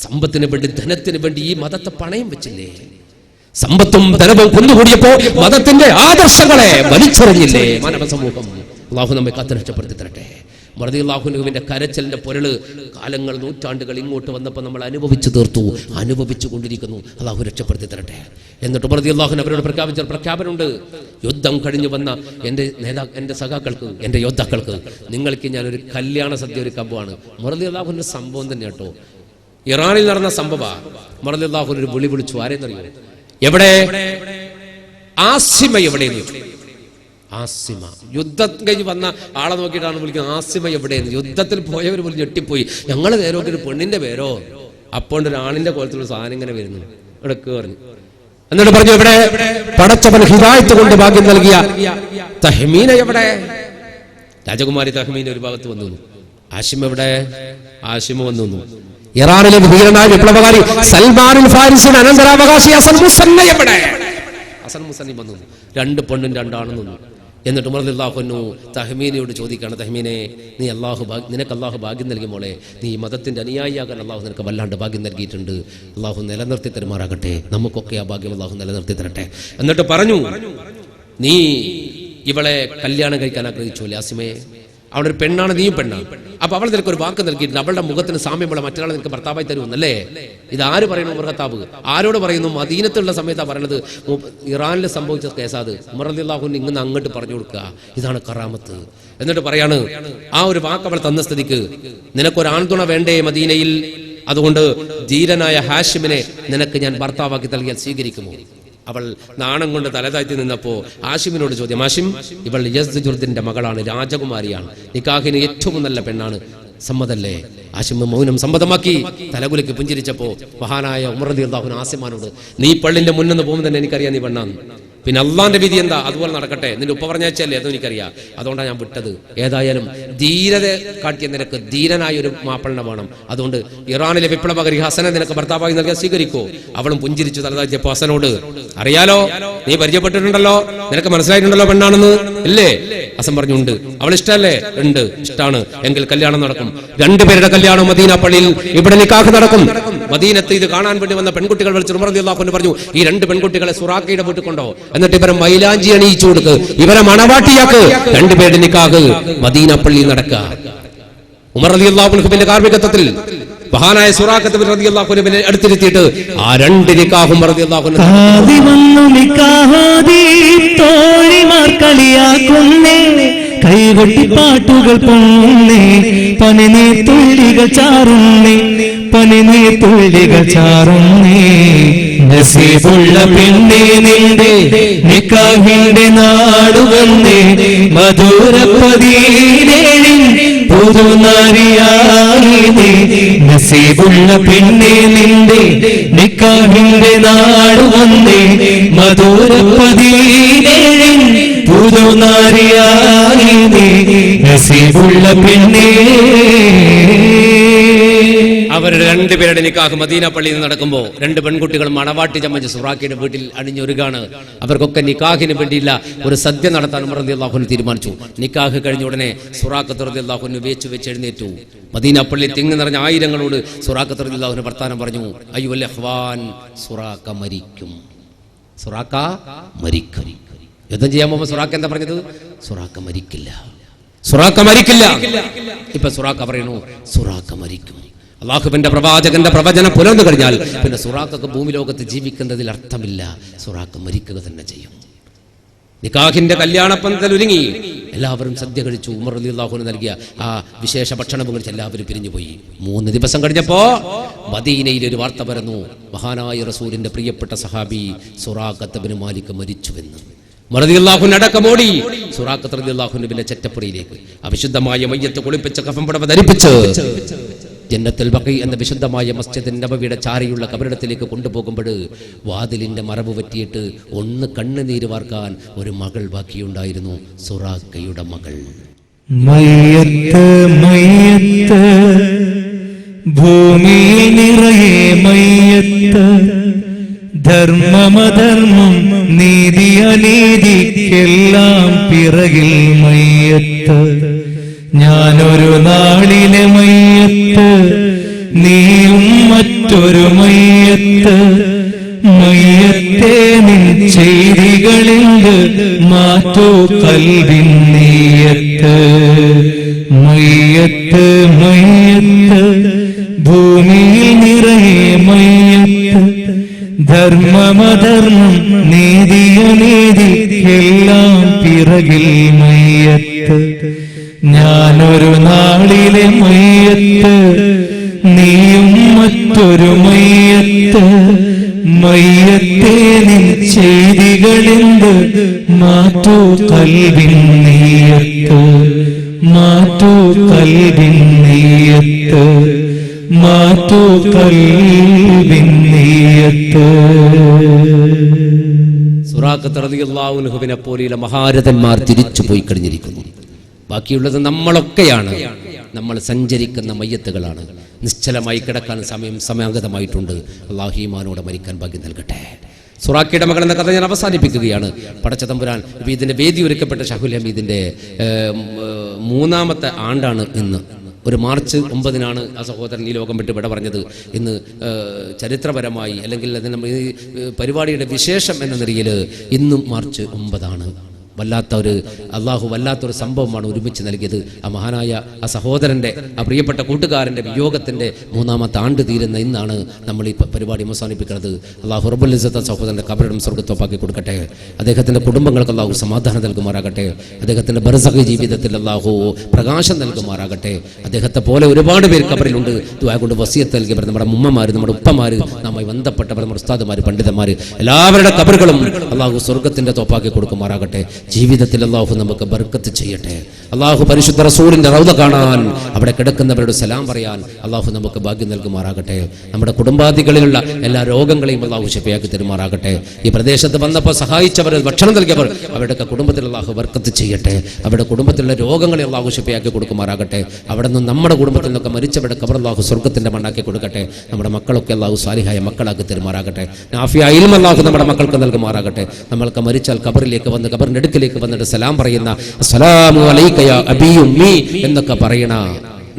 സമ്പത്തിന് വേണ്ടി, ധനത്തിന് വേണ്ടി ഈ മതത്തെ പണയം വെച്ചില്ലേ? സമ്പത്തും ധനവും കൊന്നുകൂടിയപ്പോ മതത്തിന്റെ ആദർശങ്ങളെ വലിച്ചെറിഞ്ഞില്ലേ മാനവ സമൂഹം? അല്ലാഹു നമ്മെ കാത്തുരക്ഷപ്പെടുത്തി തരട്ടെ. റളിയല്ലാഹുവിന്റെ കരച്ചലിന്റെ പൊരള് കാലങ്ങൾ, നൂറ്റാണ്ടുകൾ ഇങ്ങോട്ട് വന്നപ്പോൾ നമ്മൾ അനുഭവിച്ചു തീർത്തു, അനുഭവിച്ചു കൊണ്ടിരിക്കുന്നു. അല്ലാഹു രക്ഷപ്പെടുത്തി തരട്ടെ. എന്നിട്ട് റളിയല്ലാഹു അവരോട് പ്രഖ്യാപിച്ച പ്രഖ്യാപനമുണ്ട്. യുദ്ധം കഴിഞ്ഞു വന്ന എൻ്റെ സഖാക്കൾക്ക്, എൻ്റെ യോദ്ധാക്കൾക്ക്, നിങ്ങൾക്ക് ഞാനൊരു കല്യാണ സദ്യ ഒരുക്കാൻ പോവാണ്. റളിയല്ലാഹുവിന്റെ സംഭവം തന്നെ കേട്ടോ, ഇറാനിൽ നടന്ന സംഭവം. റളിയല്ലാഹു ഒരു വിളി വിളിച്ചു. ആരെന്നറിയോ? എവിടെ? ആസിമ എവിടെയെന്ന് ചോദിച്ചു. ആസിമ, യുദ്ധം കഴിഞ്ഞ് വന്ന ആളെ നോക്കിയിട്ടാണ് വിളിക്കുന്നത്. ആസിമ എവിടെയെന്ന്. യുദ്ധത്തിൽ പോയവർ പോലും ഞെട്ടിപ്പോയി. ഞങ്ങളെ പേരോ ഒരു പെണ്ണിന്റെ പേരോ? അപ്പോൾ ഒരു ആണിന്റെ കോലത്തിലുള്ള സാധനം ഇങ്ങനെ വരുന്നു. ഇടക്ക് പറഞ്ഞു. എന്നിട്ട് പറഞ്ഞു, എവിടെ? പടച്ചവൻ ഹിദായത്ത് കൊണ്ട് ഭാഗ്യം നൽകിയ തഹ്മീന എവിടെ? രാജകുമാരി തഹ്മീന ഒരു ഭാഗത്ത് വന്നു. ആഷിമ എവിടെ? ആഷിമ വന്നു. ഇറാനിലെ ധീരനായ വിപ്ലവകാരി സൽമാനുൽ ഫാരിസിന്റെ അനന്തരാവകാശി ഹസൻ മുസന്ന എവിടെ? ഹസൻ മുസന്നി വന്നു. 2 പെണ്ണും 2 ആണും നിന്നു. എന്നിട്ട് ഉമർ റളിയല്ലാഹു അൻഹു തഹ്മീനയോട് ചോദിക്കുകയാണ്, തഹ്മീനെ, നിനക്ക് അല്ലാഹു ഭാഗ്യം നൽകി മോളെ. നീ മതത്തിന്റെ അനുയായിയാകാൻ അല്ലാഹു നിനക്ക് വല്ലാണ്ട് ഭാഗ്യം നൽകിയിട്ടുണ്ട്. അല്ലാഹു നിലനിർത്തി തരുമാറാകട്ടെ. നമുക്കൊക്കെ ആ ഭാഗ്യം അല്ലാഹു നിലനിർത്തി തരട്ടെ. എന്നിട്ട് പറഞ്ഞു, നീ ഇവളെ കല്യാണം കഴിക്കാൻ ആഗ്രഹിച്ചു ആസിമയെ. അവളൊരു പെണ്ണാണ്, നീയും പെണ്ണാണ്. അപ്പൊ അവൾ നിനക്ക് ഒരു വാക്ക് നൽകിയിട്ടുണ്ട്. അവളുടെ മുഖത്തിന് സാമ്യമുള്ള മറ്റൊരാളെ നിനക്ക് ഭർത്താവായി തരുമെന്നല്ലേ? ഇത് ആര് പറയുന്നു? ഉമർ ഖത്താബ്. ആരോട് പറയുന്നു? മദീനത്തുള്ള സമയത്താണ് പറയുന്നത്. ഇറാനിൽ സംഭവിച്ച കേസാത്. ഉമർ റളിയല്ലാഹു അൻഹു ഇങ്ങനെ അങ്ങോട്ട് പറഞ്ഞു കൊടുക്കുക, ഇതാണ് കറാമത്ത്. എന്നിട്ട് പറയാണ്, ആ ഒരു വാക്ക് അവൾ തന്ന സ്ഥിതിക്ക് നിനക്കൊരു ആൺതുണ വേണ്ടേ മദീനയിൽ? അതുകൊണ്ട് ധീരനായ ഹാഷിമിനെ നിനക്ക് ഞാൻ ഭർത്താവാക്കി നൽകിയാൽ സ്വീകരിക്കുമോ? അവൾ നാണം കൊണ്ട് തലതാഴ്ത്തി നിന്നപ്പോ ഹാഷിമിനോട് ചോദ്യം. ഹാഷിം, ഇവൾ യസ്ജുർദിന്റെ മകളാണ്, രാജകുമാരിയാണ്, നിക്കാഹിന് ഏറ്റവും നല്ല പെണ്ണാണ്, സമ്മതല്ലേ? ഹാഷിം മൗനം സമ്മതമാക്കി തലകുലിക്ക് പുഞ്ചിരിച്ചപ്പോ മഹാനായ ഉമർ റളിയല്ലാഹു അൻഹു ആസിമാനോട്, നീ പള്ളിന്റെ മുന്നിൽ പോകുമ്പോൾ തന്നെ എനിക്കറിയാം നീ പെണ്ണാന്ന്. പിന്നെ അള്ളാന്റെ വിധി എന്താ? അതുപോലെ നടക്കട്ടെ. നിന്റെ ഉപ്പ പറഞ്ഞാച്ചല്ലേ, അതും എനിക്കറിയാം. അതുകൊണ്ടാണ് ഞാൻ വിട്ടത്. ഏതായാലും ധീരത കാട്ടിയ നിനക്ക് ധീരനായ ഒരു മാപ്പിളനെ വേണം. അതുകൊണ്ട് ഇറാനിലെ വിപ്ലവകാരി ഹസനെ നിനക്ക് ഭർത്താവായി നൽകിയാൽ സ്വീകരിക്കോ? അവളും പുഞ്ചിരിച്ചു തലതാഴ്ത്തിയപ്പോ ഹസനോട്, അറിയാലോ, നീ പരിചയപ്പെട്ടിട്ടുണ്ടല്ലോ, നിനക്ക് മനസ്സിലായിട്ടുണ്ടല്ലോ പെണ്ണാണെന്ന്, ഇല്ലേ? ഹസൻ പറഞ്ഞു, ഉണ്ട്. അവൾ ഇഷ്ടമല്ലേ? ഉണ്ട്, ഇഷ്ടമാണ്. എങ്കിൽ കല്യാണം നടക്കും. 2 പേരുടെ കല്യാണം മദീന പള്ളിയിൽ ഇവിടെ നിക്കാഹ് നടക്കും. മദീനത്ത് ഇത് കാണാൻ വേണ്ടി വന്ന പെൺകുട്ടികൾ വിളിച്ച് ഉമർ റളിയല്ലാഹു അൻഹു പറഞ്ഞു, ഈ 2 പെൺകുട്ടികളെ സുറാഖയുടെ വീട്ടിൽ കൊണ്ടോ, എന്നിട്ട് ഇവരെ മൈലാഞ്ചി അണിയിച്ചു കൊടുക്ക്, ഇവരെ മണവാട്ടിയാക്ക്. 2 പേരുടെ നിക്കാഹ് മദീന പള്ളിയിൽ നടക്കുക. ഉമർ റളിയല്ലാഹു അൻഹുവിന്റെ കാർമ്മികത്വത്തിൽ മഹാനായ സുറാഖത്ത് റളിയല്ലാഹു അൻഹുവിനെ അടുത്തിരുത്തിയിട്ട് ആ 2 നിക്കാഹും റളിയല്ലാഹു അൻഹു കളിയാക്കുന്നേ, കൈകൊട്ടിപ്പാട്ടുകൾ പൊങ്ങുന്നേ, പനിനീർ തുള്ളികൾ ചാറുന്നേ, പനിനീർ തുള്ളികൾ ചാറുന്നേ. നസീബുള്ള പെണ്ണേ നിന്റെ നിക്കാഹിന്റെ നാടുവന്നേ, മധുര 17 പുതുനാരിയായി നീ. നസീബുള്ള പെണ്ണേ നിന്റെ നിക്കാഹിന്റെ നാടുവന്നേ, മധുര 17 പുതുനാരിയായി നീ. നസീബുള്ള പെണ്ണേ. അവർ രണ്ടുപേരുടെ നിക്കാഹ് മദീന പള്ളിയിൽ നിന്ന് നടക്കുമ്പോൾ 2 പെൺകുട്ടികൾ മണവാട്ടി ചമ്മച്ച് സുറാഖയുടെ വീട്ടിൽ അണിഞ്ഞൊരുകാണ്. അവർക്കൊക്കെ നിക്കാഹിന് വേണ്ടിയില്ല ഒരു സദ്യ നടത്താൻ ഉമർ റളിയല്ലാഹു അൻഹു തീരുമാനിച്ചു. നിക്കാഹ് കഴിഞ്ഞ ഉടനെ സുറാഖത്ത് റളിയല്ലാഹു അൻഹു വെച്ച് എഴുന്നേറ്റു. മദീന പള്ളി തിങ്ങി നിറഞ്ഞ ആയിരങ്ങളോട് സുറാഖത്ത് റളിയല്ലാഹു അൻഹു വർത്താനം പറഞ്ഞു. അയ്യുൽ ഇഖ്വാൻ, സുറാഖ മരിക്കും, സുറാഖ മരിക്കും. യുദ്ധം ചെയ്യാൻ പോകുമ്പോൾ സുറാഖ എന്താ പറഞ്ഞത്? സുറാഖ മരിക്കില്ല, സുറാഖ മരിക്കില്ല. ഇപ്പൊ സുറാഖ പറയുന്നു സുറാഖ മരിക്കും. അള്ളാഹുവിന്റെ പ്രവാചകന്റെ പ്രവചനം പുലർന്നു കഴിഞ്ഞാൽ പിന്നെ സുറാഖക്ക് ഭൂമി ലോകത്ത് ജീവിക്കുന്നതിൽ അർത്ഥമില്ല. സുറാഖ മരിക്കുക തന്നെ ചെയ്യും. നിക്കാഹിന്റെ കല്യാണപ്പന്തൽ ഒരുങ്ങി, എല്ലാവരും സദ്യ കഴിച്ചു. ഉമർ റളിയല്ലാഹു അൻഹു നൽകിയ ആ വിശേഷ ഭക്ഷണം കഴിച്ച് എല്ലാവരും പിരിഞ്ഞുപോയി. 3 ദിവസം കഴിഞ്ഞപ്പോ മദീനയിൽ ഒരു വാർത്ത പരന്നു. മഹാനായ റസൂലിന്റെ പ്രിയപ്പെട്ട സഹാബി സുറാഖത്ത് ഇബ്നു മാലിക് മരിച്ചുവെന്ന്. ഉമർ റളിയല്ലാഹു അൻഹു അടക്കമോടി സുറാഖത്ത് റളിയല്ലാഹു അൻഹുവിന്റെ ചെറ്റപ്പുറയിലേക്ക് അവിശുദ്ധമായ മയ്യത്ത് കുളിപ്പിച്ച് കഫൻ പുടവ ധരിപ്പിച്ച് ജന്നത്തുൽ ബഖീ എന്ന വിശുദ്ധമായ മസ്ജിദ് നബവിയുടെ ചാരയുള്ള കബറിടത്തിലേക്ക് കൊണ്ടുപോകുമ്പോൾ വാതിലിന്റെ മറവ് പറ്റിയിട്ട് ഒന്ന് കണ്ണുനീര് വാർക്കാൻ ഒരു മകൾ ബാക്കിയുണ്ടായിരുന്നു, സുറാഖയുടെ മകൾ. മയ്യത്ത് മയ്യത്ത് ഭൂമിയിൽ നിറയെ മയ്യത്ത്, ധർമ്മമധർമ്മം നീതി അനീതിക്കെല്ലാം പിറകിൽ മയ്യത്ത്. ഞാനൊരു നാളിലെ മയ്യത്ത്, നീയും മറ്റൊരു മയ്യത്ത്. മയ്യത്തെ നിൻ ചെയ്തികളിൽ മാറ്റോ കൽവിൻ നീയത്ത്. മയ്യത്ത് മയ്യത്ത് ഭൂമിയിൽ നിറയെ മയ്യത്ത്, ധർമ്മമധർമ്മം നീതിയനീതിക്കെല്ലാം പിറകിൽ മയ്യത്ത്. ഞാനൊരു നാളിലെ മയ്യത്ത്, നീയും മറ്റൊരു മയ്യത്ത്. മയ്യത്തെ നിൻ ചെയ്തികളെന്ത് മാറ്റൂ കൽവിൻ നീയത്ത്. മാറ്റൂ കൽവിൻ നീയത്ത്. മാറ്റൂ കൽവിൻ നീയത്ത്. സുറാഖത്ത് റളിയല്ലാഹു അൻഹുവിനെ പോലെയുള്ള മഹാരഥന്മാർ തിരിച്ചു പോയി കഴിഞ്ഞിരിക്കുന്നു. ബാക്കിയുള്ളത് നമ്മളൊക്കെയാണ്. നമ്മൾ സഞ്ചരിക്കുന്ന മയ്യത്തുകളാണ്. നിശ്ചലമായി കിടക്കാൻ സമയാഗതമായിട്ടുണ്ട്. അല്ലാഹു ഈമാനോടെ മരിക്കാൻ ഭാഗ്യം നൽകട്ടെ. സുറാഖയുടെ മകൾ എന്ന കഥ ഞാൻ അവസാനിപ്പിക്കുകയാണ്. പടച്ച തമ്പുരാൻ ഇതിന്റെ വേദി ഒരുക്കപ്പെട്ട ഷഹുൽ ഹമീദിന്റെ 3ാമത്തെ ആണ്ടാണ് ഇന്ന്. ഒരു മാർച്ച് 9-നാണ് ആ സഹോദരൻ ഈ ലോകം വിട്ട് വിട പറഞ്ഞത്. ഇന്ന് ചരിത്രപരമായി അല്ലെങ്കിൽ അതിന് ഈ പരിപാടിയുടെ വിശേഷം എന്ന നിലയിൽ ഇന്നും മാർച്ച് 9 വല്ലാത്തൊരു അള്ളാഹു വല്ലാത്തൊരു സംഭവമാണ് ഒരുമിച്ച് നൽകിയത്. ആ മഹാനായ ആ സഹോദരൻ്റെ ആ പ്രിയപ്പെട്ട കൂട്ടുകാരൻ്റെ വിയോഗത്തിൻ്റെ 3ാമത്തെ ആണ്ട് തീരുന്ന ഇന്നാണ് നമ്മൾ ഈ പരിപാടി അവസാനിപ്പിക്കുന്നത്. അള്ളാഹു റബ്ബുൽ ഇസ്സത്ത് സഹോദരൻ്റെ കബറിടം സ്വർഗ്ഗത്തോപ്പാക്കി കൊടുക്കട്ടെ. അദ്ദേഹത്തിൻ്റെ കുടുംബങ്ങൾക്ക് അള്ളാഹു സമാധാനം നൽകുമാറാകട്ടെ. അദ്ദേഹത്തിൻ്റെ ബർസഖ് ജീവിതത്തിൽ അള്ളാഹു പ്രകാശം നൽകുമാറാകട്ടെ. അദ്ദേഹത്തെ പോലെ ഒരുപാട് പേര് കബറിലുണ്ട്. ദുആ കൊണ്ട് വസിയത്ത് നൽകിയവർ, നമ്മുടെ ഉമ്മമാർ, നമ്മുടെ ഉപ്പമാർ, നമ്മെ ബന്ധപ്പെട്ടവർ, നമ്മുടെ ഉസ്താദുമാർ, പണ്ഡിതന്മാർ, എല്ലാവരുടെ കബറുകളും അള്ളാഹു സ്വർഗ്ഗത്തിൻ്റെ തോപ്പാക്കി കൊടുക്കുമാറാകട്ടെ. ജീവിതത്തിൽ അള്ളാഹു നമുക്ക് ബർക്കത്ത് ചെയ്യട്ടെ. അള്ളാഹു പരിശുദ്ധ റസൂലിന്റെ റൗദ കാണാൻ, അവിടെ കിടക്കുന്നവരോട് സലാം പറയാൻ അള്ളാഹു നമുക്ക് ഭാഗ്യം നൽകുമാറാകട്ടെ. നമ്മുടെ കുടുംബാദികളിലുള്ള എല്ലാ രോഗങ്ങളെയും അള്ളാഹു ശഫിയാക്കി തരുമാറാകട്ടെ. ഈ പ്രദേശത്ത് വന്നപ്പോൾ സഹായിച്ചവർ, ഭക്ഷണം നൽകിയവർ, അവരുടെയൊക്കെ കുടുംബത്തിൽ അള്ളാഹു ബർക്കത്ത് ചെയ്യട്ടെ. അവരുടെ കുടുംബത്തിലുള്ള രോഗങ്ങളെ അള്ളാഹു ശഫിയാക്കി കൊടുക്കുമാറാകട്ടെ. അവിടെ നിന്ന് നമ്മുടെ കുടുംബത്തിൽ നിന്നൊക്കെ മരിച്ചവരുടെ ഖബർ അള്ളാഹു സ്വർഗ്ഗത്തിന്റെ മണ്ണാക്കി കൊടുക്കട്ടെ. നമ്മുടെ മക്കളൊക്കെ അള്ളാഹു സാലിഹായ മക്കളാക്കി തരുമാറാകട്ടെ. നാഫിയ ഇൽമ അള്ളാഹു നമ്മുടെ മക്കൾക്ക് നൽകുമാറാകട്ടെ. നമ്മൾക്ക് മരിച്ചാൽ ഖബറിലേക്ക് വന്ന് ഖബറിന്റെ അടുക്കിലേക്ക് വന്നിട്ട് സലാം പറയുന്ന അസ്സലാമു അലൈക യാ അബീ ഉമ്മി എന്നൊക്കെ പറയണ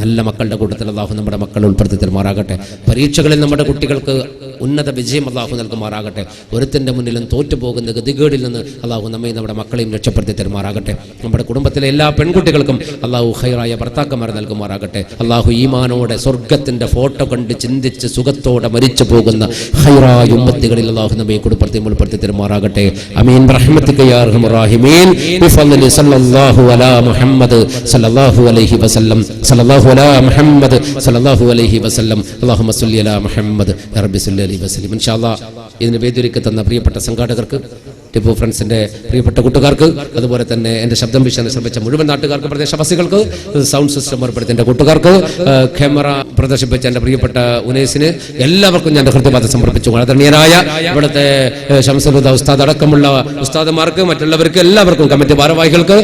നല്ല മക്കളുടെ കൂട്ടത്തിൽ അള്ളാഹു നമ്മുടെ മക്കളെ ഉൾപ്പെടുത്തി തരുമാറാകട്ടെ. പരീക്ഷകളിൽ നമ്മുടെ കുട്ടികൾക്ക് ഉന്നത വിജയം അള്ളാഹു നൽകുമാറാകട്ടെ. ഒരുത്തിൻ്റെ മുന്നിലും തോറ്റുപോകുന്ന ഗതികേടിൽ നിന്ന് അള്ളാഹു നമ്മയും നമ്മുടെ മക്കളെയും രക്ഷപ്പെടുത്തി തരുമാറാകട്ടെ. നമ്മുടെ കുടുംബത്തിലെ എല്ലാ പെൺകുട്ടികൾക്കും അള്ളാഹു ഖൈറായ ഭർത്താക്കന്മാർ നൽകുമാറാകട്ടെ. അള്ളാഹു ഈമാനോടെ സ്വർഗത്തിന്റെ ഫോട്ടോ കണ്ട് ചിന്തിച്ച് സുഖത്തോടെ മരിച്ചു പോകുന്ന ഖൈറായ ഉമ്മത്തികളിൽ അള്ളാഹു നമ്മെ കുടുംബത്തെയും ഉൾപ്പെടുത്തി തരുമാറാകട്ടെ. അമീൻ ബിറഹ്മതിക യാ അർഹമർ റഹീമീൻ ബിഫദ്ലി സല്ലല്ലാഹു അലാ മുഹമ്മദ് സല്ലല്ലാഹു അലൈഹി വസല്ലം സല്ലല്ലാഹു അലാ മുഹമ്മദ് സല്ലല്ലാഹു അലൈഹി വസല്ലം അല്ലാഹുമ്മ സ്വല്ലി അലാ മുഹമ്മദ് യാ റബ്ബി സ്വല്ലി അലൈഹി വസല്ലം. ഇൻഷാ അല്ലാഹ് ഇതിന് വേദിയൊരുക്കി തന്ന പ്രിയപ്പെട്ട സംഘാടകർക്ക്, ടിപ്പു ഫ്രണ്ട്സിന്റെ പ്രിയപ്പെട്ട കൂട്ടുകാർക്ക്, അതുപോലെ തന്നെ എൻ്റെ ശബ്ദം വീശാൻ ശ്രമിച്ച മുഴുവൻ നാട്ടുകാർക്ക്, പ്രദേശവാസികൾക്ക്, സൗണ്ട് സിസ്റ്റം ഏർപ്പെടുത്തിയ എൻ്റെ കൂട്ടുകാർക്ക്, ക്യാമറ പ്രദർശിപ്പിച്ച എൻ്റെ പ്രിയപ്പെട്ട ഉനൈസിന് എല്ലാവർക്കും ഞാൻ ഹൃദയപാദം സമർപ്പിച്ചു. ആദരണീയരായ ഇവിടുത്തെ ശംസുൽ ഹുദ ഉസ്താദ് അടക്കമുള്ള ഉസ്താദുമാർക്ക്, മറ്റുള്ളവർക്ക് എല്ലാവർക്കും, കമ്മിറ്റി ഭാരവാഹികൾക്ക്,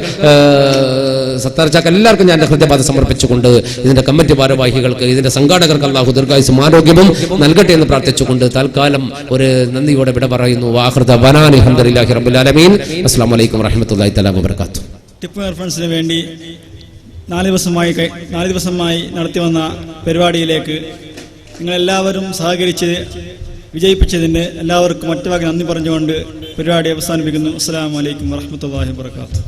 സത്താർച്ചാക്ക് എല്ലാവർക്കും ഞാൻ ഹൃദയപാദം സമർപ്പിച്ചുകൊണ്ട് ഇതിന്റെ കമ്മിറ്റി ഭാരവാഹികൾക്ക്, ഇതിന്റെ സംഘാടകർക്ക് അല്ലാഹു ദീർഘായുസ്സും ആരോഗ്യവും നൽകട്ടെ എന്ന് പ്രാർത്ഥിച്ചുകൊണ്ട് തൽക്കാലം ഒരു നന്ദിയോടെ വിട പറയുന്നു. വാഖിറു വനാനി അൽഹംദുലില്ലാഹി റബ്ബിൽ ആലമീൻ. അസ്സലാമു അലൈക്കും വറഹ്മത്തുള്ളാഹി തആല വബറകാതുഹു. ടിപ്പു ഫ്രണ്ട്സിന് വേണ്ടി 4 ദിവസമായി നടത്തി വന്ന പരിപാടിയിലേക്ക് നിങ്ങളെല്ലാവരും സഹകരിച്ച് വിജയിപ്പിച്ചതിന് എല്ലാവർക്കും ഒറ്റവാക്കി നന്ദി പറഞ്ഞുകൊണ്ട് പരിപാടി അവസാനിപ്പിക്കുന്നു. അസ്സലാമു അലൈക്കും വറഹ്മത്തുള്ളാഹി വബറകാതുഹു.